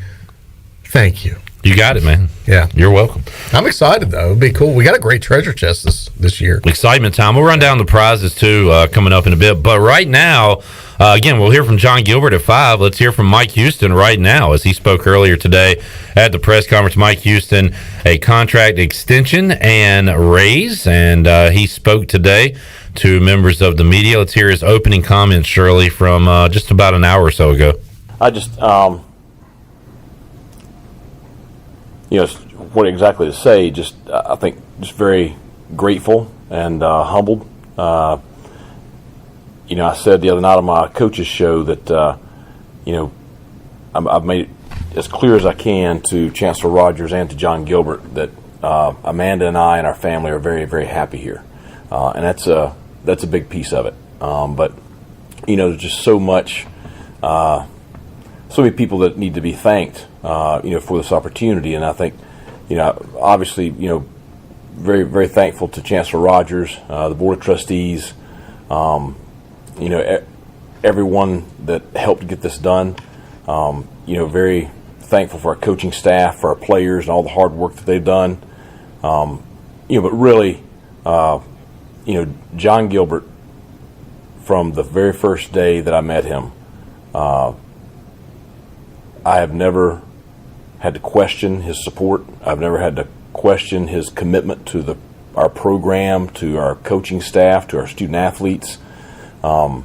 thank you. You got it, man. Yeah. You're welcome. I'm excited, though. It'd be cool. We got a great treasure chest this year. Excitement time. We'll run down the prizes, too, coming up in a bit. But right now, again, we'll hear from Jon Gilbert at 5. Let's hear from Mike Houston right now as he spoke earlier today at the press conference. Mike Houston, a contract extension and raise, and he spoke today to members of the media. Let's hear his opening comments, Shirley, from just about an hour or so ago. I just, what exactly to say, I think just very grateful and humbled. I said the other night on my coach's show that, I've made it as clear as I can to Chancellor Rogers and to Jon Gilbert that Amanda and I and our family are very, very happy here. And that's a big piece of it. But, there's just so many people that need to be thanked, for this opportunity. And I think, obviously, very, very thankful to Chancellor Rogers, the Board of Trustees, everyone that helped get this done. Very thankful for our coaching staff, for our players, and all the hard work that they've done. But really, Jon Gilbert, from the very first day that I met him, I have never had to question his support. I've never had to question his commitment to our program, to our coaching staff, to our student athletes. And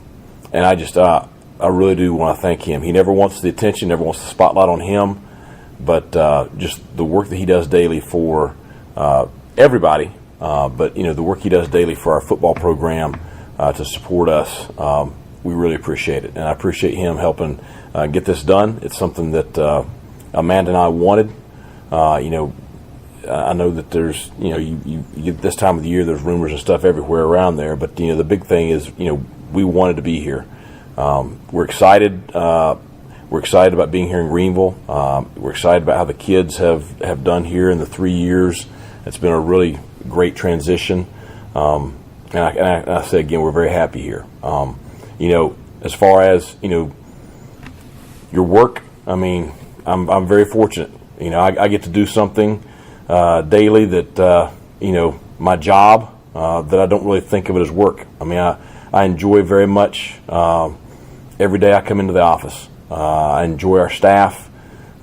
I really do want to thank him. He never wants the attention, never wants the spotlight on him, but just the work that he does daily for everybody, but the work he does daily for our football program to support us, we really appreciate it. And I appreciate him helping get this done. It's something that Amanda and I wanted. I know that there's, you get this time of the year, there's rumors and stuff everywhere around there, but, the big thing is, we wanted to be here. We're excited. We're excited about being here in Greenville. We're excited about how the kids have done here in the 3 years. It's been a really great transition. And I say again, we're very happy here. As far as, your work, I'm very fortunate. I get to do something daily that, my job, that I don't really think of it as work. I enjoy very much every day I come into the office. I enjoy our staff.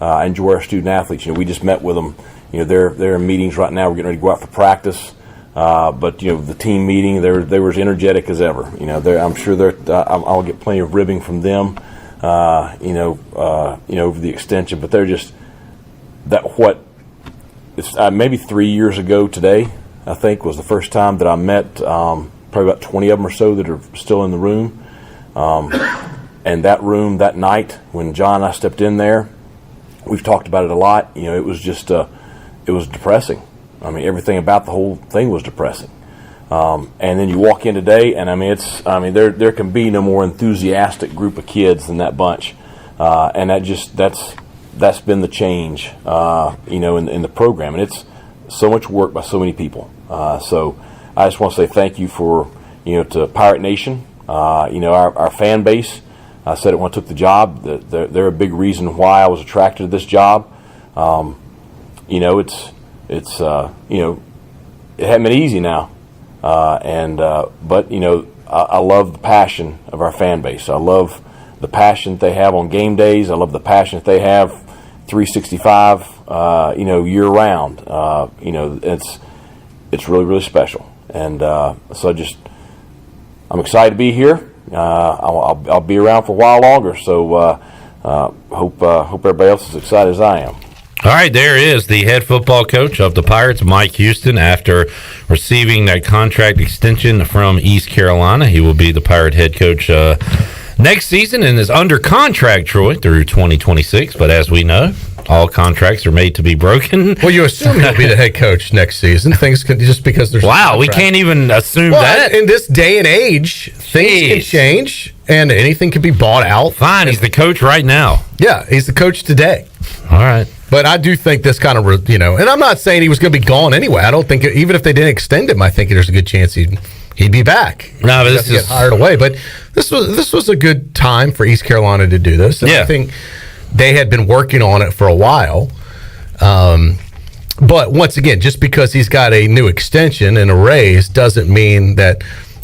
I enjoy our student athletes. We just met with them. They're in meetings right now. We're getting ready to go out for practice. But the team meeting, they were as energetic as ever. I'm sure I'll get plenty of ribbing from them. Over the extension, but they're just it's maybe 3 years ago today, I think, was the first time that I met probably about 20 of them or so that are still in the room. And that room that night when John and I stepped in there, we've talked about it a lot. It was just it was depressing. Everything about the whole thing was depressing. And then you walk in today, and there can be no more enthusiastic group of kids than that bunch, and that's been the change, in the program, and it's so much work by so many people. So I just want to say thank you to Pirate Nation, our fan base. I said it when I took the job. They're a big reason why I was attracted to this job. It hasn't been easy now. But I love the passion of our fan base. I love the passion that they have on game days. I love the passion that they have 365, year round. It's really, really special. And so I'm excited to be here. I'll be around for a while longer. So hope everybody else is as excited as I am. All right, there is the head football coach of the Pirates, Mike Houston, after receiving that contract extension from East Carolina. He will be the Pirate head coach next season and is under contract, Troy, through 2026. But as we know, all contracts are made to be broken. Well, you assume he'll be the head coach next season. Things can just because there's we can't even assume that. In this day and age, things can change and anything can be bought out. Fine, he's the coach right now. Yeah, he's the coach today. All right. But I do think this kind of, and I'm not saying he was going to be gone anyway. I don't think, even if they didn't extend him, I think there's a good chance he'd be back. No, but this is get hired away. But this was a good time for East Carolina to do this. And I think they had been working on it for a while. But once again, just because he's got a new extension and a raise doesn't mean that,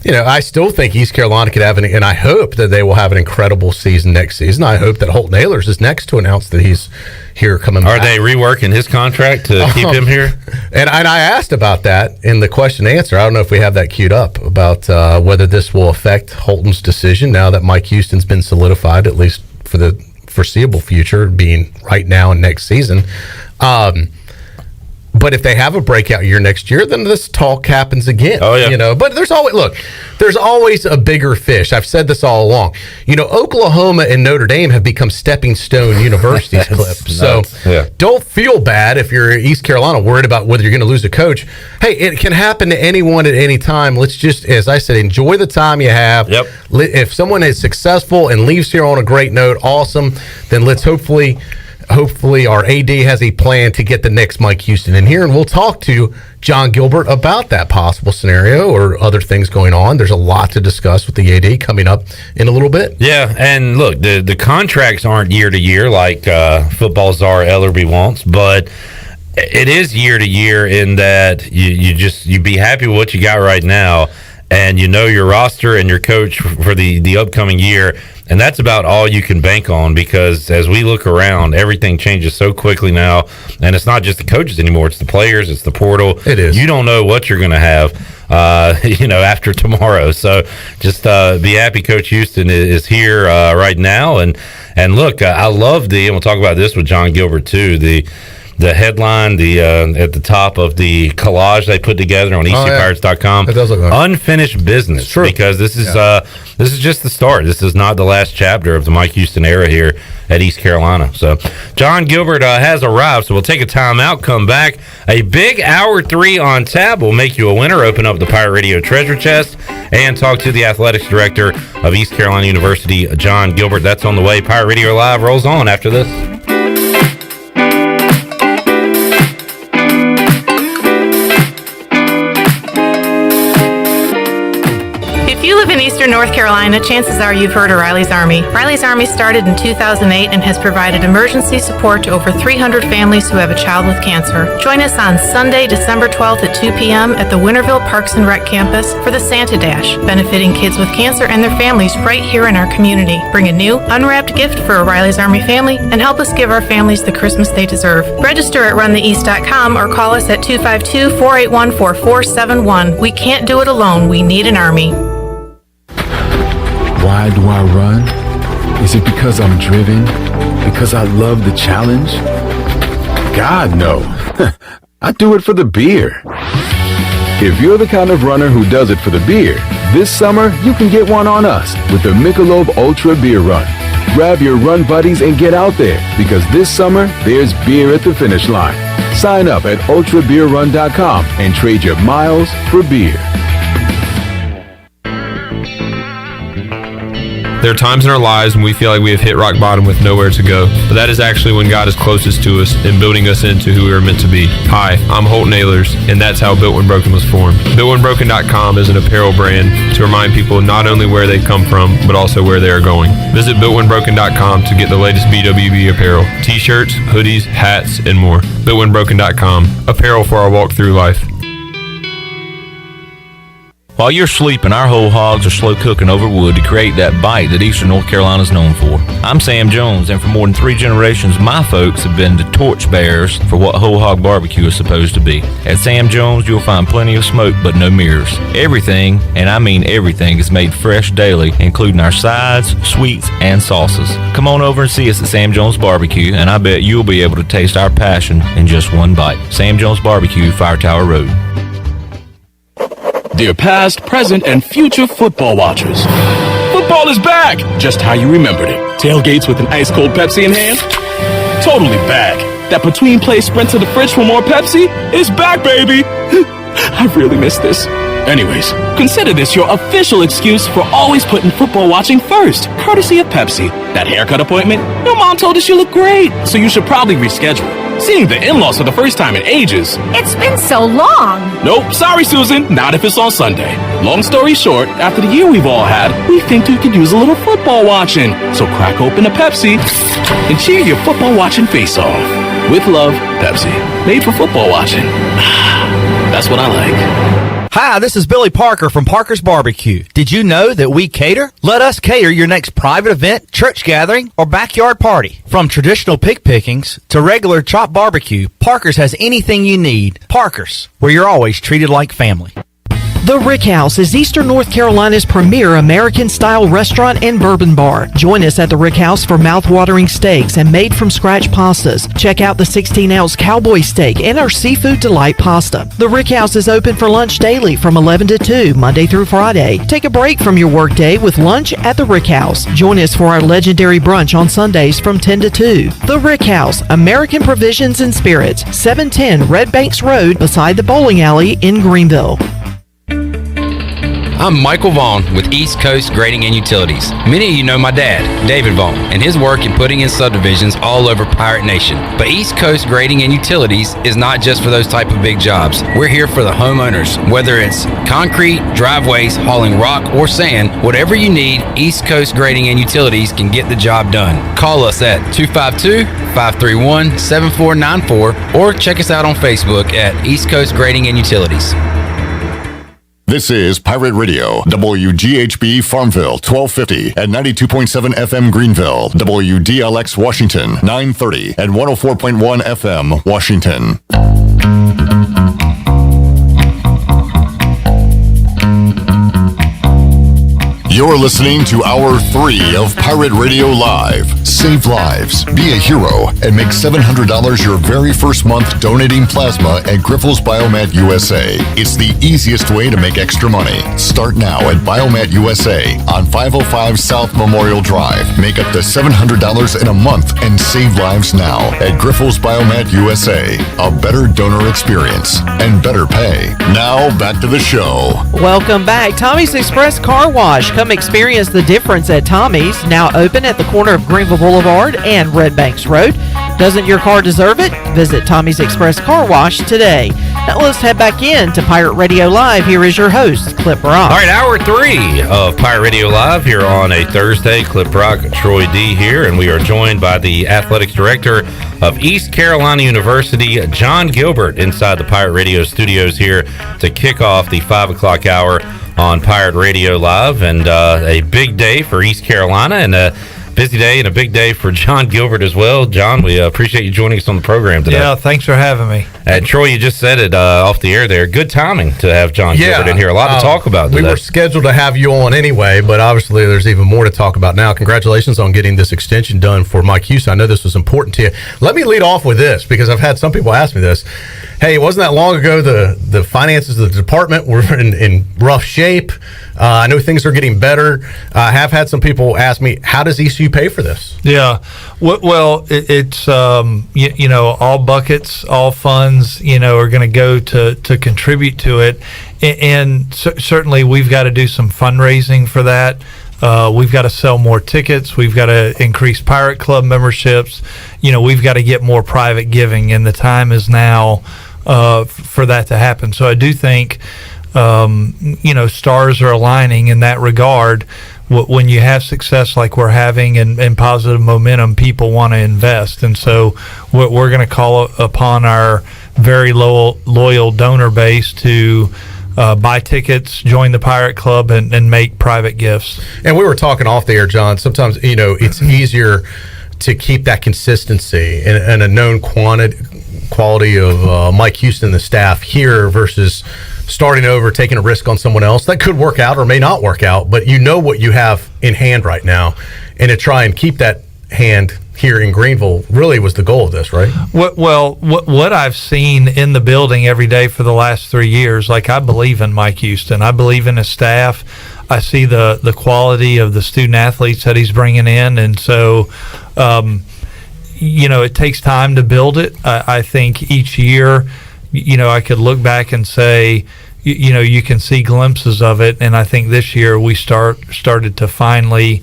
I still think East Carolina could have and I hope that they will have an incredible season next season. I hope that Holton Ahlers is next to announce that he's here coming back. Are they reworking his contract to keep him here? And I asked about that in the question and answer. I don't know if we have that queued up about whether this will affect Holton's decision now that Mike Houston's been solidified, at least for the foreseeable future, being right now and next season. But if they have a breakout year next year, then this talk happens again. Oh, yeah. But there's always a bigger fish. I've said this all along. Oklahoma and Notre Dame have become stepping stone universities, Cliff. So don't feel bad if you're East Carolina worried about whether you're going to lose a coach. Hey, it can happen to anyone at any time. Let's just, as I said, enjoy the time you have. Yep. If someone is successful and leaves here on a great note, awesome. Then let's hopefully our AD has a plan to get the next Mike Houston in here, and we'll talk to Jon Gilbert about that possible scenario or other things going on. There's a lot to discuss with the AD coming up in a little bit. Yeah, and look, the contracts aren't year to year like football czar Ellerby wants, but it is year to year in that you be happy with what you got right now, and your roster and your coach for the upcoming year. And that's about all you can bank on, because as we look around, everything changes so quickly now. And it's not just the coaches anymore. It's the players. It's the portal. It is. You don't know what you're going to have, after tomorrow. So just be happy Coach Houston is here right now. And look, I love and we'll talk about this with Jon Gilbert too, the headline, at the top of the collage they put together on ECPirates.com. It does look like unfinished business. True. Because this is just the start. This is not the last chapter of the Mike Houston era here at East Carolina. So Jon Gilbert has arrived. So we'll take a timeout, come back. A big hour 3 on tap. We'll make you a winner, open up the Pirate Radio treasure chest, and talk to the athletics director of East Carolina University, Jon Gilbert. That's on the way. Pirate Radio Live rolls on after this. If you live in Eastern North Carolina, chances are you've heard of Riley's Army. Riley's Army started in 2008 and has provided emergency support to over 300 families who have a child with cancer. Join us on Sunday, December 12th at 2 p.m. at the Winterville Parks and Rec campus for the Santa Dash, benefiting kids with cancer and their families right here in our community. Bring a new, unwrapped gift for a Riley's Army family and help us give our families the Christmas they deserve. Register at runtheeast.com or call us at 252-481-4471. We can't do it alone. We need an Army. Why do I run? Is it because I'm driven? Because I love the challenge? God, no. I do it for the beer. If you're the kind of runner who does it for the beer, this summer you can get one on us with the Michelob Ultra Beer Run. Grab your run buddies and get out there, because this summer there's beer at the finish line. Sign up at ultrabeerrun.com and trade your miles for beer. There are times in our lives when we feel like we have hit rock bottom with nowhere to go, but that is actually when God is closest to us and building us into who we are meant to be. Hi, I'm Holton Ahlers, and that's how Built When Broken was formed. BuiltWhenBroken.com is an apparel brand to remind people not only where they've come from, but also where they are going. Visit BuiltWhenBroken.com to get the latest BWB apparel, t-shirts, hoodies, hats, and more. BuiltWhenBroken.com, apparel for our walk through life. While you're sleeping, our whole hogs are slow cooking over wood to create that bite that Eastern North Carolina is known for. I'm Sam Jones, and for more than 3 generations, my folks have been the torchbearers for what whole hog barbecue is supposed to be. At Sam Jones, you'll find plenty of smoke, but no mirrors. Everything, and I mean everything, is made fresh daily, including our sides, sweets, and sauces. Come on over and see us at Sam Jones Barbecue, and I bet you'll be able to taste our passion in just one bite. Sam Jones Barbecue, Fire Tower Road. Dear past, present, and future football watchers, Football is back! Just how you remembered it. Tailgates with an ice-cold Pepsi in hand? Totally back. That between-play sprint to the fridge for more Pepsi is back, baby! I really miss this. Anyways, consider this your official excuse for always putting football watching first, courtesy of Pepsi. That haircut appointment? Your mom told us you look great, so you should probably reschedule. Seeing the in-laws for the first time in ages. It's been so long. Nope, sorry, Susan. Not if it's on Sunday. Long story short, after the year we've all had, we think you could use a little football watching. So crack open a Pepsi and cheer your football watching face off. With love, Pepsi. Made for football watching. That's what I like. Hi, this is Billy Parker from Parker's Barbecue. Did you know that we cater? Let us cater your next private event, church gathering, or backyard party. From traditional pig pickings to regular chopped barbecue, Parker's has anything you need. Parker's, where you're always treated like family. The Rick House is Eastern North Carolina's premier American-style restaurant and bourbon bar. Join us at the Rick House for mouth-watering steaks and made-from-scratch pastas. Check out the 16-ounce cowboy steak and our seafood delight pasta. The Rick House is open for lunch daily from 11 to 2, Monday through Friday. Take a break from your workday with lunch at the Rick House. Join us for our legendary brunch on Sundays from 10 to 2. The Rick House, American Provisions and Spirits, 710 Red Banks Road beside the bowling alley in Greenville. I'm Michael Vaughn with East Coast Grading and Utilities. Many of you know my dad, David Vaughn, and his work in putting in subdivisions all over Pirate Nation. But East Coast Grading and Utilities is not just for those type of big jobs. We're here for the homeowners. Whether it's concrete, driveways, hauling rock, or sand, whatever you need, East Coast Grading and Utilities can get the job done. Call us at 252-531-7494 or check us out on Facebook at East Coast Grading and Utilities. This is Pirate Radio, WGHB Farmville, 1250 and 92.7 FM Greenville, WDLX Washington, 930 and 104.1 FM Washington. You're listening to Hour 3 of Pirate Radio Live. Save lives, be a hero, and make $700 your very first month donating plasma at Grifols Biomat USA. It's the easiest way to make extra money. Start now at Biomat USA on 505 South Memorial Drive. Make up to $700 in a month and save lives now at Grifols Biomat USA. A better donor experience and better pay. Now back to the show. Welcome back. Tommy's Express Car Wash. Come experience the difference at Tommy's, now open at the corner of Greenville Boulevard and Red Banks Road. Doesn't your car deserve it? Visit Tommy's Express Car Wash today. Now let's head back in to Pirate Radio Live. Here is your host, Clip Rock. All right, Hour 3 of Pirate Radio Live here on a Thursday. Clip Rock, Troy D here, and we are joined by the Athletics Director of East Carolina University, Jon Gilbert, inside the Pirate Radio studios here to kick off the 5 o'clock hour on Pirate Radio Live, and a big day for East Carolina and a busy day and a big day for Jon Gilbert as well. Jon, we appreciate you joining us on the program today. Yeah, thanks for having me. Troy, you just said it off the air there. Good timing to have Jon Gilbert in here. A lot to talk about today. We were scheduled to have you on anyway, but obviously there's even more to talk about now. Congratulations on getting this extension done for Mike Houston. I know this was important to you. Let me lead off with this, because I've had some people ask me this. Hey, it wasn't that long ago the finances of the department were in rough shape. I know things are getting better. I have had some people ask me, how does ECU pay for this? Yeah, well, it's all buckets, all funds, are going to go to contribute to it, and certainly we've got to do some fundraising for that. We've got to sell more tickets. We've got to increase Pirate Club memberships. We've got to get more private giving, and the time is now for that to happen. So I do think, stars are aligning in that regard. When you have success like we're having and positive momentum, people want to invest. And so we're going to call upon our very loyal donor base to buy tickets, join the Pirate Club, and make private gifts. And we were talking off the air, Jon. Sometimes, it's easier to keep that consistency and a known quality of Mike Houston and the staff here versus starting over, taking a risk on someone else. That could work out or may not work out, but you know what you have in hand right now. And to try and keep that hand here in Greenville really was the goal of this, right? What I've seen in the building every day for the last 3 years, like, I believe in Mike Houston. I believe in his staff. I see the quality of the student athletes that he's bringing in, and so it takes time to build it. I think each year, I could look back and say, you can see glimpses of it, and I think this year we started to finally,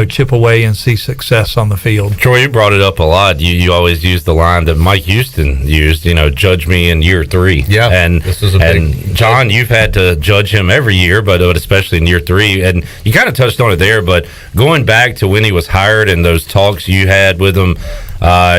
chip away and see success on the field. Troy, you brought it up a lot. You always use the line that Mike Houston used, judge me in year 3. Yeah, and this is a and big John, you've had to judge him every year, but especially in year 3. And you kind of touched on it there, but going back to when he was hired and those talks you had with him,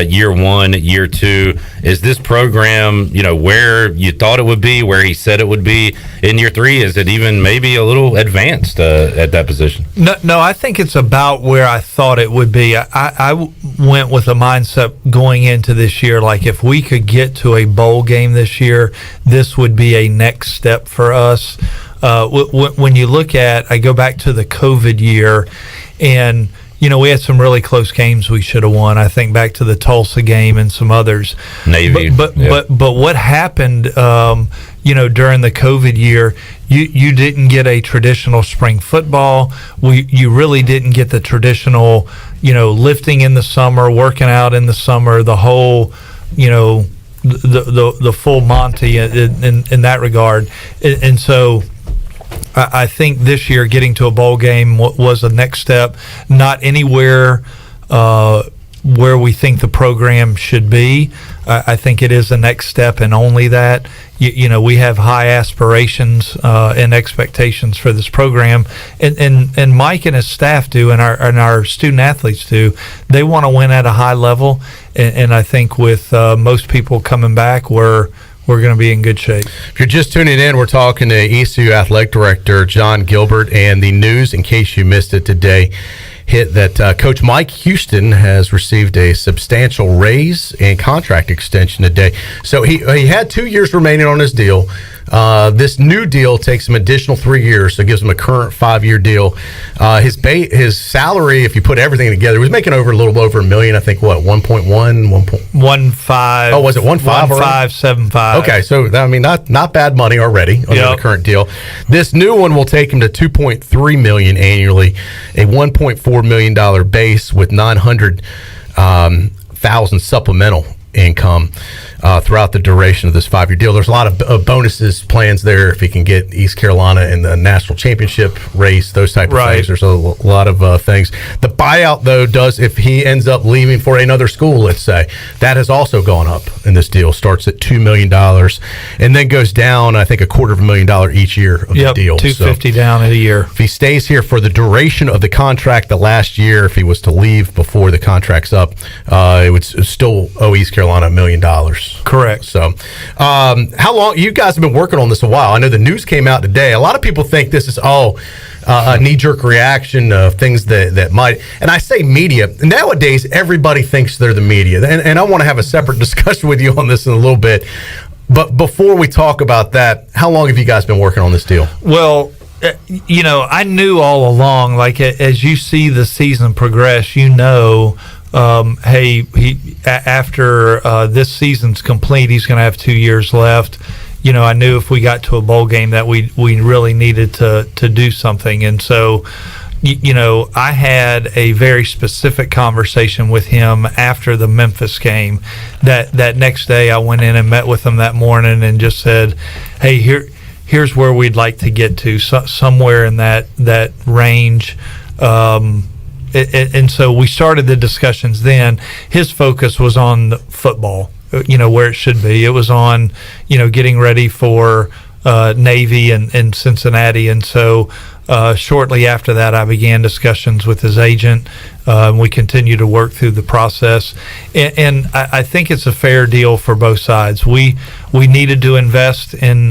year 1, year 2, is this program, where you thought it would be, where he said it would be? In year 3, is it even maybe a little advanced at that position? No, I think it's about where I thought it would be. I went with a mindset going into this year, like if we could get to a bowl game this year, this would be a next step for us. When you look at, I go back to the COVID year, and we had some really close games we should have won. I think back to the Tulsa game and some others. Navy. But what happened, during the COVID year, you didn't get a traditional spring football. You really didn't get the traditional, lifting in the summer, working out in the summer, the whole, the full Monty in that regard. And so I think this year getting to a bowl game was a next step, not anywhere where we think the program should be. I think it is the next step, and only that. We have high aspirations and expectations for this program, and Mike and his staff do, and our student athletes do. They want to win at a high level, and I think with most people coming back, we're going to be in good shape. If you're just tuning in, we're talking to ECU Athletic Director Jon Gilbert, and the news, in case you missed it today, hit that Coach Mike Houston has received a substantial raise and contract extension today. So he had 2 years remaining on his deal. This new deal takes him additional 3 years, so it gives him a current 5-year deal. His salary, if you put everything together, he was making a little over $1 million. I think 1.5. Oh, was it 1.5? 1.575. Okay, so not bad money already under the current deal. This new one will take him to $2.3 million annually, a $1.4 million base with $900,000 supplemental income throughout the duration of this 5-year deal. There's a lot of bonuses plans there if he can get East Carolina in the national championship race, those type of things. There's a lot of things. The buyout, though, does, if he ends up leaving for another school, let's say, that has also gone up in this deal. Starts at $2 million and then goes down, I think, $250,000 each year of the deal. $250,000 down in a year. If he stays here for the duration of the contract, the last year, if he was to leave before the contract's up, it would still owe East Carolina $1 million. Correct. So, how long you guys have been working on this? A while. I know the news came out today. A lot of people think this is a knee-jerk reaction of things that might. And I say media. Nowadays, everybody thinks they're the media, and I want to have a separate discussion with you on this in a little bit. But before we talk about that, how long have you guys been working on this deal? Well, I knew all along. Like as you see the season progress, after this season's complete, he's going to have 2 years left. I knew if we got to a bowl game that we really needed to do something. And so, I had a very specific conversation with him after the Memphis game. That next day I went in and met with him that morning and just said, hey, here's where we'd like to get to, somewhere in that range. And so we started the discussions then. His focus was on the football, where it should be. It was on, getting ready for Navy and Cincinnati. And so shortly after that, I began discussions with his agent. We continue to work through the process. And I think it's a fair deal for both sides. We needed to invest in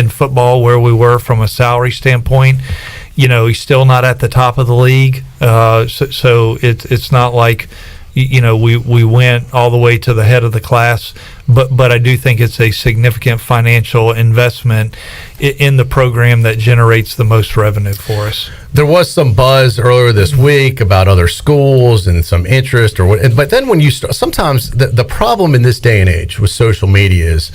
football where we were from a salary standpoint. He's still not at the top of the league, so it's not like we went all the way to the head of the class. But I do think it's a significant financial investment in the program that generates the most revenue for us. There was some buzz earlier this week about other schools and some interest, but then when you start, sometimes the problem in this day and age with social media is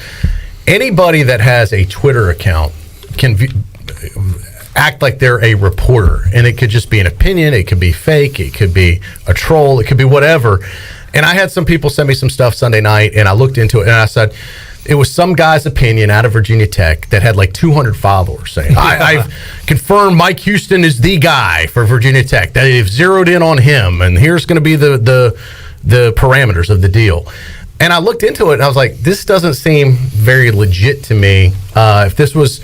anybody that has a Twitter account can act like they're a reporter, and it could just be an opinion, it could be fake, it could be a troll, it could be whatever. And I had some people send me some stuff Sunday night, and I looked into it, and I said, it was some guy's opinion out of Virginia Tech that had like 200 followers saying, I've confirmed Mike Houston is the guy for Virginia Tech. They've zeroed in on him, and here's going to be the parameters of the deal. And I looked into it, and I was like, this doesn't seem very legit to me. If this was,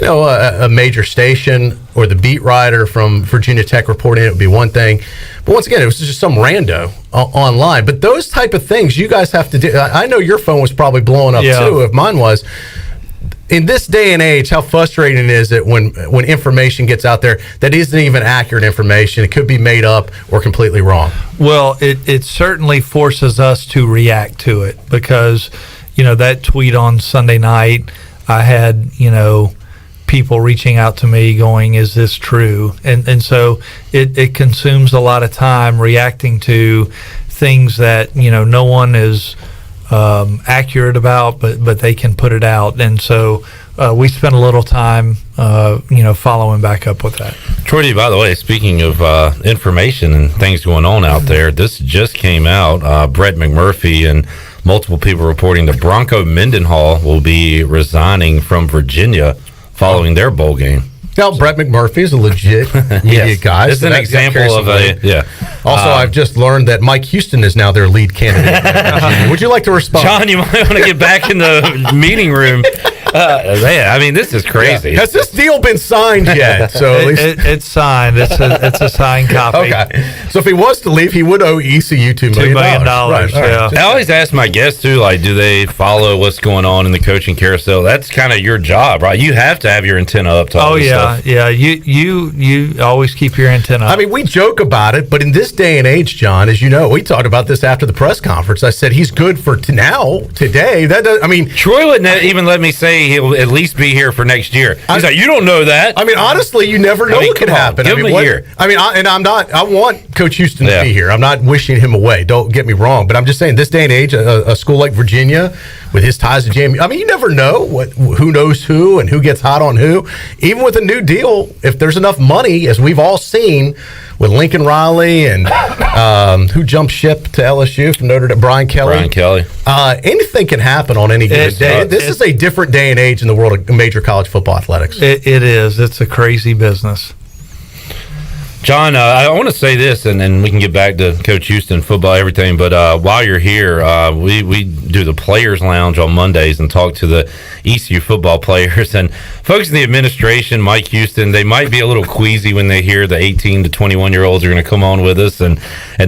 a major station or the beat writer from Virginia Tech reporting it would be one thing. But once again, it was just some rando online. But those type of things you guys have to do. I know your phone was probably blowing up too, if mine was. In this day and age, how frustrating is it when information gets out there that isn't even accurate information? It could be made up or completely wrong. Well, it certainly forces us to react to it because, that tweet on Sunday night, I had, people reaching out to me going, is this true? And so it consumes a lot of time reacting to things that, no one is accurate about, but they can put it out. And so we spent a little time, following back up with that. Troy D, by the way, speaking of information and things going on out there, this just came out. Brett McMurphy and multiple people reporting that Bronco Mendenhall will be resigning from Virginia following their bowl game. Now, Brett McMurphy is a legit media guy. It's an example of Also, I've just learned that Mike Houston is now their lead candidate. Would you like to respond? John, you might want to get back in the meeting room. This is crazy. Yeah. Has this deal been signed yet? So at least it's signed. It's a signed copy. Okay. So if he was to leave, he would owe ECU $2 million. Right. Yeah. I always ask my guests too, like, do they follow what's going on in the coaching carousel? That's kind of your job, right? You have to have your antenna up to all this stuff. Yeah. You always keep your antenna up. I mean, we joke about it, but in this day and age, John, as you know, we talked about this after the press conference. I said he's good for today. That does, Troy wouldn't even let me say he'll at least be here for next year. He's like, you don't know that. Honestly, you never know what could happen. Give him a year. I want Coach Houston to be here. I'm not wishing him away. Don't get me wrong, but I'm just saying this day and age, a school like Virginia with his ties to JMU, you never know who knows who and who gets hot on who. Even with a new deal, if there's enough money, as we've all seen with Lincoln Riley and who jumped ship to LSU from Notre Dame, Brian Kelly. Anything can happen on any given day. This is a different day and age in the world of major college football athletics. It is. It's a crazy business. John, I want to say this, and then we can get back to Coach Houston, football, everything. But while you're here, we do the Players Lounge on Mondays and talk to the ECU football players. And folks in the administration, Mike Houston, they might be a little queasy when they hear the 18 to 21-year-olds are going to come on with us and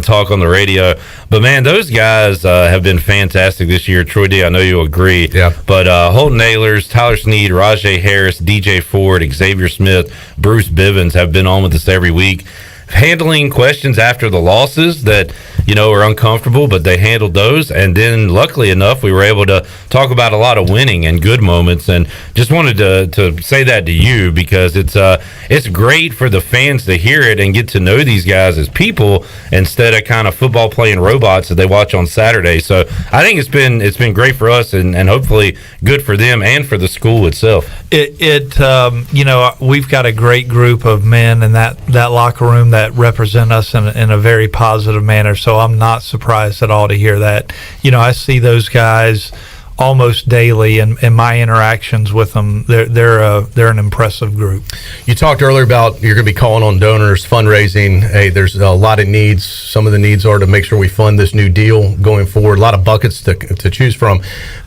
talk on the radio. But, man, those guys have been fantastic this year. Troy D, I know you'll agree. Yeah. But Holton Ahlers, Tyler Snead, Rajay Harris, DJ Ford, Xavier Smith, Bruce Bivens have been on with us every week, handling questions after the losses that are uncomfortable, but they handled those. And then luckily enough, we were able to talk about a lot of winning and good moments, and just wanted to say that to you because it's great for the fans to hear it and get to know these guys as people instead of kind of football playing robots that they watch on Saturday. So I think it's been great for us and hopefully good for them and for the school itself. We've got a great group of men in that locker room that represent us in a very positive manner. So I'm not surprised at all to hear that. I see those guys almost daily in my interactions with them. They're an impressive group. You talked earlier about you're going to be calling on donors, fundraising. Hey, there's a lot of needs. Some of the needs are to make sure we fund this new deal going forward. A lot of buckets to choose from.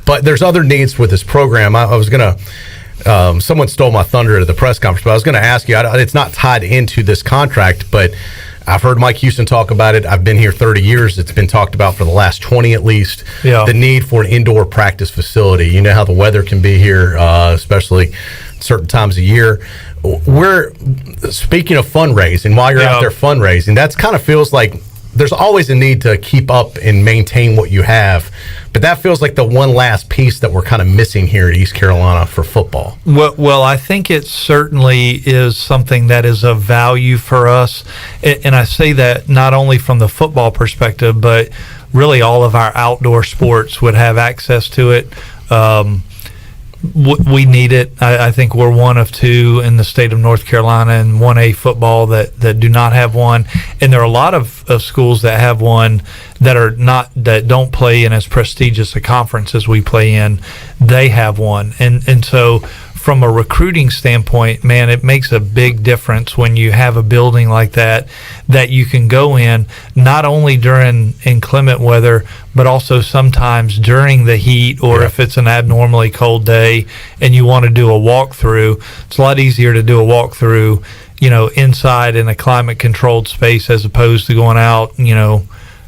But there's other needs with this program. I was going to someone stole my thunder at the press conference, but I was going to ask you, it's not tied into this contract, but I've heard Mike Houston talk about it. I've been here 30 years. It's been talked about for the last 20 at least. Yeah. The need for an indoor practice facility. You know how the weather can be here, especially certain times of year. We're speaking of fundraising, while you're out there fundraising, that's kind of feels like there's always a need to keep up and maintain what you have. But that feels like the one last piece that we're kind of missing here at East Carolina for football. Well, I think it certainly is something that is of value for us. And I say that not only from the football perspective, but really all of our outdoor sports would have access to it. We need it. I think we're one of two in the state of North Carolina in 1A football that do not have one, and there are a lot of schools that have one that don't play in as prestigious a conference as we play in. They have one, and so from a recruiting standpoint, man, it makes a big difference when you have a building like that you can go in not only during inclement weather, but also sometimes during the heat, or if it's an abnormally cold day and you want to do a walkthrough. It's a lot easier to do a walkthrough, inside in a climate controlled space as opposed to going out,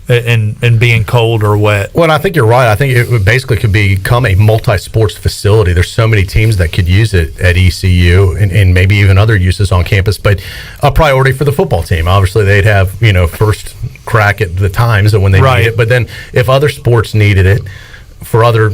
and being cold or wet. Well, I think you're right. I think it basically could become a multi-sports facility. There's so many teams that could use it at ECU and maybe even other uses on campus, but a priority for the football team. Obviously, they'd have, first crack at the times when they need it, but then if other sports needed it for other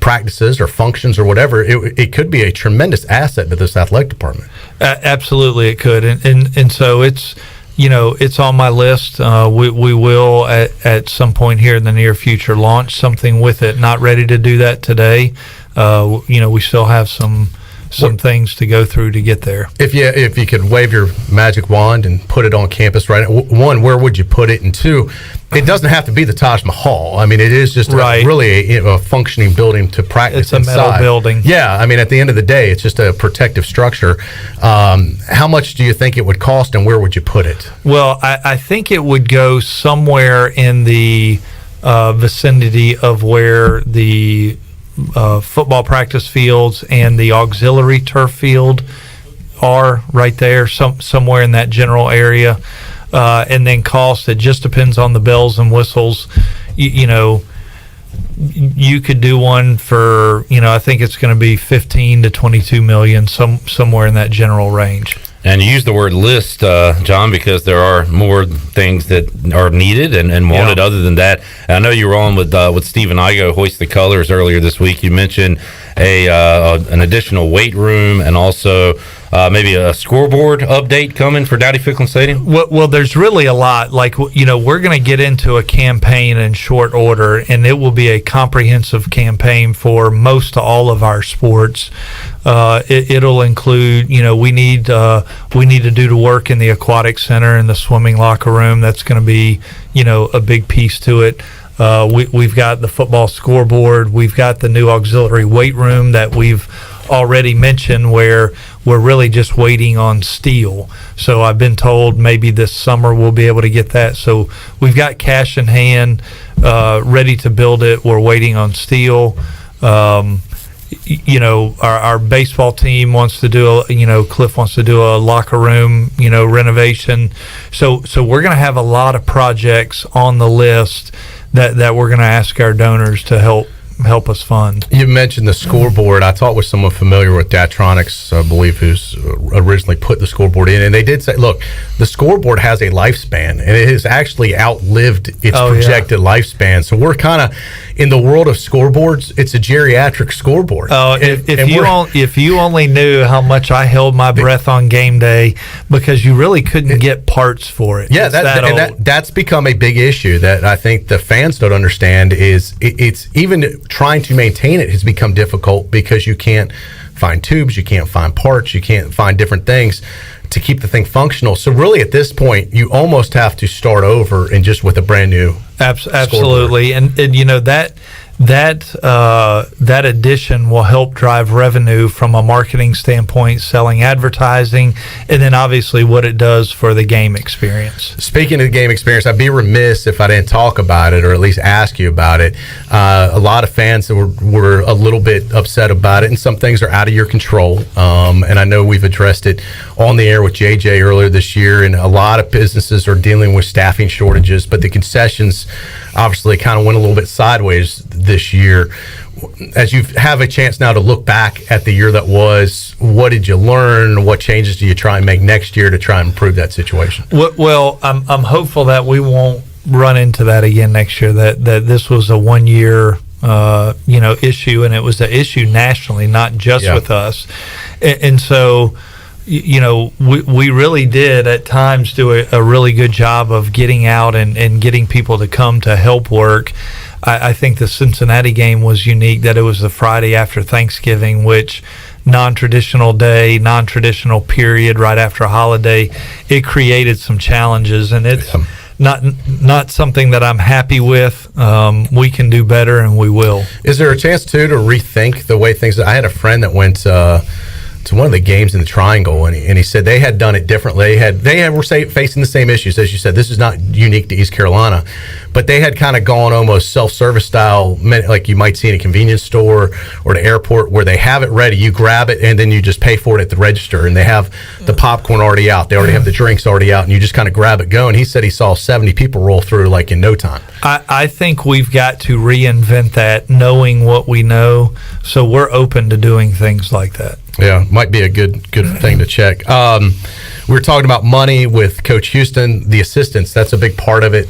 practices or functions or whatever, it could be a tremendous asset to this athletic department. Absolutely, it could. And so it's, it's on my list. We will at some point here in the near future launch something with it. Not ready to do that today. We still have some things to go through to get there. If you could wave your magic wand and put it on campus right now, one, where would you put it? And two, it doesn't have to be the Taj Mahal. I mean, it is just really a functioning building to practice inside. It's a metal building. Yeah, I mean, at the end of the day, it's just a protective structure. How much do you think it would cost, and where would you put it? Well, I think it would go somewhere in the vicinity of where the football practice fields and the auxiliary turf field are, right there, somewhere in that general area. And then cost, it just depends on the bells and whistles. You could do one for, I think it's going to be 15 to 22 million, somewhere in that general range. And you use the word list, John, because there are more things that are needed and wanted other than that. And I know you were on with Stephen Igoe, Hoist the Colors, earlier this week. You mentioned an additional weight room and also maybe a scoreboard update coming for Dowdy-Ficklin Stadium. Well, there's really a lot. Like, we're going to get into a campaign in short order, and it will be a comprehensive campaign for most all of our sports. It'll include, we need to do the work in the aquatic center and the swimming locker room. That's going to be, a big piece to it. We've got the football scoreboard. We've got the new auxiliary weight room that we've already mentioned, where we're really just waiting on steel. So I've been told maybe this summer we'll be able to get that. So we've got cash in hand, ready to build it. We're waiting on steel. Our baseball team wants to do Cliff wants to do a locker room, renovation. So we're going to have a lot of projects on the list that we're going to ask our donors to help us fund. You mentioned the scoreboard. I talked with someone familiar with Datronics, I believe, who's originally put the scoreboard in, and they did say, look, the scoreboard has a lifespan, and it has actually outlived its projected lifespan. So we're kind of, in the world of scoreboards, it's a geriatric scoreboard. Oh, if you only knew how much I held my breath on game day, because you really couldn't get parts for it. Yeah, that's become a big issue that I think the fans don't understand. Is it's even trying to maintain it has become difficult because you can't find tubes, you can't find parts, you can't find different things to keep the thing functional. So really, at this point, you almost have to start over and just with a brand new absolutely scoreboard. And that addition will help drive revenue from a marketing standpoint, selling advertising, and then obviously what it does for the game experience. Speaking of the game experience, I'd be remiss if I didn't talk about it or at least ask you about it. A lot of fans were a little bit upset about it, and some things are out of your control. And I know we've addressed it on the air with JJ earlier this year, and a lot of businesses are dealing with staffing shortages, but the concessions obviously kind of went a little bit sideways this year. As you have a chance now to look back at the year that was, what did you learn? What changes do you try and make next year to try and improve that situation? Well, I'm hopeful that we won't run into that again next year, that this was a 1 year issue, and it was an issue nationally, not just with us. And so we really did at times do a really good job of getting out and getting people to come to help work. I think the Cincinnati game was unique, that it was the Friday after Thanksgiving, which non-traditional day, non-traditional period right after a holiday, it created some challenges, and it's not something that I'm happy with. We can do better, and we will. Is there a chance too to rethink the way things? I had a friend that went to one of the games in the Triangle, and he said they had done it differently. They were facing the same issues as you said. This is not unique to East Carolina, but they had kind of gone almost self-service style, like you might see in a convenience store or the airport, where they have it ready. You grab it and then you just pay for it at the register, and they have the popcorn already out. They already have the drinks already out, and you just kind of grab it, go. And he said he saw 70 people roll through like in no time. I think we've got to reinvent that, knowing what we know. So we're open to doing things like that. Yeah, might be a good thing to check. We were talking about money with Coach Houston, the assistants. That's a big part of it.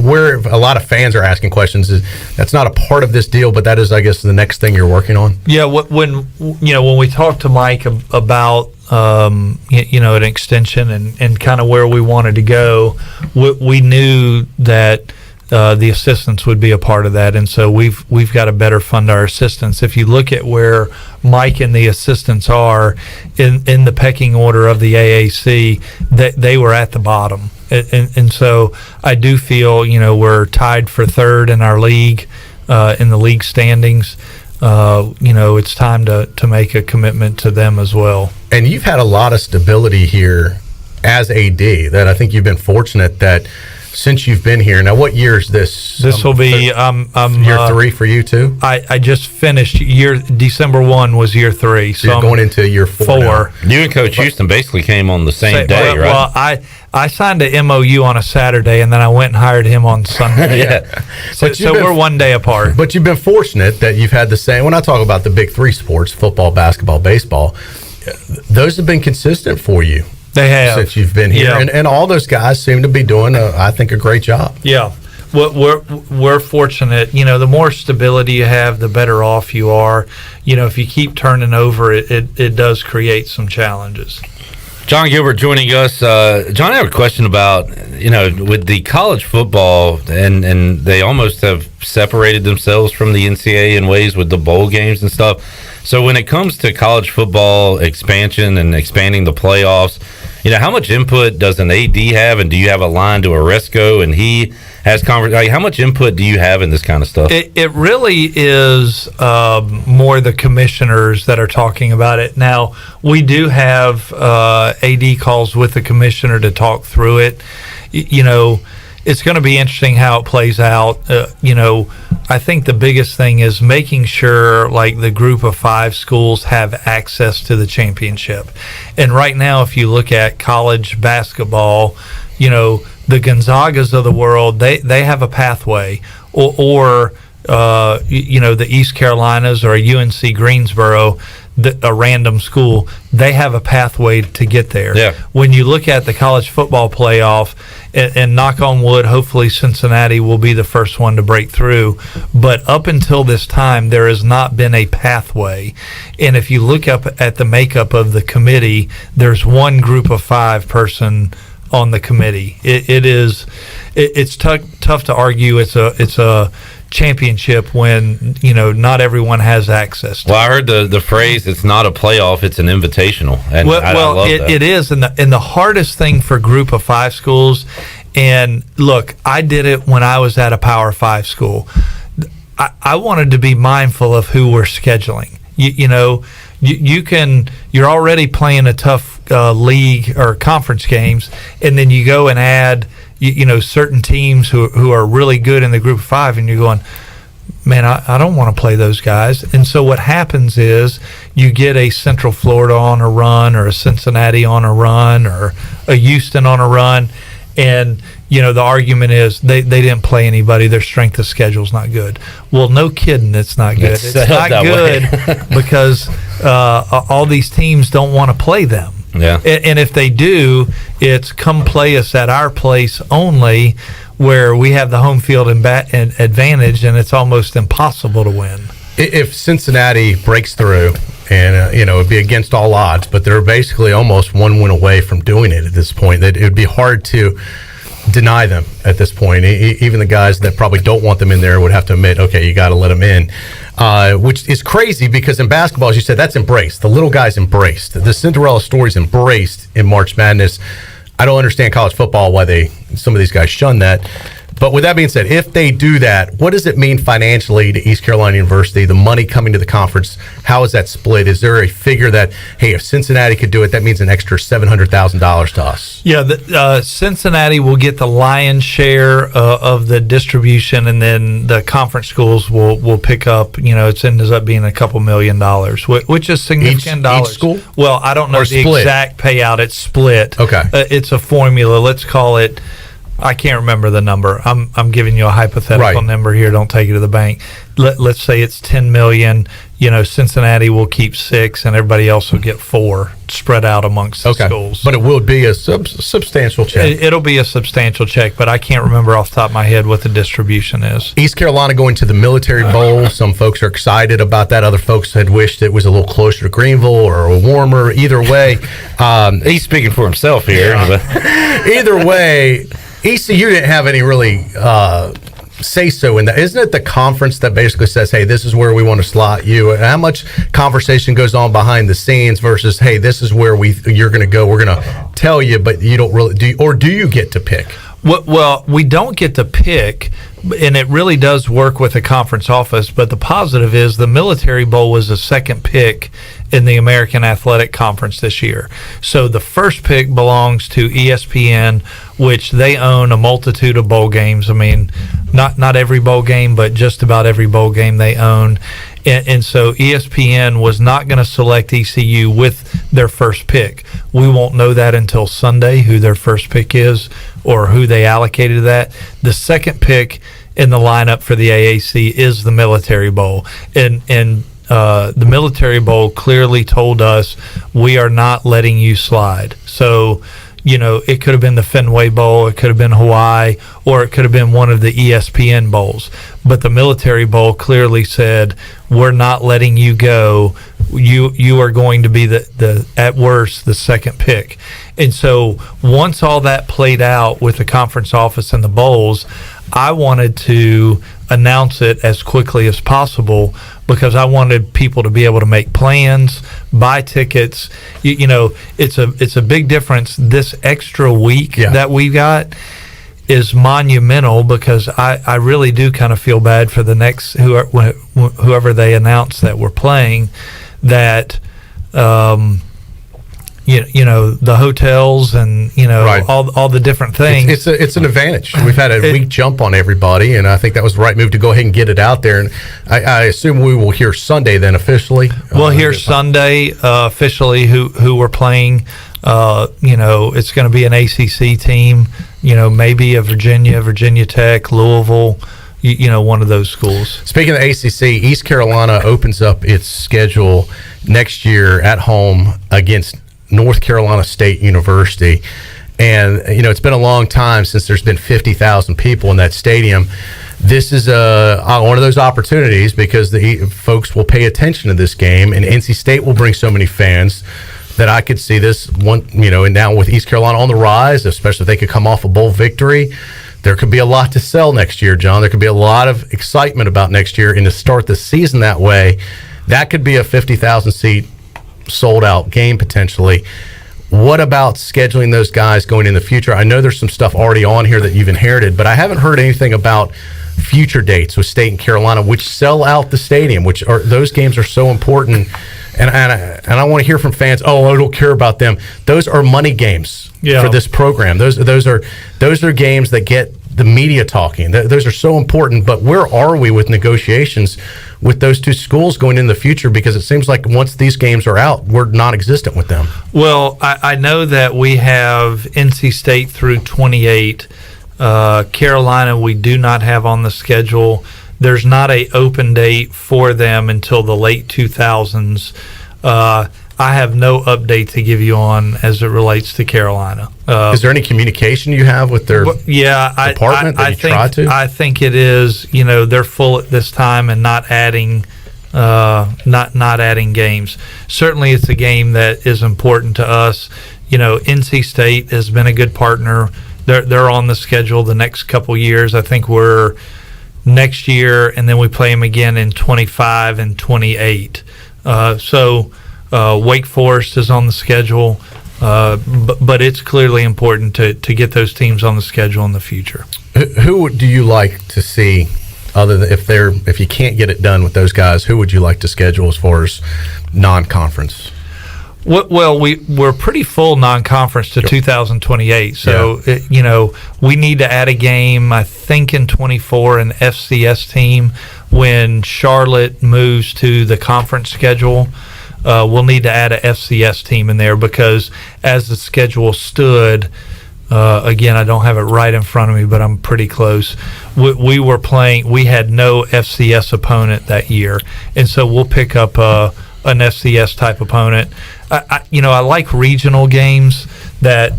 Where a lot of fans are asking questions is that's not a part of this deal, but that is, I guess, the next thing you're working on. Yeah, when we talked to Mike about an extension and kind of where we wanted to go, we knew that the assistants would be a part of that, and so we've got to better fund our assistants. If you look at where Mike and the assistants are in the pecking order of the AAC, they were at the bottom, and so I do feel we're tied for third in our league, in the league standings. It's time to make a commitment to them as well. And you've had a lot of stability here as AD. That I think you've been fortunate that. Since you've been here now, what year is this? This will be year 3 for you too. I just finished December 1 was year 3, so you're going into year 4. Now. You and Coach Houston basically came on the same day, right? Well, I signed a MOU on a Saturday, and then I went and hired him on Sunday. Yeah. So we're one day apart. But you've been fortunate that you've had the same. When I talk about the big 3 sports, football, basketball, baseball, those have been consistent for you. They have. Since you've been here. Yeah. And all those guys seem to be doing, I think, a great job. Yeah. We're fortunate. The more stability you have, the better off you are. If you keep turning over, it does create some challenges. Jon Gilbert joining us. John, I have a question about, with the college football, and they almost have separated themselves from the NCAA in ways with the bowl games and stuff. So when it comes to college football expansion and expanding the playoffs, how much input does an AD have, and do you have a line to Oresco, and he has how much input do you have in this kind of stuff? It really is more the commissioners that are talking about it. Now, we do have AD calls with the commissioner to talk through it. It's going to be interesting how it plays out. I think the biggest thing is making sure the group of 5 schools have access to the championship. And right now, if you look at college basketball, the Gonzagas of the world, they have a pathway, or the East Carolinas or a UNC Greensboro, a random school, they have a pathway to get there. Yeah. When you look at the college football playoff, and knock on wood, hopefully Cincinnati will be the first one to break through. But up until this time, there has not been a pathway. And if you look up at the makeup of the committee, there's one group of 5 person on the committee. It's tough to argue it's a championship when not everyone has access to. Well, I heard the phrase, it's not a playoff, it's an invitational, and I love that. It is, and the hardest thing for group of 5 schools, and look, I did it when I was at a Power 5 school. I wanted to be mindful of who we're scheduling. You're already playing a tough league or conference games, and then you go and add certain teams who are really good in the group of 5, and you're going, man, I don't want to play those guys. And so what happens is you get a Central Florida on a run, or a Cincinnati on a run, or a Houston on a run, and the argument is they didn't play anybody, their strength of schedule is not good. Well, no kidding, it's not good. It's not good because all these teams don't want to play them. Yeah. And if they do, it's come play us at our place only, where we have the home field advantage, and it's almost impossible to win. If Cincinnati breaks through, and it'd be against all odds, but they're basically almost one win away from doing it at this point, that it would be hard to deny them at this point. Even the guys that probably don't want them in there would have to admit, okay, you got to let them in, which is crazy because in basketball, as you said, that's embraced. The little guys embraced. The Cinderella story's embraced in March Madness. I don't understand college football why some of these guys shun that. But with that being said, if they do that, what does it mean financially to East Carolina University, the money coming to the conference? How is that split? Is there a figure that, hey, if Cincinnati could do it, that means an extra $700,000 to us? Yeah, Cincinnati will get the lion's share of the distribution, and then the conference schools will pick up, it ends up being a couple $1 million, which is significant dollars. Each school? Well, I don't know the exact payout. It's split. Okay. It's a formula. Let's call it, I can't remember the number. I'm giving you a hypothetical number here. Don't take it to the bank. Let's say it's $10 million. Cincinnati will keep 6, and everybody else will get 4 spread out amongst the schools. But it will be a substantial check. It'll be a substantial check, but I can't remember off the top of my head what the distribution is. East Carolina going to the Military Bowl. Some folks are excited about that. Other folks had wished it was a little closer to Greenville or warmer. Either way, he's speaking for himself here. Either way, ECU didn't have any really say-so in that. Isn't it the conference that basically says, hey, this is where we want to slot you? And how much conversation goes on behind the scenes versus, hey, this is where you're going to go. We're going to tell you, but you don't really do. Or do you get to pick? Well, we don't get to pick, and it really does work with the conference office, but the positive is the Military Bowl was the second pick in the American Athletic Conference this year. So the first pick belongs to ESPN, which they own a multitude of bowl games. I mean, not every bowl game, but just about every bowl game they own. And so ESPN was not going to select ECU with their first pick. We won't know that until Sunday, who their first pick is or who they allocated to that. The second pick in the lineup for the AAC is the Military Bowl. And the Military Bowl clearly told us we are not letting you slide. So, it could have been the Fenway Bowl, it could have been Hawaii, or it could have been one of the ESPN bowls. But the Military Bowl clearly said, we're not letting you go. You are going to be the at worst, the second pick. And so once all that played out with the conference office and the bowls, I wanted to announce it as quickly as possible because I wanted people to be able to make plans, buy tickets. It's a big difference. This extra week that we got is monumental because I really do kind of feel bad for the next whoever they announce that we're playing, that the hotels and all the different things. It's an advantage. We've had a week jump on everybody, and I think that was the right move to go ahead and get it out there. And I assume we will hear Sunday then officially. We'll hear Sunday officially who we're playing. It's going to be an ACC team. Maybe a Virginia Tech, Louisville. One of those schools. Speaking of ACC, East Carolina opens up its schedule next year at home against North Carolina State University. And, it's been a long time since there's been 50,000 people in that stadium. This is one of those opportunities because the folks will pay attention to this game, and NC State will bring so many fans that I could see this one, and now with East Carolina on the rise, especially if they could come off a bowl victory, there could be a lot to sell next year, John. There could be a lot of excitement about next year, and to start the season that way, that could be a 50,000 seat sold out game potentially. What about scheduling those guys going in the future? I know there's some stuff already on here that you've inherited, but I haven't heard anything about future dates with State and Carolina, which sell out the stadium, those games are so important. And I want to hear from fans, I don't care about them. Those are money games for this program. Those are games that get the media talking. Those are so important. But where are we with negotiations with those two schools going in the future? Because it seems like once these games are out, we're non-existent with them. Well, I know that we have NC State through 28. Carolina we do not have on the schedule. There's not a open date for them until the late 2000s. I have no update to give you on as it relates to Carolina. Is there any communication you have with their department that you try to? I think it is. They're full at this time and not adding games. Certainly, it's a game that is important to us. NC State has been a good partner. they're on the schedule the next couple years. I think we're next year, and then we play them again in 25 and 28. So Wake Forest is on the schedule, but it's clearly important to get those teams on the schedule in the future. Who do you like to see, other than if you can't get it done with those guys? Who would you like to schedule as far as non-conference? Well, we're pretty full non-conference to 2028, so we need to add a game, I think, in 24, an FCS team. When Charlotte moves to the conference schedule, we'll need to add a FCS team in there, because as the schedule stood, again, I don't have it right in front of me, but I'm pretty close. We had no FCS opponent that year, and so we'll pick up an FCS type opponent. I like regional games that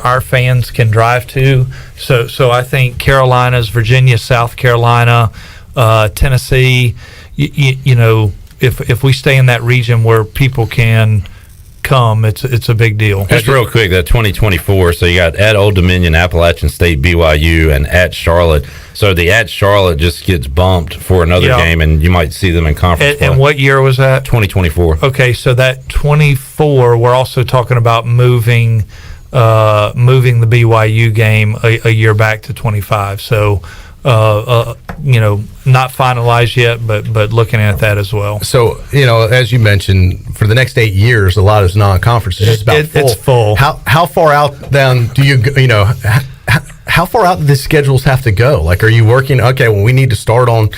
our fans can drive to. So I think Carolinas, Virginia, South Carolina, Tennessee. If we stay in that region where people can come, it's a big deal. Just real quick, that 2024. So you got at Old Dominion, Appalachian State, BYU, and at Charlotte. So the at Charlotte just gets bumped for another game, and you might see them in conference play. And what year was that? 2024. Okay, so that 24, we're also talking about moving the BYU game a year back to 25. So not finalized yet, but looking at that as well. So, as you mentioned, for the next 8 years, a lot of non-conference is just about full. It's full. How far out then do you, how far out do the schedules have to go? Like, are you working, we need to start on,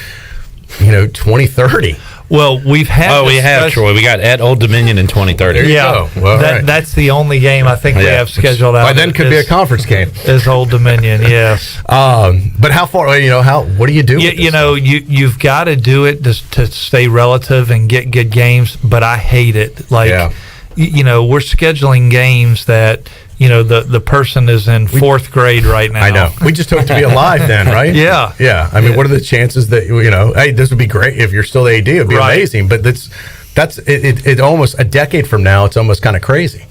2030. Well, we have Troy. We got at Old Dominion in 2030. There you go. Well, that's the only game I think we have scheduled out. By then could be a conference game. Is Old Dominion, yes. But how far? What do you do? You've got to do it to stay relative and get good games. But I hate it. We're scheduling games that. The person is in fourth grade right now. I know. We just hope to be alive then, right? Yeah. Yeah. I mean, what are the chances that, hey, this would be great if you're still the AD. It'd be amazing. But that's almost a decade from now. It's almost kind of crazy.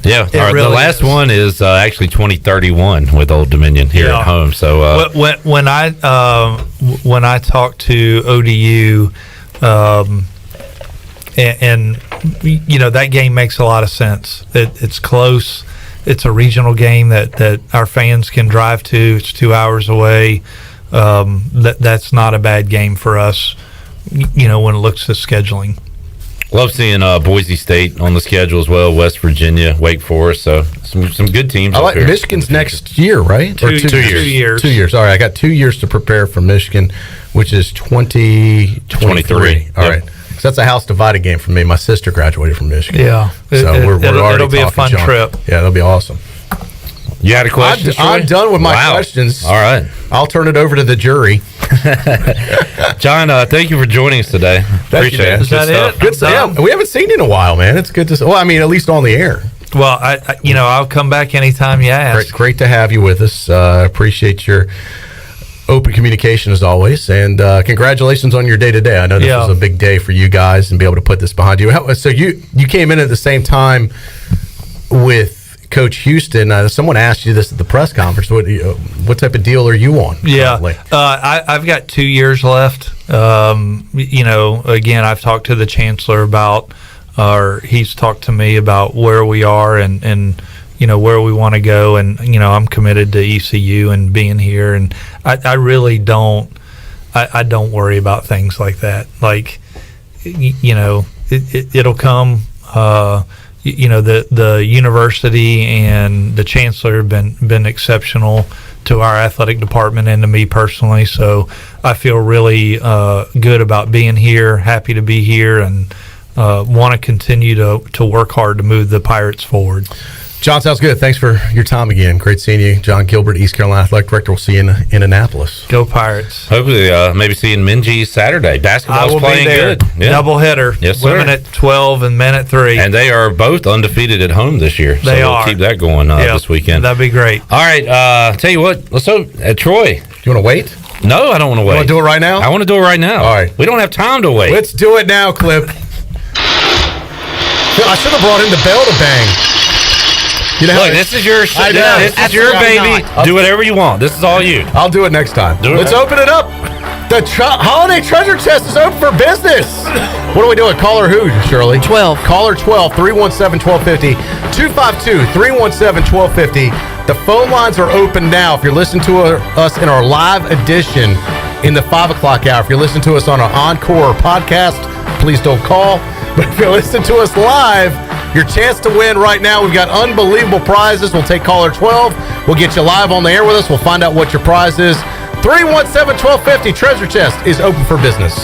Yeah. The last one is actually 2031 with Old Dominion here at home. So when I talk to ODU, and that game makes a lot of sense. It's close. It's a regional game that our fans can drive to. It's 2 hours away. That's not a bad game for us. When it looks to scheduling. Love seeing Boise State on the schedule as well. West Virginia, Wake Forest. So some good teams. I like Michigan's next year, right? Two years. 2 years. All right, I got 2 years to prepare for Michigan, which is 2023. All right. So that's a house divided game for me. My sister graduated from Michigan. Yeah. So it'll be a fun trip. Yeah, it'll be awesome. You had a question? I'm done with my questions. All right. I'll turn it over to the jury. John, thank you for joining us today. Appreciate it. Is that it? Good stuff. We haven't seen you in a while, man. It's good to. Well, I mean, at least on the air. Well, I'll come back anytime you ask. Great to have you with us. Appreciate your open communication as always, and congratulations on your day-to-day. I know this was a big day for you guys and be able to put this behind you. So you came in at the same time with Coach Houston. Someone asked you this at the press conference. What type of deal are you on? Currently? I've got 2 years left. Again, I've talked to the chancellor about, or he's talked to me about where we are and where we want to go, and I'm committed to ECU and being here, and I really don't worry about things like that. Like, it'll come. The university and the chancellor have been exceptional to our athletic department and to me personally. So I feel really good about being here, happy to be here, and want to continue to work hard to move the Pirates forward. John, sounds good. Thanks for your time again. Great seeing you. Jon Gilbert, East Carolina Athletic Director. We'll see you in Annapolis. Go Pirates. Hopefully, maybe seeing Minji Saturday. Basketball's playing good. Yeah. Doubleheader. Yes, sir. Women at 12 and men at 3. And they are both undefeated at home this year. So we'll keep that going this weekend. That'd be great. All right. Tell you what. Let's go. Troy. Do you want to wait? No, I don't want to wait. You want to do it right now? I want to do it right now. All right. We don't have time to wait. Let's do it now, Clip. I should have brought in the bell to bang. Look, this is your show. This is your baby. Do whatever you want. This is all you. I'll do it next time. Let's open it up. The holiday treasure chest is open for business. What are we doing? Caller who, Shirley? 12. Caller 12, 317-1250, 252-317-1250. The phone lines are open now. If you're listening to us in our live edition in the 5 o'clock hour, if you're listening to us on our encore podcast, please don't call. But if you're listening to us live, your chance to win right now, we've got unbelievable prizes. We'll take caller 12. We'll get you live on the air with us. We'll find out what your prize is. 317-1250 Treasure Chest is open for business.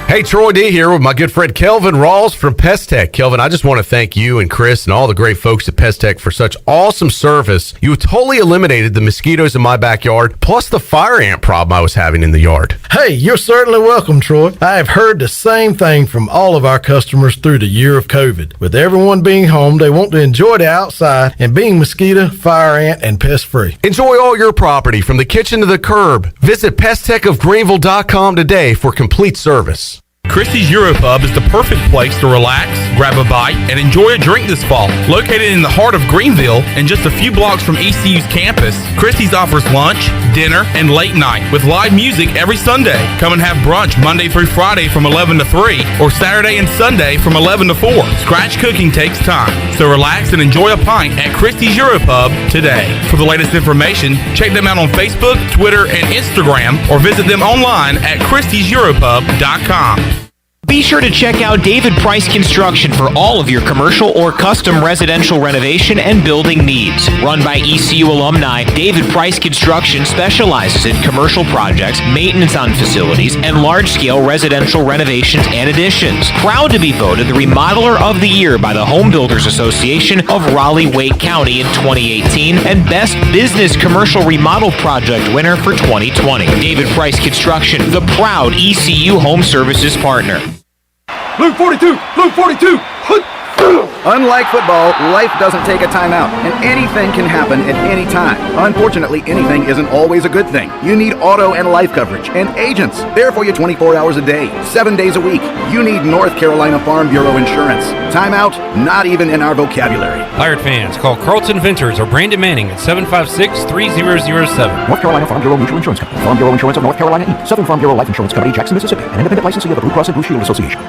Hey, Troy D here with my good friend Kelvin Rawls from Pest Tech. Kelvin, I just want to thank you and Chris and all the great folks at Pest Tech for such awesome service. You totally eliminated the mosquitoes in my backyard, plus the fire ant problem I was having in the yard. Hey, you're certainly welcome, Troy. I have heard the same thing from all of our customers through the year of COVID. With everyone being home, they want to enjoy the outside and being mosquito, fire ant, and pest free. Enjoy all your property from the kitchen to the curb. Visit pesttechofgreenville.com today for complete service. Christie's Europub is the perfect place to relax, grab a bite, and enjoy a drink this fall. Located in the heart of Greenville and just a few blocks from ECU's campus, Christie's offers lunch, dinner, and late night with live music every Sunday. Come and have brunch Monday through Friday from 11 to 3 or Saturday and Sunday from 11 to 4. Scratch cooking takes time, so relax and enjoy a pint at Christie's Europub today. For the latest information, check them out on Facebook, Twitter, and Instagram or visit them online at christieseuropub.com. Be sure to check out David Price Construction for all of your commercial or custom residential renovation and building needs. Run by ECU alumni, David Price Construction specializes in commercial projects, maintenance on facilities, and large-scale residential renovations and additions. Proud to be voted the Remodeler of the Year by the Home Builders Association of Raleigh-Wake County in 2018 and Best Business Commercial Remodel Project winner for 2020. David Price Construction, the proud ECU Home Services partner. Blue 42! Blue 42! Unlike football, life doesn't take a timeout, and anything can happen at any time. Unfortunately, anything isn't always a good thing. You need auto and life coverage, and agents. There for you 24 hours a day, 7 days a week. You need North Carolina Farm Bureau insurance. Timeout? Not even in our vocabulary. Pirate fans, call Carlton Venters or Brandon Manning at 756-3007. North Carolina Farm Bureau Mutual Insurance Company. Farm Bureau Insurance of North Carolina, Inc. Southern Farm Bureau Life Insurance Company, Jackson, Mississippi. An independent licensee of the Blue Cross and Blue Shield Association.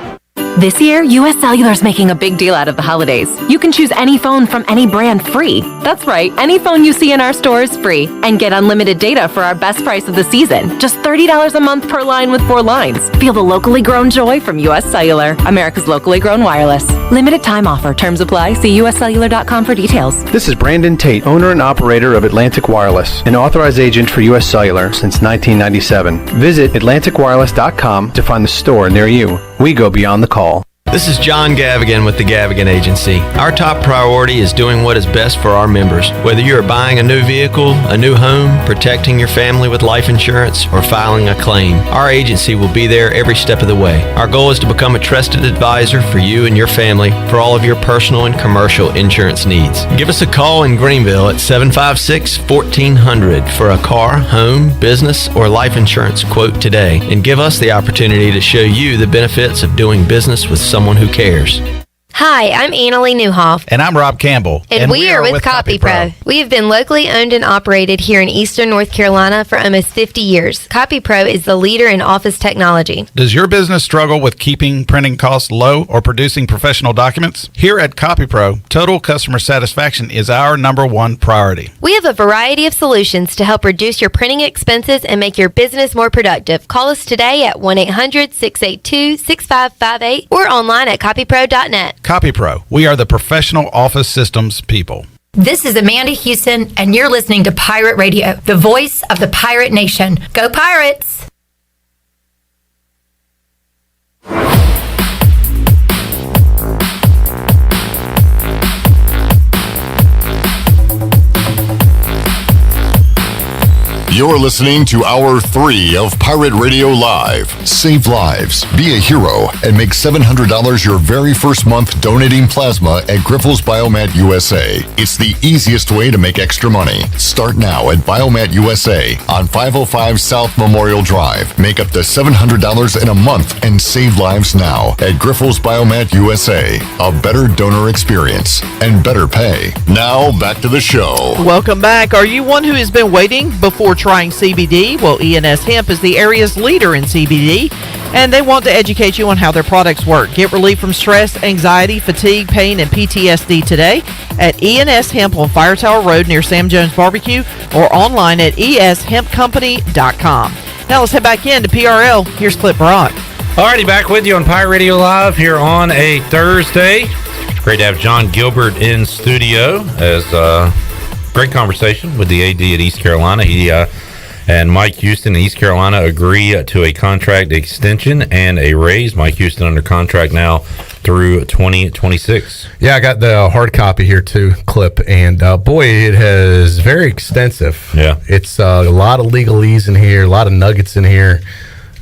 This year, U.S. Cellular's making a big deal out of the holidays. You can choose any phone from any brand free. That's right, any phone you see in our stores free. And get unlimited data for our best price of the season. Just $30 a month per line with 4 lines. Feel the locally grown joy from U.S. Cellular, America's locally grown wireless. Limited time offer. Terms apply. See uscellular.com for details. This is Brandon Tate, owner and operator of Atlantic Wireless, an authorized agent for U.S. Cellular since 1997. Visit atlanticwireless.com to find the store near you. We go beyond the call. This is John Gavigan with the Gavigan Agency. Our top priority is doing what is best for our members. Whether you are buying a new vehicle, a new home, protecting your family with life insurance, or filing a claim, our agency will be there every step of the way. Our goal is to become a trusted advisor for you and your family for all of your personal and commercial insurance needs. Give us a call in Greenville at 756-1400 for a car, home, business, or life insurance quote today, and give us the opportunity to show you the benefits of doing business with someone who cares. Hi, I'm Annalie Newhoff. And I'm Rob Campbell. And we are with CopyPro. We have been locally owned and operated here in Eastern North Carolina for almost 50 years. CopyPro is the leader in office technology. Does your business struggle with keeping printing costs low or producing professional documents? Here at CopyPro, total customer satisfaction is our #1 priority. We have a variety of solutions to help reduce your printing expenses and make your business more productive. Call us today at 1-800-682-6558 or online at copypro.net. CopyPro, we are the professional office systems people. This is Amanda Houston, and you're listening to Pirate Radio, the voice of the Pirate Nation. Go Pirates! You're listening to Hour 3 of Pirate Radio Live. Save lives, be a hero, and make $700 your very first month donating plasma at Grifols Biomat USA. It's the easiest way to make extra money. Start now at Biomat USA on 505 South Memorial Drive. Make up to $700 in a month and save lives now at Grifols Biomat USA. A better donor experience and better pay. Now back to the show. Welcome back. Are you one who has been waiting before trying CBD? Well, ENS Hemp is the area's leader in CBD, and they want to educate you on how their products work. Get relief from stress, anxiety, fatigue, pain, and PTSD today at ENS Hemp on Fire Tower Road near Sam Jones Barbecue or online at eshempcompany.com. Now let's head back into PRL. Here's Clip Brock. Alrighty, back with you on Pirate Radio Live here on a Thursday. Great to have Jon Gilbert in studio as great conversation with the AD at East Carolina. He and Mike Houston in East Carolina agree to a contract extension and a raise. Mike Houston under contract now through 2026. Yeah, I got the hard copy here too, Clip, and boy, it is very extensive. Yeah, it's a lot of legalese in here, a lot of nuggets in here,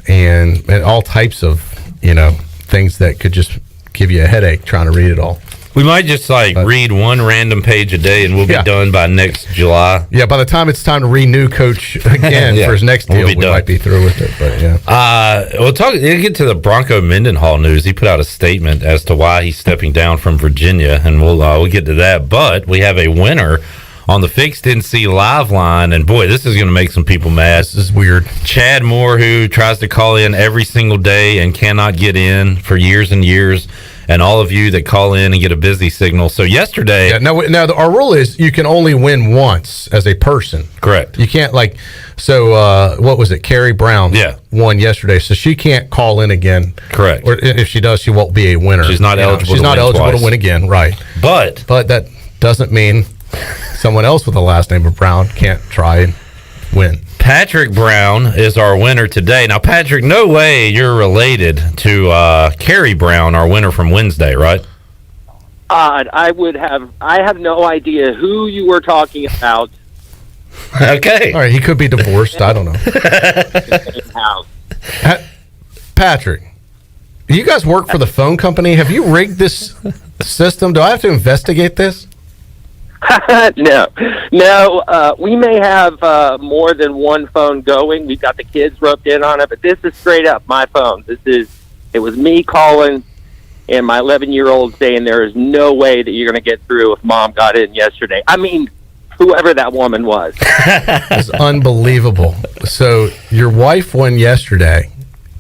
and all types of things that could just give you a headache trying to read it all. We might just read one random page a day and we'll be done by next July. Yeah, by the time it's time to renew Coach again for his next deal, we might be through with it. But we'll get to the Bronco Mendenhall news. He put out a statement as to why he's stepping down from Virginia, and we'll get to that. But we have a winner on the Fixed NC Live line, and boy, this is going to make some people mad. This is weird. Chad Moore, who tries to call in every single day and cannot get in for years and years, and all of you that call in and get a busy signal. So yesterday... Yeah, now our rule is you can only win once as a person. Correct. You can't what was it? Carrie Brown won yesterday, so she can't call in again. Correct. Or if she does, she won't be a winner. She's not eligible to win again, right. But that doesn't mean someone else with the last name of Brown can't try and win. Patrick Brown is our winner today. Now, Patrick, no way you're related to Carrie Brown, our winner from Wednesday, right? I have no idea who you were talking about. Okay. All right, he could be divorced. I don't know. Patrick, you guys work for the phone company. Have you rigged this system? Do I have to investigate this? No. We may have more than one phone going. We've got the kids roped in on it, but this is straight up my phone. It was me calling and my 11-year-old saying there is no way that you're going to get through if Mom got in yesterday. I mean, whoever that woman was. It's unbelievable. So your wife won yesterday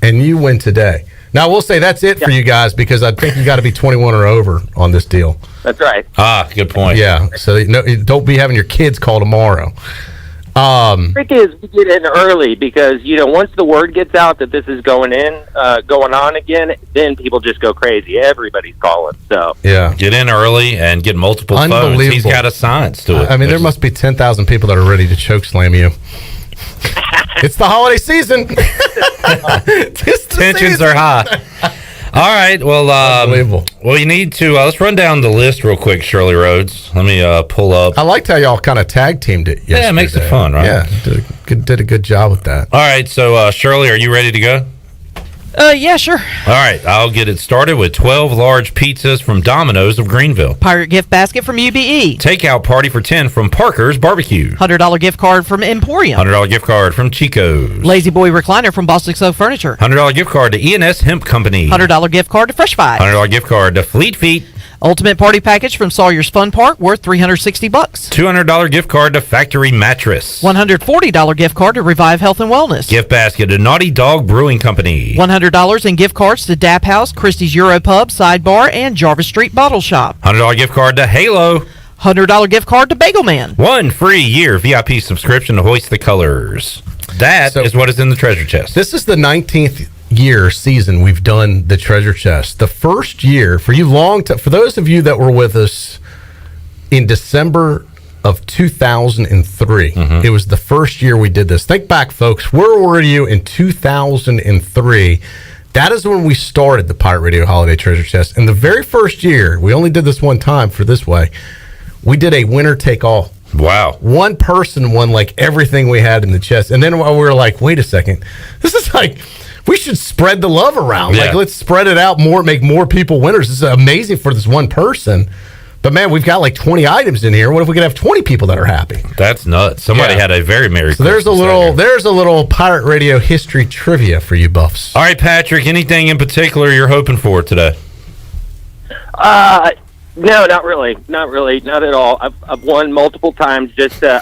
and you win today. Now, we'll say that's it for you guys because I think you got to be 21 or over on this deal. That's right. Good point. Yeah, so don't be having your kids call tomorrow. The trick is we get in early because, once the word gets out that this is going on again, then people just go crazy. Everybody's calling. So yeah, get in early and get multiple phones. He's got a science to it. I mean, there must be 10,000 people that are ready to choke slam you. It's the holiday season. Tensions are high. All right. Well, unbelievable. Well, you need to let's run down the list real quick, Shirley Rhodes. Let me pull up. I liked how y'all kind of tag teamed it yesterday. Yeah, it makes it fun, right? Yeah, did a good job with that. All right. So, Shirley, are you ready to go? Yeah, sure. All right, I'll get it started with 12 large pizzas from Domino's of Greenville. Pirate gift basket from UBE. Takeout party for 10 from Parker's Barbecue. $100 gift card from Emporium. $100 gift card from Chico's. Lazy Boy recliner from Bostic So Furniture. $100 gift card to ENS Hemp Company. $100 gift card to Fresh Five. $100 gift card to Fleet Feet. Ultimate party package from Sawyer's Fun Park worth $360. $200 gift card to Factory Mattress. $140 gift card to Revive Health and Wellness. Gift basket to Naughty Dog Brewing Company. $100 in gift cards to Dap House, Christie's Euro Pub, Sidebar, and Jarvis Street Bottle Shop. $100 gift card to Halo. $100 gift card to Bagel Man. 1 free year VIP subscription to Hoist the Colors. That is what is in the treasure chest. This is the 19th season we've done the treasure chest. The first year for you for those of you that were with us in December of 2003, it was the first year we did this. Think back, folks. Where were you in 2003? That is when we started the Pirate Radio Holiday Treasure Chest. And the very first year, we only did this one time for this way. We did a winner take all Wow. One person won like everything we had in the chest. And then we were like, wait a second. This is like, we should spread the love around. Yeah. Like, let's spread it out more, make more people winners. This is amazing for this one person. But man, we've got like 20 items in here. What if we could have 20 people that are happy? That's nuts. Somebody had a very merry So there's a little Pirate Radio history trivia for you buffs. All right, Patrick, anything in particular you're hoping for today? No, not really. Not at all. I've won multiple times just to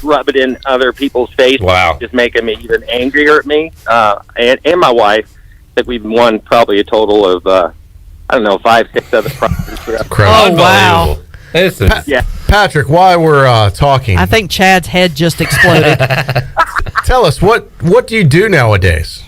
rub it in other people's face. Wow. Just making me even angrier at me. And my wife. I think we've won probably a total of, 5, 6 other prizes. Oh, wow. Patrick, while we're talking, I think Chad's head just exploded. tell us, what do you do nowadays?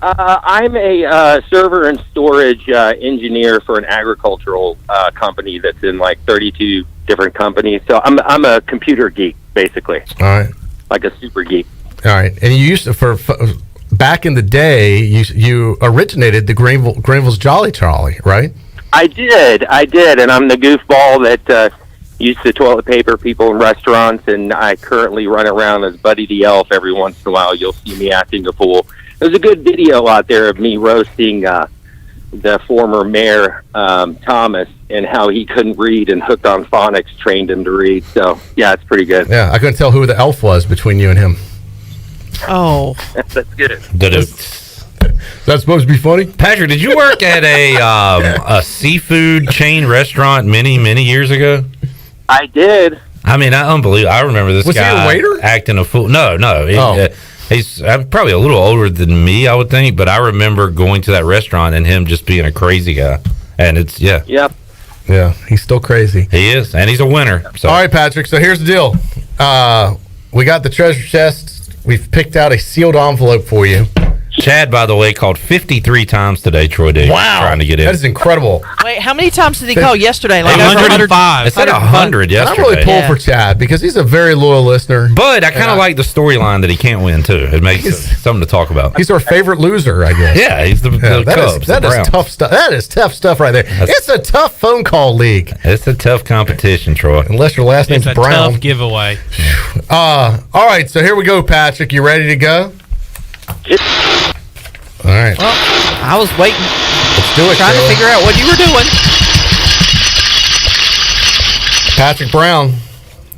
I'm a server and storage engineer for an agricultural company that's in like 32 different companies. So I'm a computer geek, basically. All right. Like a super geek. All right. And you used to, back in the day, you originated the Greenville's Jolly Trolley, right? I did, and I'm the goofball that used to toilet paper people in restaurants, and I currently run around as Buddy the Elf. Every once in a while, you'll see me acting a fool. There's a good video out there of me roasting the former mayor, Thomas, and how he couldn't read and Hooked on Phonics trained him to read. So, yeah, it's pretty good. Yeah, I couldn't tell who the elf was between you and him. Oh. That's good. That's supposed to be funny? Patrick, did you work at a seafood chain restaurant many years ago? I did. I mean, unbelievable. I remember this Was guy he a waiter? acting a fool. No. He's probably a little older than me, I would think, but I remember going to that restaurant and him just being a crazy guy. And it's, Yep. Yeah, he's still crazy. He is, and he's a winner. So. All right, Patrick, so here's the deal. We got the treasure chest. We've picked out a sealed envelope for you. Chad, by the way, called 53 times today, Troy Day. Wow. Trying to get in. That is incredible. Wait, how many times did he call yesterday? Like 105. It said 100 yesterday. I'm really pulled for Chad because he's a very loyal listener. But I kind of like the storyline that he can't win, too. It makes something to talk about. He's our favorite loser, I guess. Yeah, he's the Cubs. That is tough stuff. That is tough stuff right there. It's a tough phone call league. It's a tough competition, Troy. Unless your last name's It's a Brown. tough giveaway. All right, so here we go, Patrick. You ready to go? All right. Well, I was waiting. Let's do it. Trying to figure out what you were doing. Patrick Brown.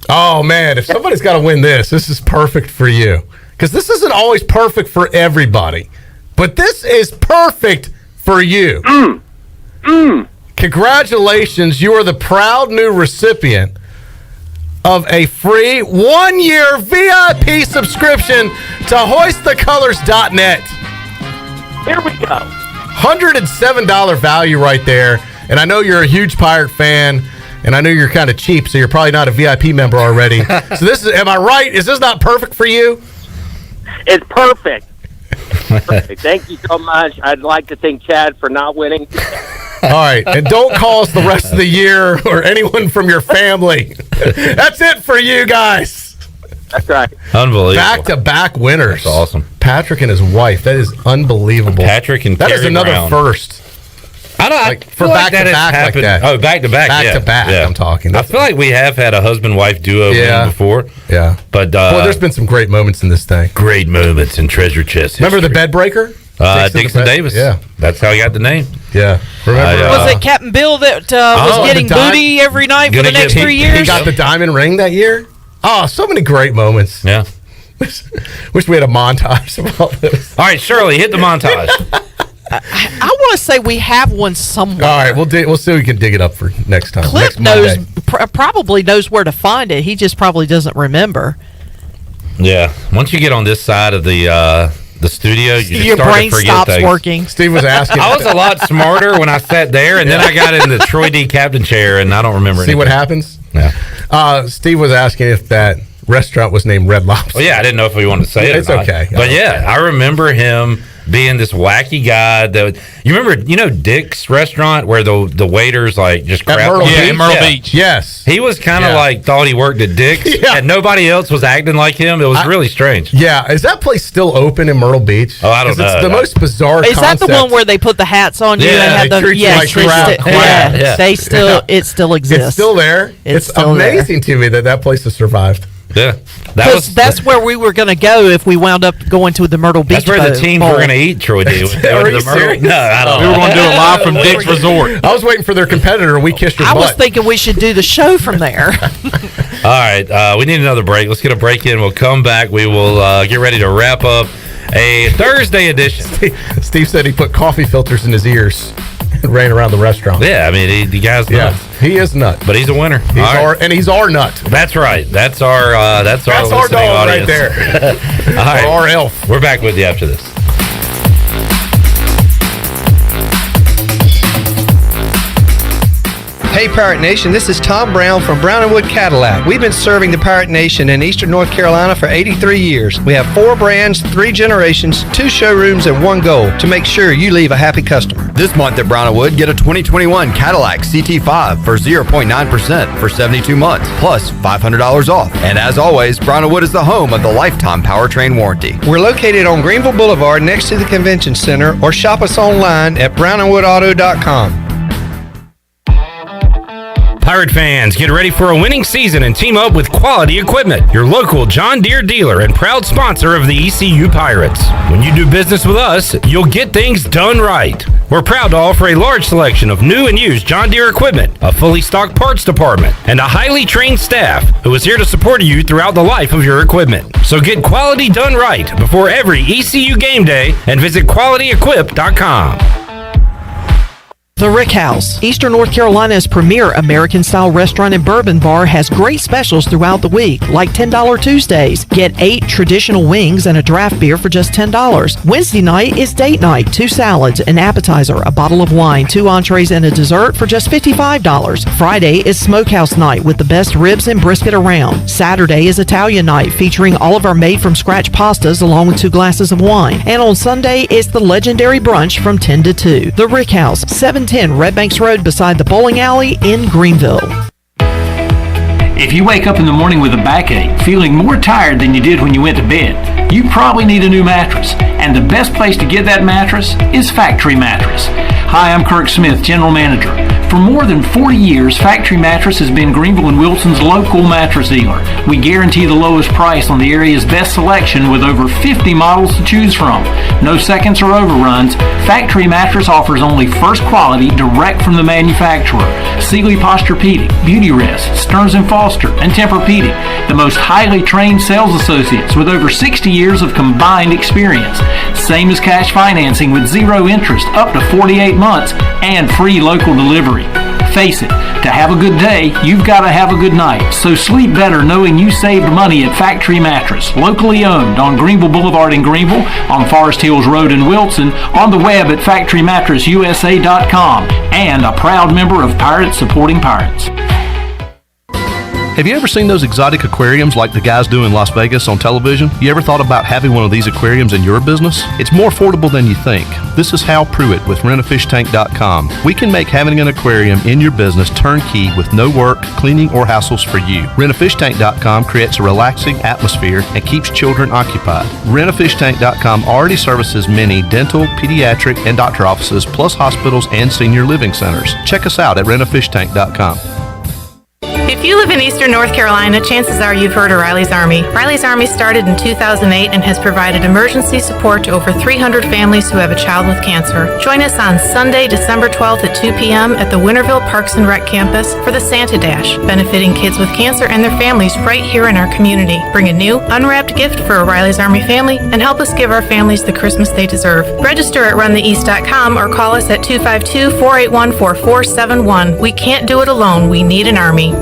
Oh, man, if somebody's got to win this is perfect for you. Because this isn't always perfect for everybody. But this is perfect for you. Congratulations. You are the proud new recipient of a free 1-year VIP subscription to hoistthecolors.net. Here we go. $107 value right there. And I know you're a huge Pirate fan, and I know you're kind of cheap, so you're probably not a VIP member already. So this is, am I right? Is this not perfect for you? It's perfect. Perfect. Thank you so much. I'd like to thank Chad for not winning. All right. And don't call us the rest of the year or anyone from your family. That's it for you guys. That's right. Unbelievable. Back-to-back winners. That's awesome. Patrick and his wife. That is unbelievable. Patrick and that Carrie is another Brown. first. I don't Like, I for feel like back to back like happened. that. Oh, back to back. Back to back. Yeah. I'm talking. I feel like we have had a husband-wife duo win before. Yeah. But well, there's been some great moments in this thing. Great moments in Treasure Chest. Remember the bed breaker? Dixon Davis. Yeah. That's how he got the name. Yeah. Remember? Was it Captain Bill that was getting booty every night for the next 3 years? He got the diamond ring that year. Oh, so many great moments. Yeah. Wish we had a montage of all this. All right, Shirley, hit the montage. I want to say we have one somewhere. All right, we'll see if we can dig it up for next time. Cliff next probably knows where to find it. He just probably doesn't remember. Yeah. Once you get on this side of the studio, your brain stops things. working. Steve was asking. I was a lot smarter when I sat there, and then I got in the Troy D. Captain chair, and I don't remember See anything. what happens? Yeah. Steve was asking if that restaurant was named Red Lobster. Well, yeah, I didn't know if we wanted to say it. It's or not. okay. But yeah, I remember him being this wacky guy. That you remember, Dick's restaurant where the waiters like just crap Myrtle on Beach? Myrtle Beach. Yes. He was kind of like thought he worked at Dick's, and nobody else was acting like him. It was really strange. Yeah, is that place still open in Myrtle Beach? Oh, I don't know. It's the most bizarre. Is that the one where they put the hats on you and have the it still exists. It's still there. It's still amazing to me that place has survived. Yeah, that's where we were going to go if we wound up going to the Myrtle Beach. That's where the teams were going to eat, Troy. Are you serious? No, I don't know. We were going to do it live from Dick's Resort. I was waiting for their competitor. We kissed your butt. I was thinking we should do the show from there. All right, we need another break. Let's get a break in. We'll come back. We will get ready to wrap up a Thursday edition. Steve said he put coffee filters in his ears and ran around the restaurant. Yeah, I mean, the guy's nuts. He is nuts. But he's a winner. He's our nut. That's right. That's our dog audience. right there. All right. Our elf. We're back with you after this. Hey Pirate Nation, this is Tom Brown from Brown & Wood Cadillac. We've been serving the Pirate Nation in Eastern North Carolina for 83 years. We have 4 brands, 3 generations, 2 showrooms, and 1 goal to make sure you leave a happy customer. This month at Brown & Wood, get a 2021 Cadillac CT5 for 0.9% for 72 months, plus $500 off. And as always, Brown & Wood is the home of the lifetime powertrain warranty. We're located on Greenville Boulevard next to the Convention Center, or shop us online at brownandwoodauto.com. Pirate fans, get ready for a winning season and team up with Quality Equipment, your local John Deere dealer and proud sponsor of the ECU Pirates. When you do business with us, you'll get things done right. We're proud to offer a large selection of new and used John Deere equipment, a fully stocked parts department, and a highly trained staff who is here to support you throughout the life of your equipment. So get quality done right before every ECU game day and visit QualityEquip.com. The Rick House, Eastern North Carolina's premier American-style restaurant and bourbon bar, has great specials throughout the week, like $10 Tuesdays. Get 8 traditional wings and a draft beer for just $10. Wednesday night is date night, 2 salads, an appetizer, a bottle of wine, 2 entrees, and a dessert for just $55. Friday is smokehouse night with the best ribs and brisket around. Saturday is Italian night, featuring all of our made-from-scratch pastas along with 2 glasses of wine. And on Sunday is the legendary brunch from 10 to 2. The Rick House, 710 Red Banks Road beside the bowling alley in Greenville. If you wake up in the morning with a backache, feeling more tired than you did when you went to bed, you probably need a new mattress. And the best place to get that mattress is Factory Mattress. Hi, I'm Kirk Smith, General Manager. For more than 40 years, Factory Mattress has been Greenville and Wilson's local mattress dealer. We guarantee the lowest price on the area's best selection with over 50 models to choose from. No seconds or overruns. Factory Mattress offers only first quality direct from the manufacturer. Sealy Posturepedic, Beauty Rest, Stearns & Foster, and Tempur-Pedic. The most highly trained sales associates with over 60 years of combined experience. Same as cash financing with 0 interest up to 48 months and free local delivery. Face it, to have a good day, you've got to have a good night. So sleep better knowing you saved money at Factory Mattress, locally owned on Greenville Boulevard in Greenville, on Forest Hills Road in Wilson, on the web at FactoryMattressUSA.com, and a proud member of Pirates Supporting Pirates. Have you ever seen those exotic aquariums like the guys do in Las Vegas on television? You ever thought about having one of these aquariums in your business? It's more affordable than you think. This is Hal Pruitt with RentAFishTank.com. We can make having an aquarium in your business turnkey with no work, cleaning, or hassles for you. RentAFishTank.com creates a relaxing atmosphere and keeps children occupied. RentAFishTank.com already services many dental, pediatric, and doctor offices, plus hospitals and senior living centers. Check us out at RentAFishTank.com. If you live in Eastern North Carolina, chances are you've heard of Riley's Army. Riley's Army started in 2008 and has provided emergency support to over 300 families who have a child with cancer. Join us on Sunday, December 12th at 2 p.m. at the Winterville Parks and Rec campus for the Santa Dash, benefiting kids with cancer and their families right here in our community. Bring a new, unwrapped gift for a Riley's Army family and help us give our families the Christmas they deserve. Register at runtheeast.com or call us at 252-481-4471. We can't do it alone. We need an Army.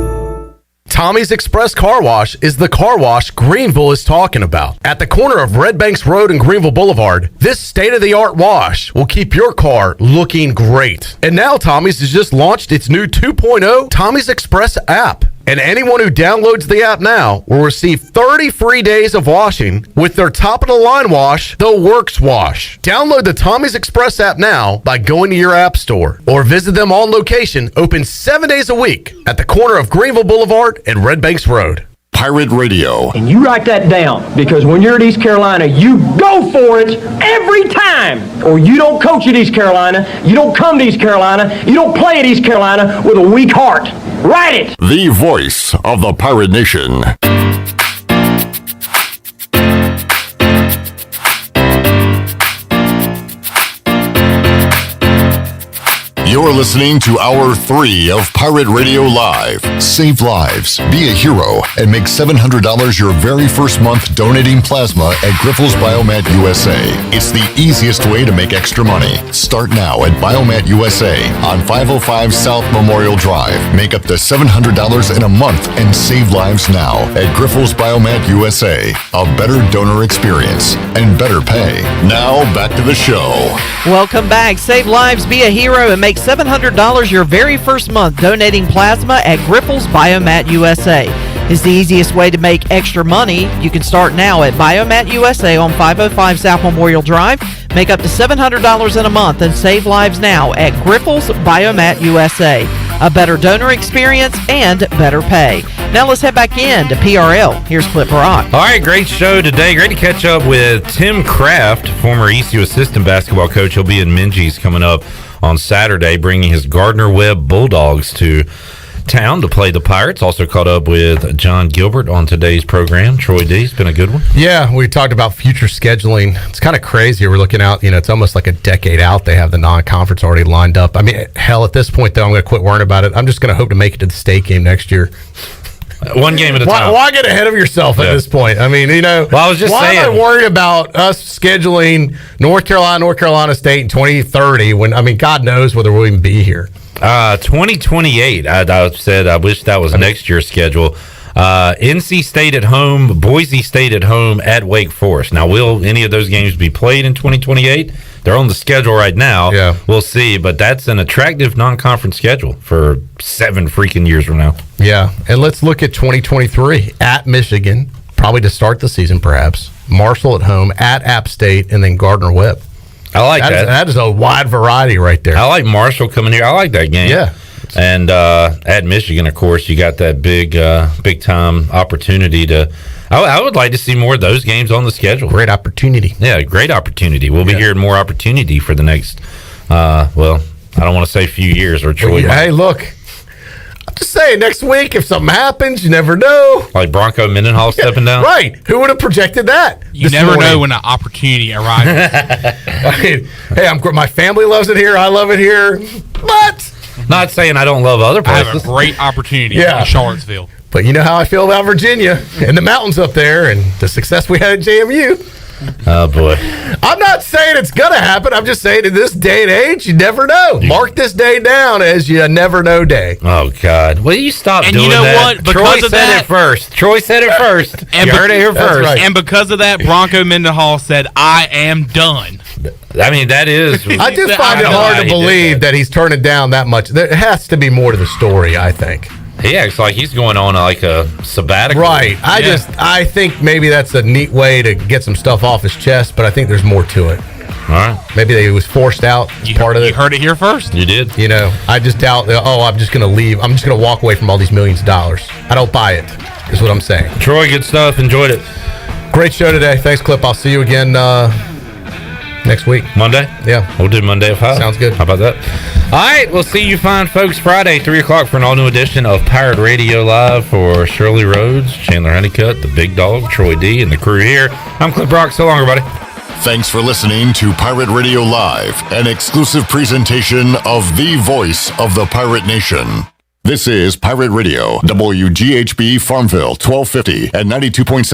Tommy's Express Car Wash is the car wash Greenville is talking about. At the corner of Red Banks Road and Greenville Boulevard, this state-of-the-art wash will keep your car looking great. And now Tommy's has just launched its new 2.0 Tommy's Express app. And anyone who downloads the app now will receive 30 free days of washing with their top-of-the-line wash, the Works Wash. Download the Tommy's Express app now by going to your app store or visit them on location, open 7 days a week at the corner of Greenville Boulevard and Red Banks Road. Pirate Radio. And you write that down, because when you're at East Carolina, you go for it every time. Or you don't coach at East Carolina, you don't come to East Carolina, you don't play at East Carolina with a weak heart. Write it! The voice of the Pirate Nation. You're listening to Hour 3 of Pirate Radio Live. Save lives, be a hero, and make $700 your very first month donating plasma at Grifols Biomat USA. It's the easiest way to make extra money. Start now at Biomat USA on 505 South Memorial Drive. Make up to $700 in a month and save lives now at Grifols Biomat USA. A better donor experience and better pay. Now back to the show. Welcome back. Save lives, be a hero, and make $700 your very first month donating plasma at Grifols Biomat USA. Is the easiest way to make extra money. You can start now at Biomat USA on 505 South Memorial Drive. Make up to $700 in a month and save lives now at Grifols Biomat USA. A better donor experience and better pay. Now let's head back in to PRL. Here's Clip Rock. All right, great show today. Great to catch up with Tim Kraft, former ECU assistant basketball coach. He'll be in Minges coming up on Saturday, bringing his Gardner-Webb Bulldogs to town to play the Pirates. Also caught up with Jon Gilbert on today's program. Troy D, it's been a good one. Yeah, we talked about future scheduling. It's kind of crazy. We're looking out, it's almost like a decade out. They have the non-conference already lined up. I mean, hell, at this point, though, I'm going to quit worrying about it. I'm just going to hope to make it to the state game next year. One game at a time. Why get ahead of yourself at this point? I mean, well, I was just why saying, am I worried about us scheduling North Carolina State in 2030 when, I mean, God knows whether we'll even be here. 2028, I said I wish that was next year's schedule. NC State at home, Boise State at home, at Wake Forest. Now, will any of those games be played in 2028? They're on the schedule right now. Yeah. We'll see, but that's an attractive non-conference schedule for 7 freaking years from now. Yeah, and let's look at 2023 at Michigan, probably to start the season perhaps. Marshall at home, at App State, and then Gardner-Webb. I like that. That is a wide variety right there. I like Marshall coming here. I like that game. Yeah. And at Michigan, of course, you got that big time opportunity to. I would like to see more of those games on the schedule. Great opportunity. Yeah, great opportunity. We'll be hearing more opportunity for the next. Well, I don't want to say few years or Troy. Hey, look. I'm just saying, next week, if something happens, you never know. Like Bronco Mendenhall stepping down? Right. Who would have projected that? You never know when an opportunity arrives. I mean, hey, my family loves it here. I love it here. But not saying I don't love other places. I have a great opportunity in Charlottesville. But you know how I feel about Virginia and the mountains up there and the success we had at JMU. Oh, boy. I'm not saying it's going to happen. I'm just saying in this day and age, you never know. Mark this day down as you never know day. Oh, God. Will you stop doing that? And you know what? Troy said it first. Troy said it first. You heard it here first. Right. And because of that, Bronco Mendenhall said, I am done. I mean, that is. I just find it hard to believe that he's turning down that much. There has to be more to the story, I think. He acts like he's going on like a sabbatical. Right. I think maybe that's a neat way to get some stuff off his chest, but I think there's more to it. All right. Maybe he was forced out. Part of it. You heard it here first. You did. I just doubt, I'm just going to leave. I'm just going to walk away from all these millions of dollars. I don't buy it, is what I'm saying. Troy, good stuff. Enjoyed it. Great show today. Thanks, Clip. I'll see you again next week. Monday? Yeah. We'll do Monday at 5. Sounds good. How about that? All right. We'll see you fine folks Friday, 3 o'clock for an all-new edition of Pirate Radio Live for Shirley Rhodes, Chandler Honeycutt, the Big Dog, Troy D, and the crew here. I'm Clip Rock. So long, everybody. Thanks for listening to Pirate Radio Live, an exclusive presentation of the voice of the Pirate Nation. This is Pirate Radio, WGHB Farmville, 1250 and 92.7